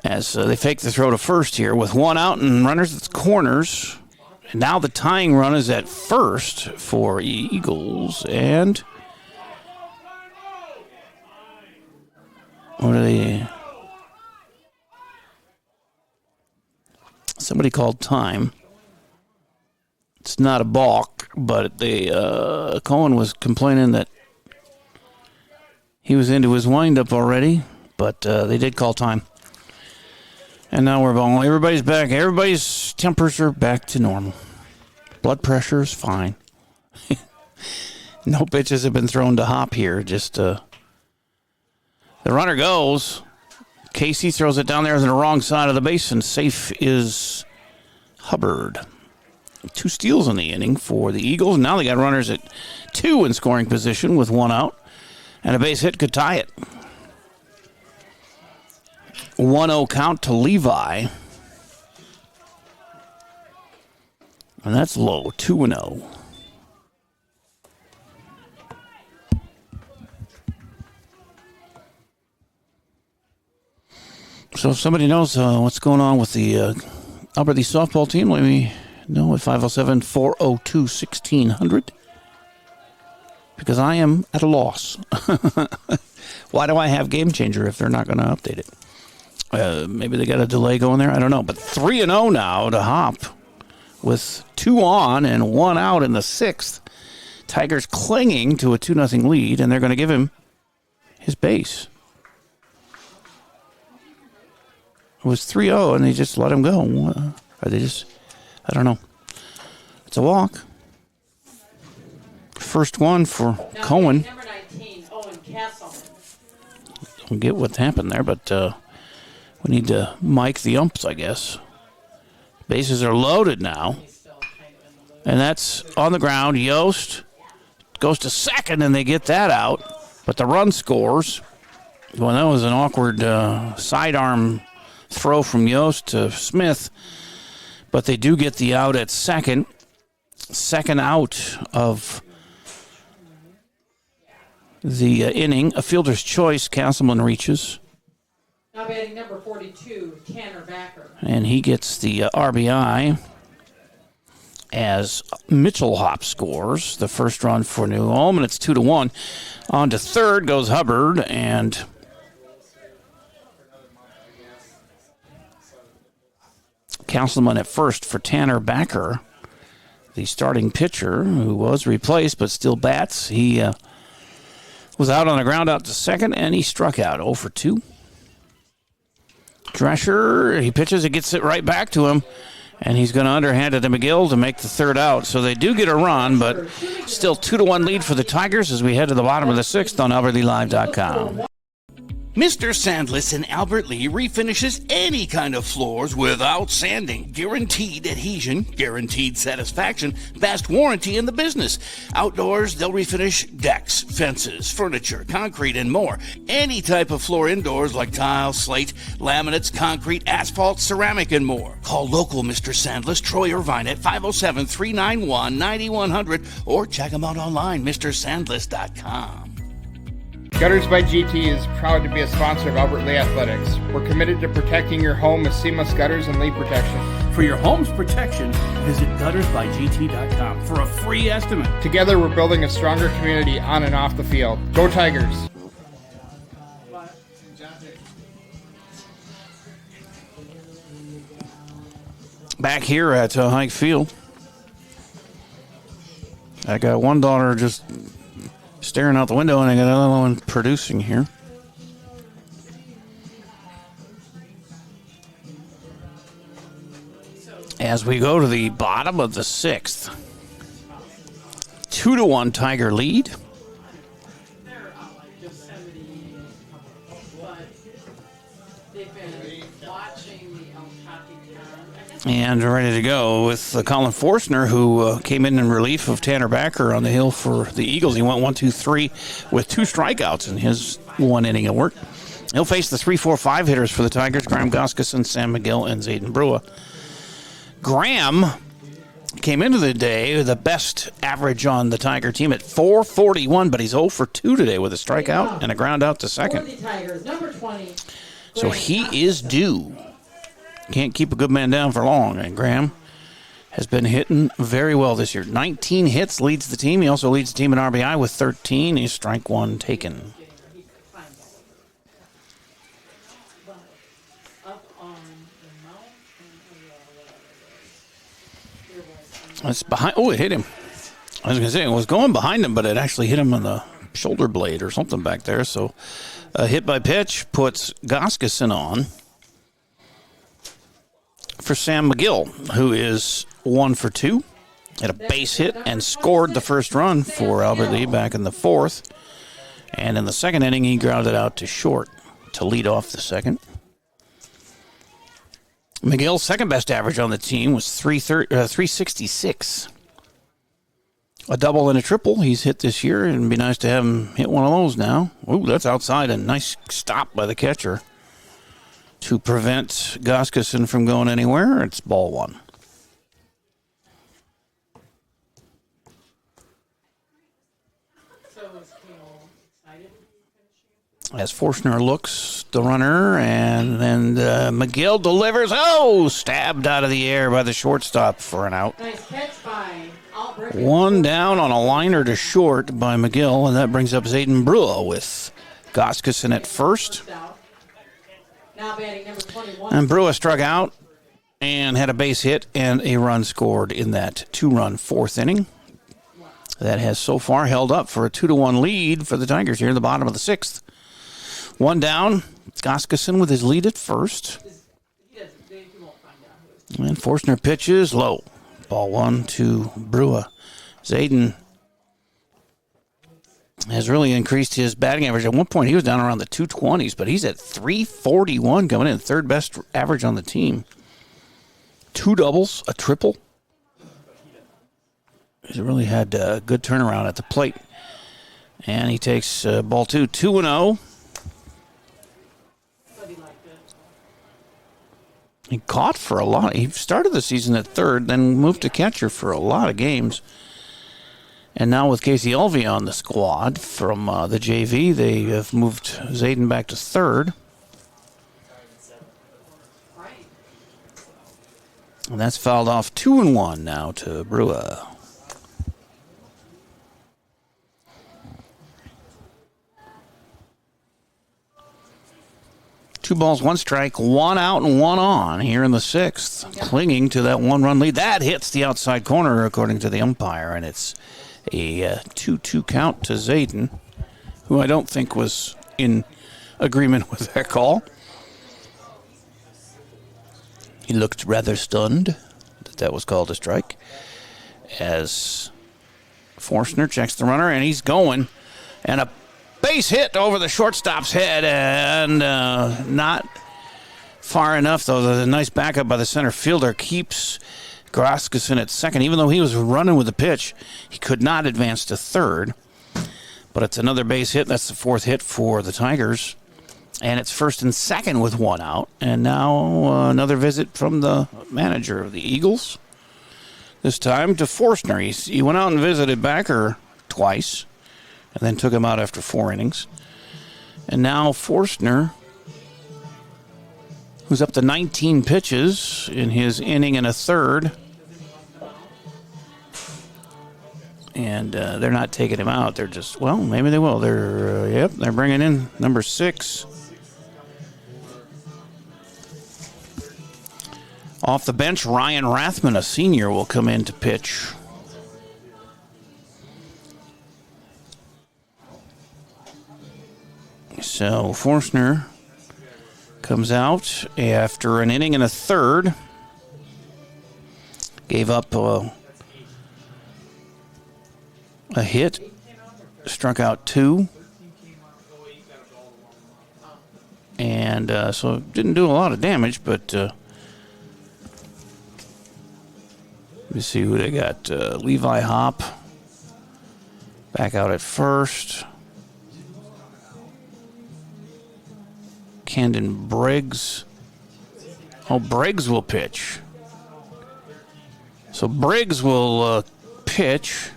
[SPEAKER 8] As they fake the throw to first here with 1 out and runners at the corners. And now the tying run is at first for Eagles, and what are they? Somebody called time. It's not a balk, but Cohen was complaining that he was into his windup already, but they did call time. And now we're balling. Everybody's back. Everybody's tempers are back to normal. Blood pressure is fine. No pitches have been thrown to Hop here. Just the runner goes. Casey throws it down there on the wrong side of the base, and safe is Hubbard. 2 steals in the inning for the Eagles. Now they got runners at 2 in scoring position with 1 out, and a base hit could tie it. 1-0 count to Levi. And that's low, 2-0. So if somebody knows what's going on with the Albert Lee softball team, let me know at 507-402-1600. Because I am at a loss. Why do I have Game Changer if they're not going to update it? Maybe they got a delay going there. I don't know. But 3-0 now to Hop with 2 on and 1 out in the 6th. Tigers clinging to a 2-0 lead, and they're going to give him his base. It was 3-0, and they just let him go. Or they just, I don't know. It's a walk. First one for Cohen.
[SPEAKER 10] Number 19, Owen Castleman.
[SPEAKER 8] Don't get what happened there, but we need to mic the umps, I guess. Bases are loaded now. And that's on the ground. Yost goes to second, and they get that out. But the run scores. Well, that was an awkward sidearm throw from Yost to Smith. But they do get the out at second. Second out of the inning. A fielder's choice. Castleman reaches.
[SPEAKER 10] Now batting number 42, Tanner Backer.
[SPEAKER 8] And he gets the RBI as Mitchell Hop scores the first run for New Ulm, and it's 2-1. On to third goes Hubbard, and Castleman at first for Tanner Backer, the starting pitcher who was replaced but still bats. He was out on the ground out to second, and he struck out 0 for 2. Drescher, he pitches, it gets it right back to him, and he's going to underhand it to McGill to make the third out. So they do get a run, but still 2-1 lead for the Tigers as we head to the bottom of the sixth on AlbertLeeLive.com.
[SPEAKER 3] Mr. Sandless in Albert Lea refinishes any kind of floors without sanding. Guaranteed adhesion, guaranteed satisfaction, best warranty in the business. Outdoors, they'll refinish decks, fences, furniture, concrete, and more. Any type of floor indoors like tile, slate, laminates, concrete, asphalt, ceramic, and more. Call local Mr. Sandless, Troy Irvine at 507-391-9100 or check them out online, MrSandless.com.
[SPEAKER 4] Gutters by GT is proud to be a sponsor of Albert Lea Athletics. We're committed to protecting your home with seamless gutters and leak protection.
[SPEAKER 8] For your home's protection, visit guttersbygt.com for a free estimate.
[SPEAKER 4] Together, we're building a stronger community on and off the field. Go Tigers!
[SPEAKER 8] Back here at Hike Field, I got one daughter just staring out the window, and I got another one producing here. As we go to the bottom of the sixth, 2-1 Tiger lead. And ready to go with Colin Forstner, who came in relief of Tanner Backer on the hill for the Eagles. He went 1-2-3 with 2 strikeouts in his 1 inning of work. He'll face the 3-4-5 hitters for the Tigers, Graham Goskeson, Sam McGill, and Zayden Brua. Graham came into the day with the best average on the Tiger team at .441, but he's 0 for 2 today with a strikeout and a ground out to second. So he is due. Can't keep a good man down for long, and Graham has been hitting very well this year. 19 hits, leads the team. He also leads the team in RBI with 13. He's strike 1 taken. It's behind. Oh, it hit him. I was going to say it was going behind him, but it actually hit him on the shoulder blade or something back there. So a hit by pitch puts Goskeson on for Sam McGill, who is 1 for 2. Had a base hit and scored the first run for Albert Lea back in the 4th. And in the second inning, he grounded out to short to lead off the second. McGill's second best average on the team was 366. A double and a triple he's hit this year, and it'd be nice to have him hit one of those now. Ooh, that's outside. A nice stop by the catcher to prevent Goskeson from going anywhere. It's ball 1. As Forstner looks the runner, and then McGill delivers. Oh, stabbed out of the air by the shortstop for an out.
[SPEAKER 10] Nice catch by Albert.
[SPEAKER 8] 1 down on a liner to short by McGill, and that brings up Zayden Brua with Goskeson at first.
[SPEAKER 10] Now batting number 21.
[SPEAKER 8] And Brua struck out and had a base hit and a run scored in that 2-run 4th inning. That has so far held up for a 2-1 lead for the Tigers here in the bottom of the 6th. 1 down. Goskeson with his lead at first. And Forstner pitches low. Ball 1 to Brua. Zayden
[SPEAKER 3] has really increased his batting average. At one point, he was down around the 220s, but he's at 341 coming in, third best average on the team. 2 doubles, a triple. He's really had a good turnaround at the plate. And he takes ball 2, 2-0. He caught for a lot. He started the season at third, then moved to catcher for a lot of games. And now with Casey Elvey on the squad from the JV, they have moved Zayden back to third. And that's fouled off 2-1 now to Brewer. Two balls, one strike, 1 out and 1 on here in the 6th. Clinging to that 1-run lead. That hits the outside corner according to the umpire, and it's a 2-2 count to Zayden, who I don't think was in agreement with that call. He looked rather stunned that was called a strike as Forstner checks the runner, and he's going. And a base hit over the shortstop's head, and not far enough, though. The nice backup by the center fielder keeps Groskeson at second. Even though he was running with the pitch, he could not advance to third. But it's another base hit. That's the 4th hit for the Tigers. And it's first and second with 1 out. And now another visit from the manager of the Eagles. This time to Forstner. He went out and visited Backer twice, and then took him out after 4 innings. And now Forstner, who's up to 19 pitches in his inning and a third. And they're not taking him out. They're just, well, maybe they will. They're bringing in number 6. Off the bench, Ryan Rathman, a senior, will come in to pitch. So Forstner comes out after an inning and a third. Gave up a hit, struck out 2. And so didn't do a lot of damage, but let me see who they got. Levi Hopp back out at first. Camden Briggs. Oh, Briggs will pitch. So Briggs will pitch.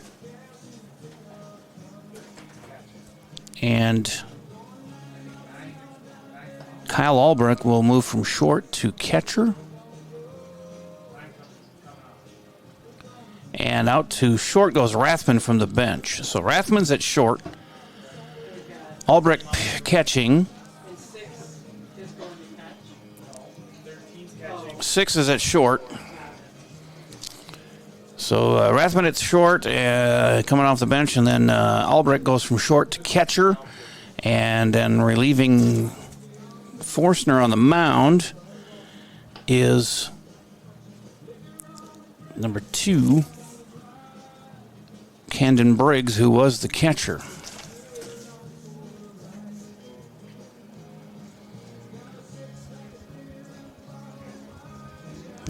[SPEAKER 3] And Kyle Albrecht will move from short to catcher. And out to short goes Rathman from the bench. So Rathman's at short. Albrecht catching. 6 is at short. So Rathman at short, coming off the bench, and then Albrecht goes from short to catcher, and then relieving Forstner on the mound is number 2, Camden Briggs, who was the catcher.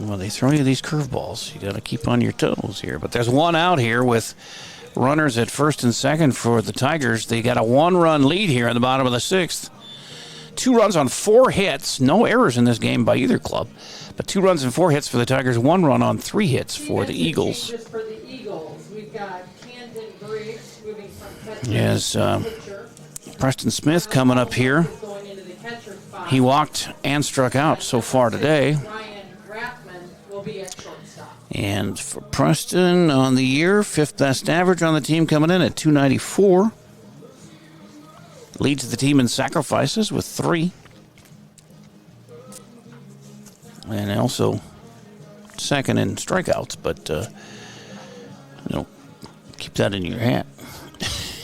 [SPEAKER 3] Well, they throw you these curveballs. You got to keep on your toes here. But there's 1 out here with runners at first and second for the Tigers. They got a 1-run lead here at the bottom of the 6th. 2 runs on 4 hits. No errors in this game by either club. But 2 runs and 4 hits for the Tigers. 1 run on 3 hits for the Eagles.
[SPEAKER 10] For the Eagles, we've got Camden Briggs moving from catcher.
[SPEAKER 3] Yes, Preston Smith coming up here. He walked and struck out so far today. And for Preston on the year, 5th best average on the team, coming in at 294. Leads the team in sacrifices with 3. And also second in strikeouts, but keep that in your hat.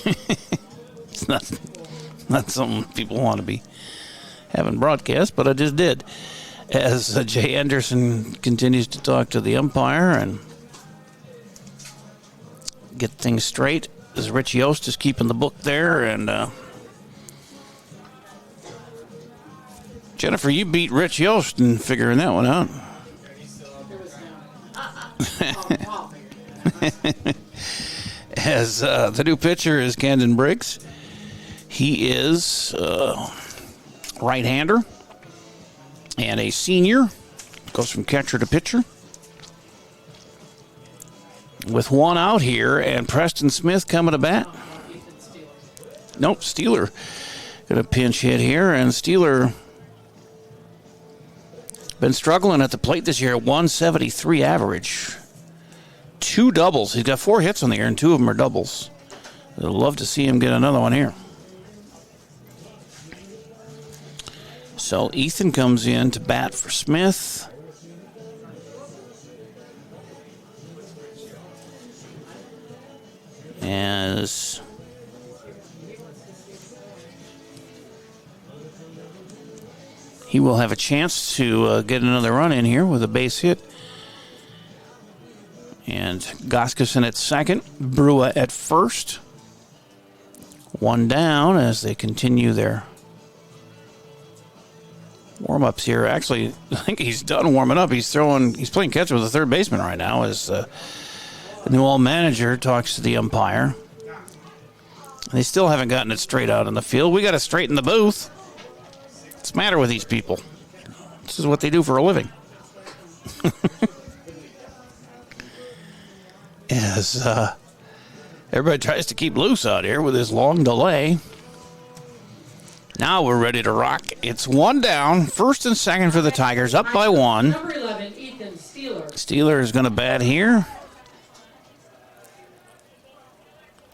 [SPEAKER 3] It's not something people want to be having broadcast, but I just did. As Jay Anderson continues to talk to the umpire and get things straight.
[SPEAKER 8] as Rich Yost is keeping the book there. And Jennifer, you beat Rich Yost in figuring that one out. As the new pitcher is Camden Briggs. He is right-hander and a senior. Goes from catcher to pitcher. With one out here, and Preston Smith coming to bat. Nope, Steeler going to pinch hit here, and Steeler been struggling at the plate this year at 173 average. 2 doubles. He's got 4 hits on the year, and 2 of them are doubles. I'd love to see him get another one here. So Ethan comes in to bat for Smith. As he will have a chance to get another run in here with a base hit. And Goskeson at second, Brua at first. 1 down as they continue their warm-ups here. Actually, I think he's done warming up. He's playing catcher with the third baseman right now as the New Ulm manager talks to the umpire. They still haven't gotten it straight out in the field. We got to straighten the booth. What's the matter with these people? This is what they do for a living. As everybody tries to keep loose out here with this long delay. Now we're ready to rock. It's 1 down, first and second for the Tigers, up by 1.
[SPEAKER 10] Number 11, Ethan Steeler.
[SPEAKER 8] Steeler is going to bat here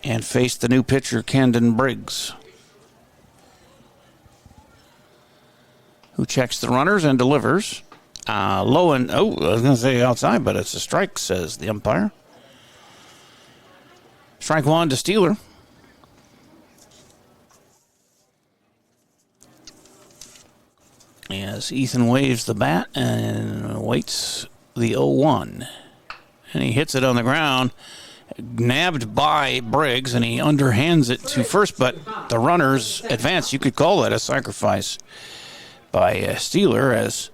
[SPEAKER 8] and face the new pitcher, Camden Briggs, who checks the runners and delivers. Low and, I was going to say outside, but it's a strike, says the umpire. Strike 1 to Steeler. As Ethan waves the bat and waits the 0-1. And he hits it on the ground, nabbed by Briggs, and he underhands it to first, but the runners advance. You could call that a sacrifice by Steeler, as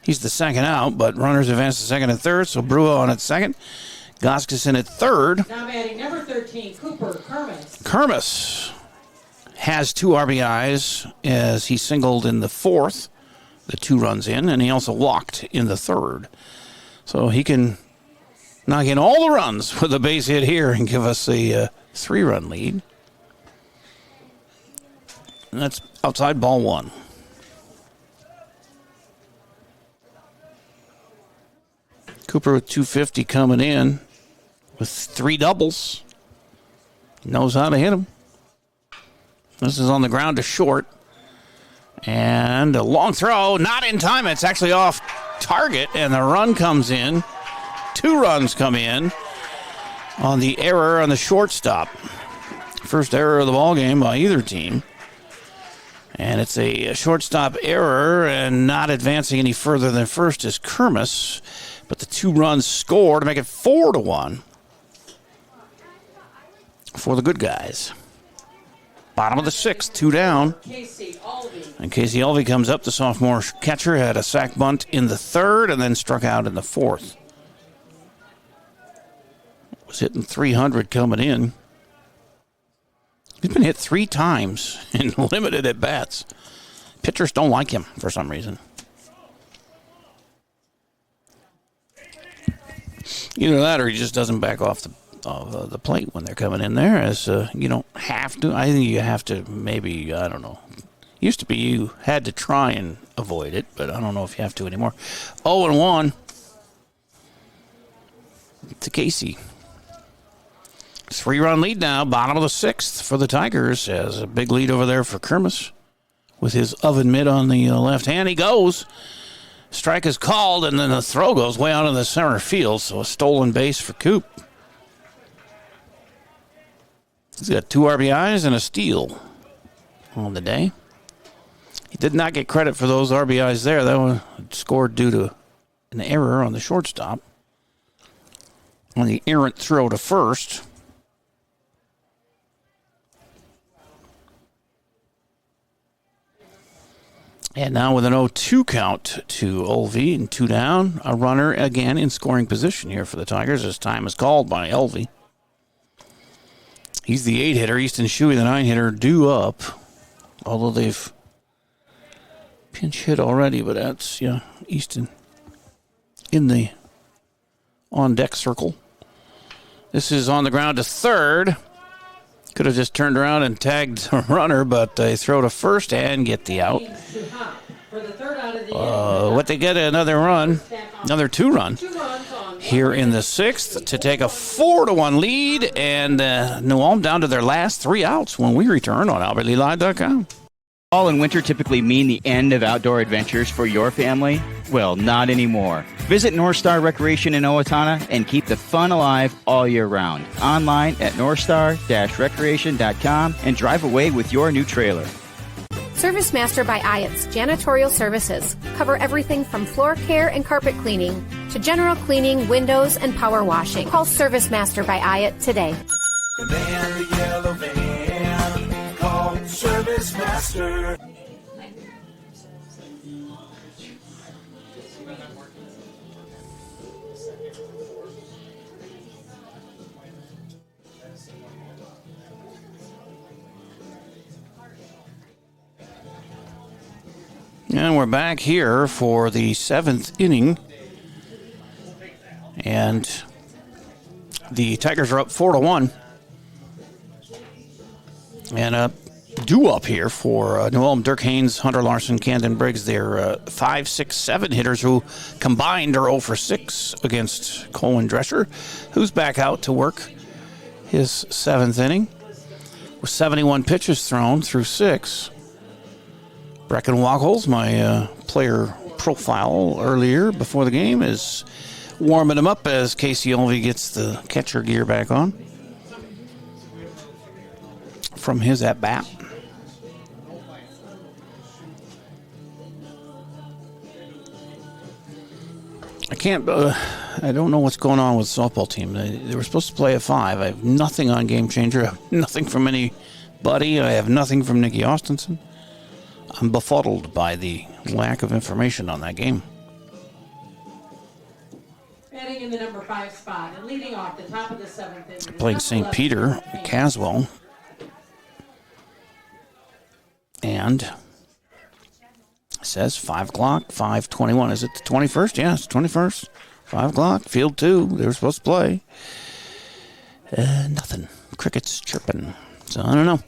[SPEAKER 8] he's the second out, but runners advance to second and third, so Brua on at second. Goskeson at third.
[SPEAKER 10] Now batting number 13, Cooper Kermis.
[SPEAKER 8] Kermis has 2 RBIs as he singled in the 4th, the 2 runs in, and he also walked in the 3rd. So he can knock in all the runs with a base hit here and give us a 3-run lead. And that's outside ball 1. Cooper with 250 coming in with 3 doubles. Knows how to hit them. This is on the ground to short. And a long throw, not in time. It's actually off target, and the run comes in. 2 runs come in on the error on the shortstop. First error of the ball game by either team. And it's a shortstop error, and not advancing any further than first is Kermis. But the 2 runs score to make it 4-1 for the good guys. Bottom of the 6th, 2 down. And Casey Alvey comes up. The sophomore catcher had a sac bunt in the 3rd and then struck out in the 4th. Was hitting 300 coming in. He's been hit 3 times in limited at bats. Pitchers don't like him for some reason. Either that or he just doesn't back off the plate when they're coming in there, as you don't have to. I think you have to maybe, I don't know. Used to be you had to try and avoid it, but I don't know if you have to anymore. 0-1 to Casey. 3-run lead now, bottom of the 6th for the Tigers, as a big lead over there for Kermis with his oven mitt on the left hand. He goes. Strike is called, and then the throw goes way out in the center field, so a stolen base for Coop. He's got 2 RBIs and a steal on the day. He did not get credit for those RBIs there. That was scored due to an error on the shortstop on the errant throw to first. And now with an 0-2 count to Olvey and 2 down, a runner again in scoring position here for the Tigers. This time is called by Olvey. He's the 8-hitter. Easton Shuey, the 9-hitter, due up. Although they've pinch hit already, but that's, Easton in the on-deck circle. This is on the ground to third. Could have just turned around and tagged a runner, but they throw to first and get the out. What they get another run, another 2-run here in the 6th to take a 4-1 lead, and New Ulm down to their last 3 outs when we return on AlbertLeeLive.com.
[SPEAKER 5] Fall and winter typically mean the end of outdoor adventures for your family? Well, not anymore. Visit North Star Recreation in Owatonna and keep the fun alive all year round. Online at northstar-recreation.com and drive away with your new trailer.
[SPEAKER 1] Service Master by Ayat's Janitorial Services cover everything from floor care and carpet cleaning to general cleaning, windows, and power washing. Call Service Master by Ayat today.
[SPEAKER 2] The man in the yellow van, call Service Master.
[SPEAKER 8] And we're back here for the 7th inning. And the Tigers are up 4-1. And a due-up here for New Ulm. Dirk Haynes, Hunter Larson, Camden Briggs. They're 5, 6, 7 hitters who combined are 0 for 6 against Colin Drescher, who's back out to work his 7th inning with 71 pitches thrown through 6. Brecken Wachholz, my player profile earlier before the game, is warming him up as Casey Olvey gets the catcher gear back on from his at-bat. I don't know what's going on with the softball team. They were supposed to play at 5. I have nothing on Game Changer. I have nothing from anybody. I have nothing from Nikki Austinson. I'm befuddled by the lack of information on that game.
[SPEAKER 10] Batting in the number 5 spot and leading off the top of the 7th inning.
[SPEAKER 8] Playing St. Peter, Caswell. And it says 5 o'clock, 5:21. Is it the 21st? Yeah, it's the 21st. 5 o'clock, field 2. They were supposed to play. Nothing. Crickets chirping. So, I don't know.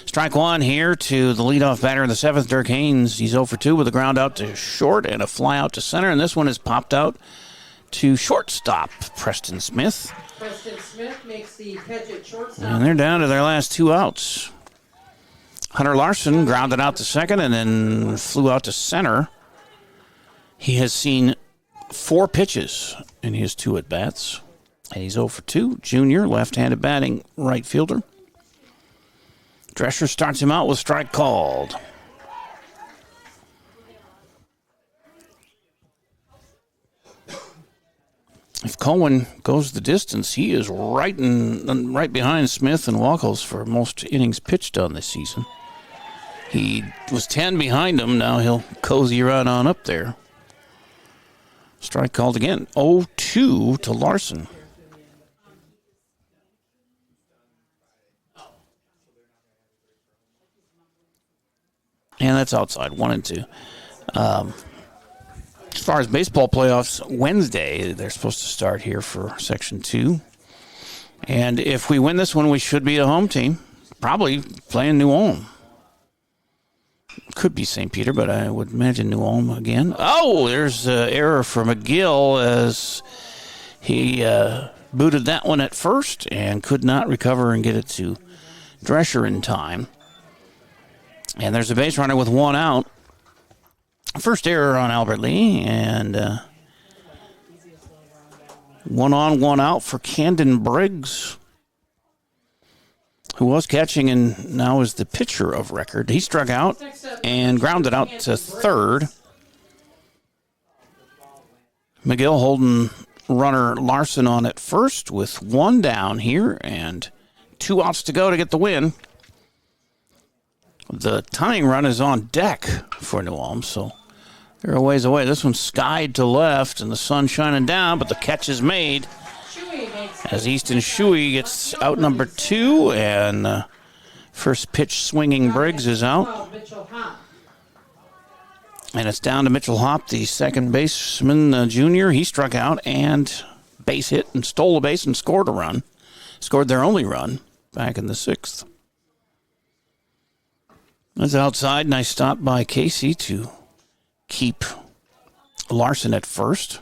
[SPEAKER 8] Strike 1 here to the leadoff batter in the 7th, Dirk Haynes. He's 0 for 2 with a ground out to short and a fly out to center. And this one is popped out to shortstop, Preston Smith.
[SPEAKER 10] Preston Smith makes the catch at shortstop.
[SPEAKER 8] And they're down to their last 2 outs. Hunter Larson grounded out to second and then flew out to center. He has seen 4 pitches in his 2 at-bats. And he's 0 for 2. Junior, left-handed batting right fielder. Drescher starts him out with strike called. If Cohen goes the distance, he is right behind Smith and Wachholz for most innings pitched on this season. He was 10 behind him. Now he'll cozy right on up there. Strike called again. 0-2 to Larson. And that's outside, 1 and 2. As far as baseball playoffs, Wednesday, they're supposed to start here for Section 2. And if we win this one, we should be a home team. Probably playing New Ulm. Could be St. Peter, but I would imagine New Ulm again. Oh, there's an error for McGill as he booted that one at first and could not recover and get it to Drescher in time. And there's a base runner with 1 out. First error on Albert Lee, and 1 on, 1 out for Camden Briggs, who was catching and now is the pitcher of record. He struck out and grounded out to third. McGill holding runner Larson on at first with 1 down here and 2 outs to go to get the win. The tying run is on deck for New Ulm, so they're a ways away. This one's skied to left, and the sun's shining down, but the catch is made as Easton Shuey gets out number 2, and first pitch swinging Briggs is out. And it's down to Mitchell Hopp, the second baseman junior. He struck out and base hit and stole a base and scored a run. Scored their only run back in the 6th. That's outside. Nice stop by Casey to keep Larson at first.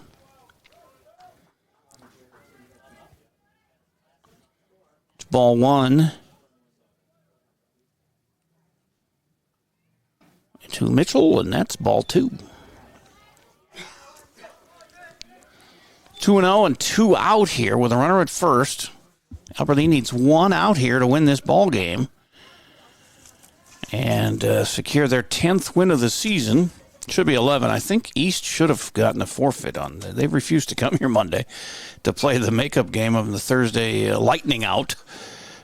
[SPEAKER 8] It's ball 1 to Mitchell, and that's ball 2. 2-0 and 2 out here with a runner at first. Albert Lea needs 1 out here to win this ball game and secure their 10th win of the season. Should be 11. I think East should have gotten a forfeit on. They refused to come here Monday to play the makeup game of the Thursday lightning out.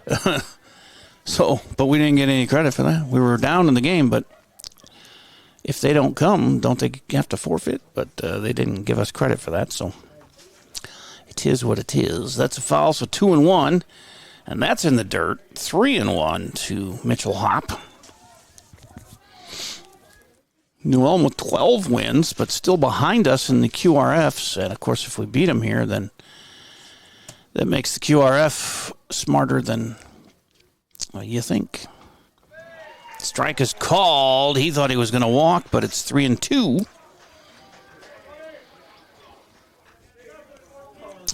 [SPEAKER 8] But we didn't get any credit for that. We were down in the game, but if they don't come, don't they have to forfeit? But they didn't give us credit for that, so it is what it is. That's a foul, so 2-1, and that's in the dirt. 3-1 to Mitchell Hopp. New Ulm with 12 wins, but still behind us in the QRFs. And, of course, if we beat them here, then that makes the QRF smarter than you think. Strike is called. He thought he was going to walk, but it's 3-2.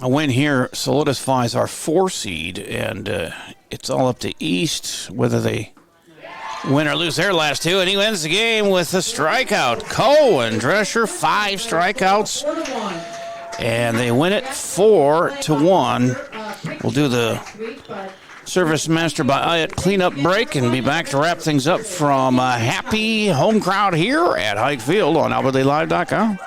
[SPEAKER 8] A win here solidifies our 4 seed, and it's all up to East whether they win or lose their last 2, and he wins the game with a strikeout. Cohen Drescher, 5 strikeouts, and they win it 4-1. We'll do the Service Master by Hyatt cleanup break and be back to wrap things up from a happy home crowd here at Hike Field on AlbertLeaLive.com.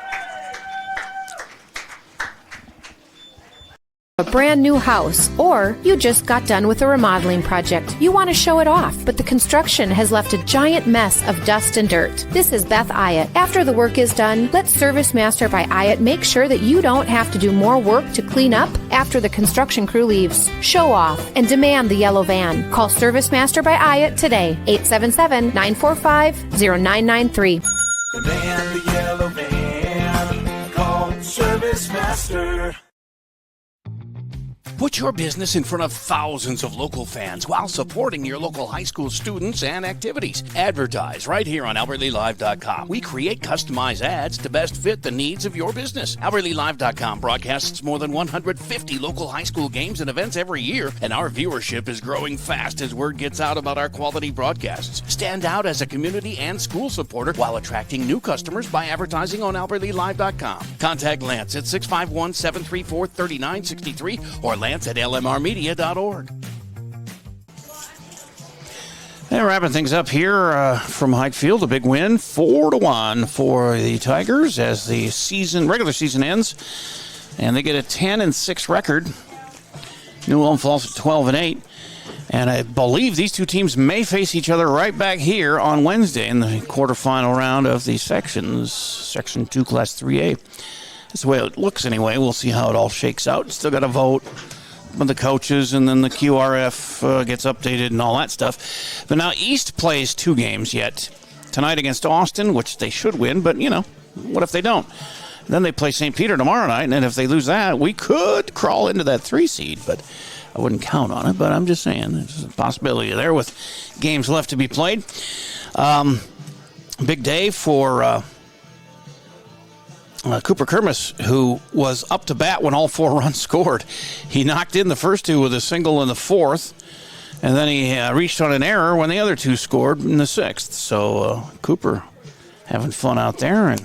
[SPEAKER 1] A brand new house, or you just got done with a remodeling project. You want to show it off, but the construction has left a giant mess of dust and dirt. This is Beth Ayotte. After the work is done, let Service Master by Ayotte make sure that you don't have to do more work to clean up after the construction crew leaves. Show off and demand the yellow van. Call Service Master by Ayotte today, 877-945-0993.
[SPEAKER 2] The van, the yellow van, call Service Master.
[SPEAKER 3] Put your business in front of thousands of local fans while supporting your local high school students and activities. Advertise right here on AlbertLeaLive.com. We create customized ads to best fit the needs of your business. AlbertLeaLive.com broadcasts more than 150 local high school games and events every year, and our viewership is growing fast as word gets out about our quality broadcasts. Stand out as a community and school supporter while attracting new customers by advertising on AlbertLeaLive.com. Contact Lance at 651-734-3963 or Lance at lmrmedia.org.
[SPEAKER 8] And wrapping things up here from Hike Field, a big win, 4-1 for the Tigers as the regular season ends, and they get a 10-6 record. New Ulm falls at 12-8, and I believe these two teams may face each other right back here on Wednesday in the quarterfinal round of the sections, Section 2, Class 3A. That's the way it looks anyway. We'll see how it all shakes out. Still got to vote with the coaches, and then the QRF gets updated and all that stuff. But now East plays 2 games yet. Tonight against Austin, which they should win, but, what if they don't? Then they play St. Peter tomorrow night, and if they lose that, we could crawl into that 3 seed, but I wouldn't count on it. But I'm just saying, there's a possibility there with games left to be played. Big day for Cooper Kermis, who was up to bat when all 4 runs scored. He knocked in the first 2 with a single in the 4th, and then he reached on an error when the other 2 scored in the 6th. So Cooper having fun out there, and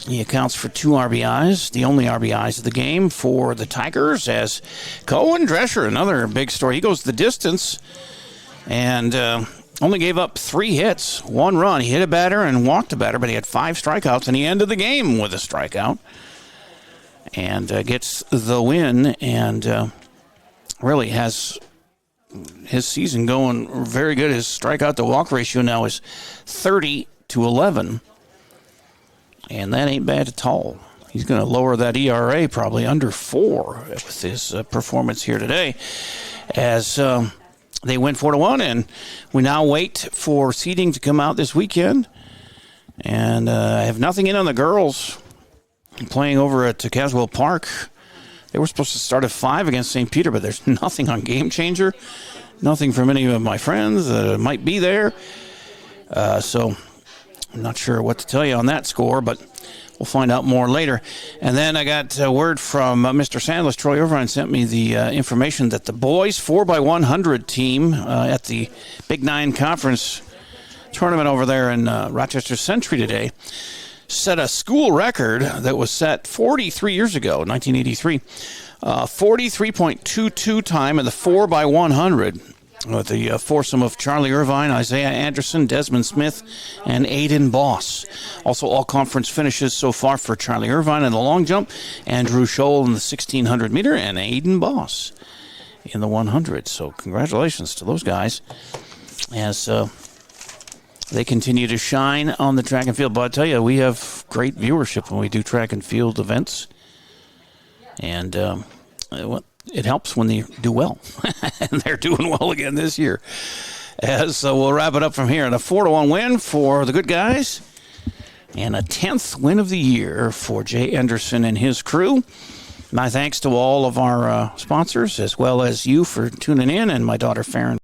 [SPEAKER 8] he accounts for 2 RBIs, the only RBIs of the game for the Tigers, as Cohen Drescher, another big story. He goes the distance and only gave up 3 hits, 1 run. He hit a batter and walked a batter, but he had 5 strikeouts, and he ended the game with a strikeout and gets the win, and really has
[SPEAKER 3] his season going very good. His strikeout to walk ratio now is 30-11. And that ain't bad at all. He's going to lower that ERA probably under 4 with his performance here today as they win 4-1. And we now wait for seeding to come out this weekend. And I have nothing in on the girls playing over at Caswell Park. They were supposed to start at 5 against St. Peter, but there's nothing on Game Changer. Nothing from any of my friends that might be there. So I'm not sure what to tell you on that score, but we'll find out more later. And then I got word from Mr. Sandless. Troy Irvine sent me the information that the boys 4x100 team at the Big 9 Conference tournament over there in Rochester Century today set a school record that was set 43 years ago, 1983. 43.22 time in the 4x100 with the foursome of Charlie Irvine, Isaiah Anderson, Desmond Smith, and Aiden Boss. Also all conference finishes so far for Charlie Irvine in the long jump, Andrew Scholl in the 1600 meter, and Aiden Boss in the 100. So congratulations to those guys as they continue to shine on the track and field. But I tell you, we have great viewership when we do track and field events. And it helps when they do well. And they're doing well again this year. As we'll wrap it up from here. And a 4-1 win for the good guys. And a 10th win of the year for Jay Anderson and his crew. My thanks to all of our sponsors, as well as you for tuning in, and my daughter Farron.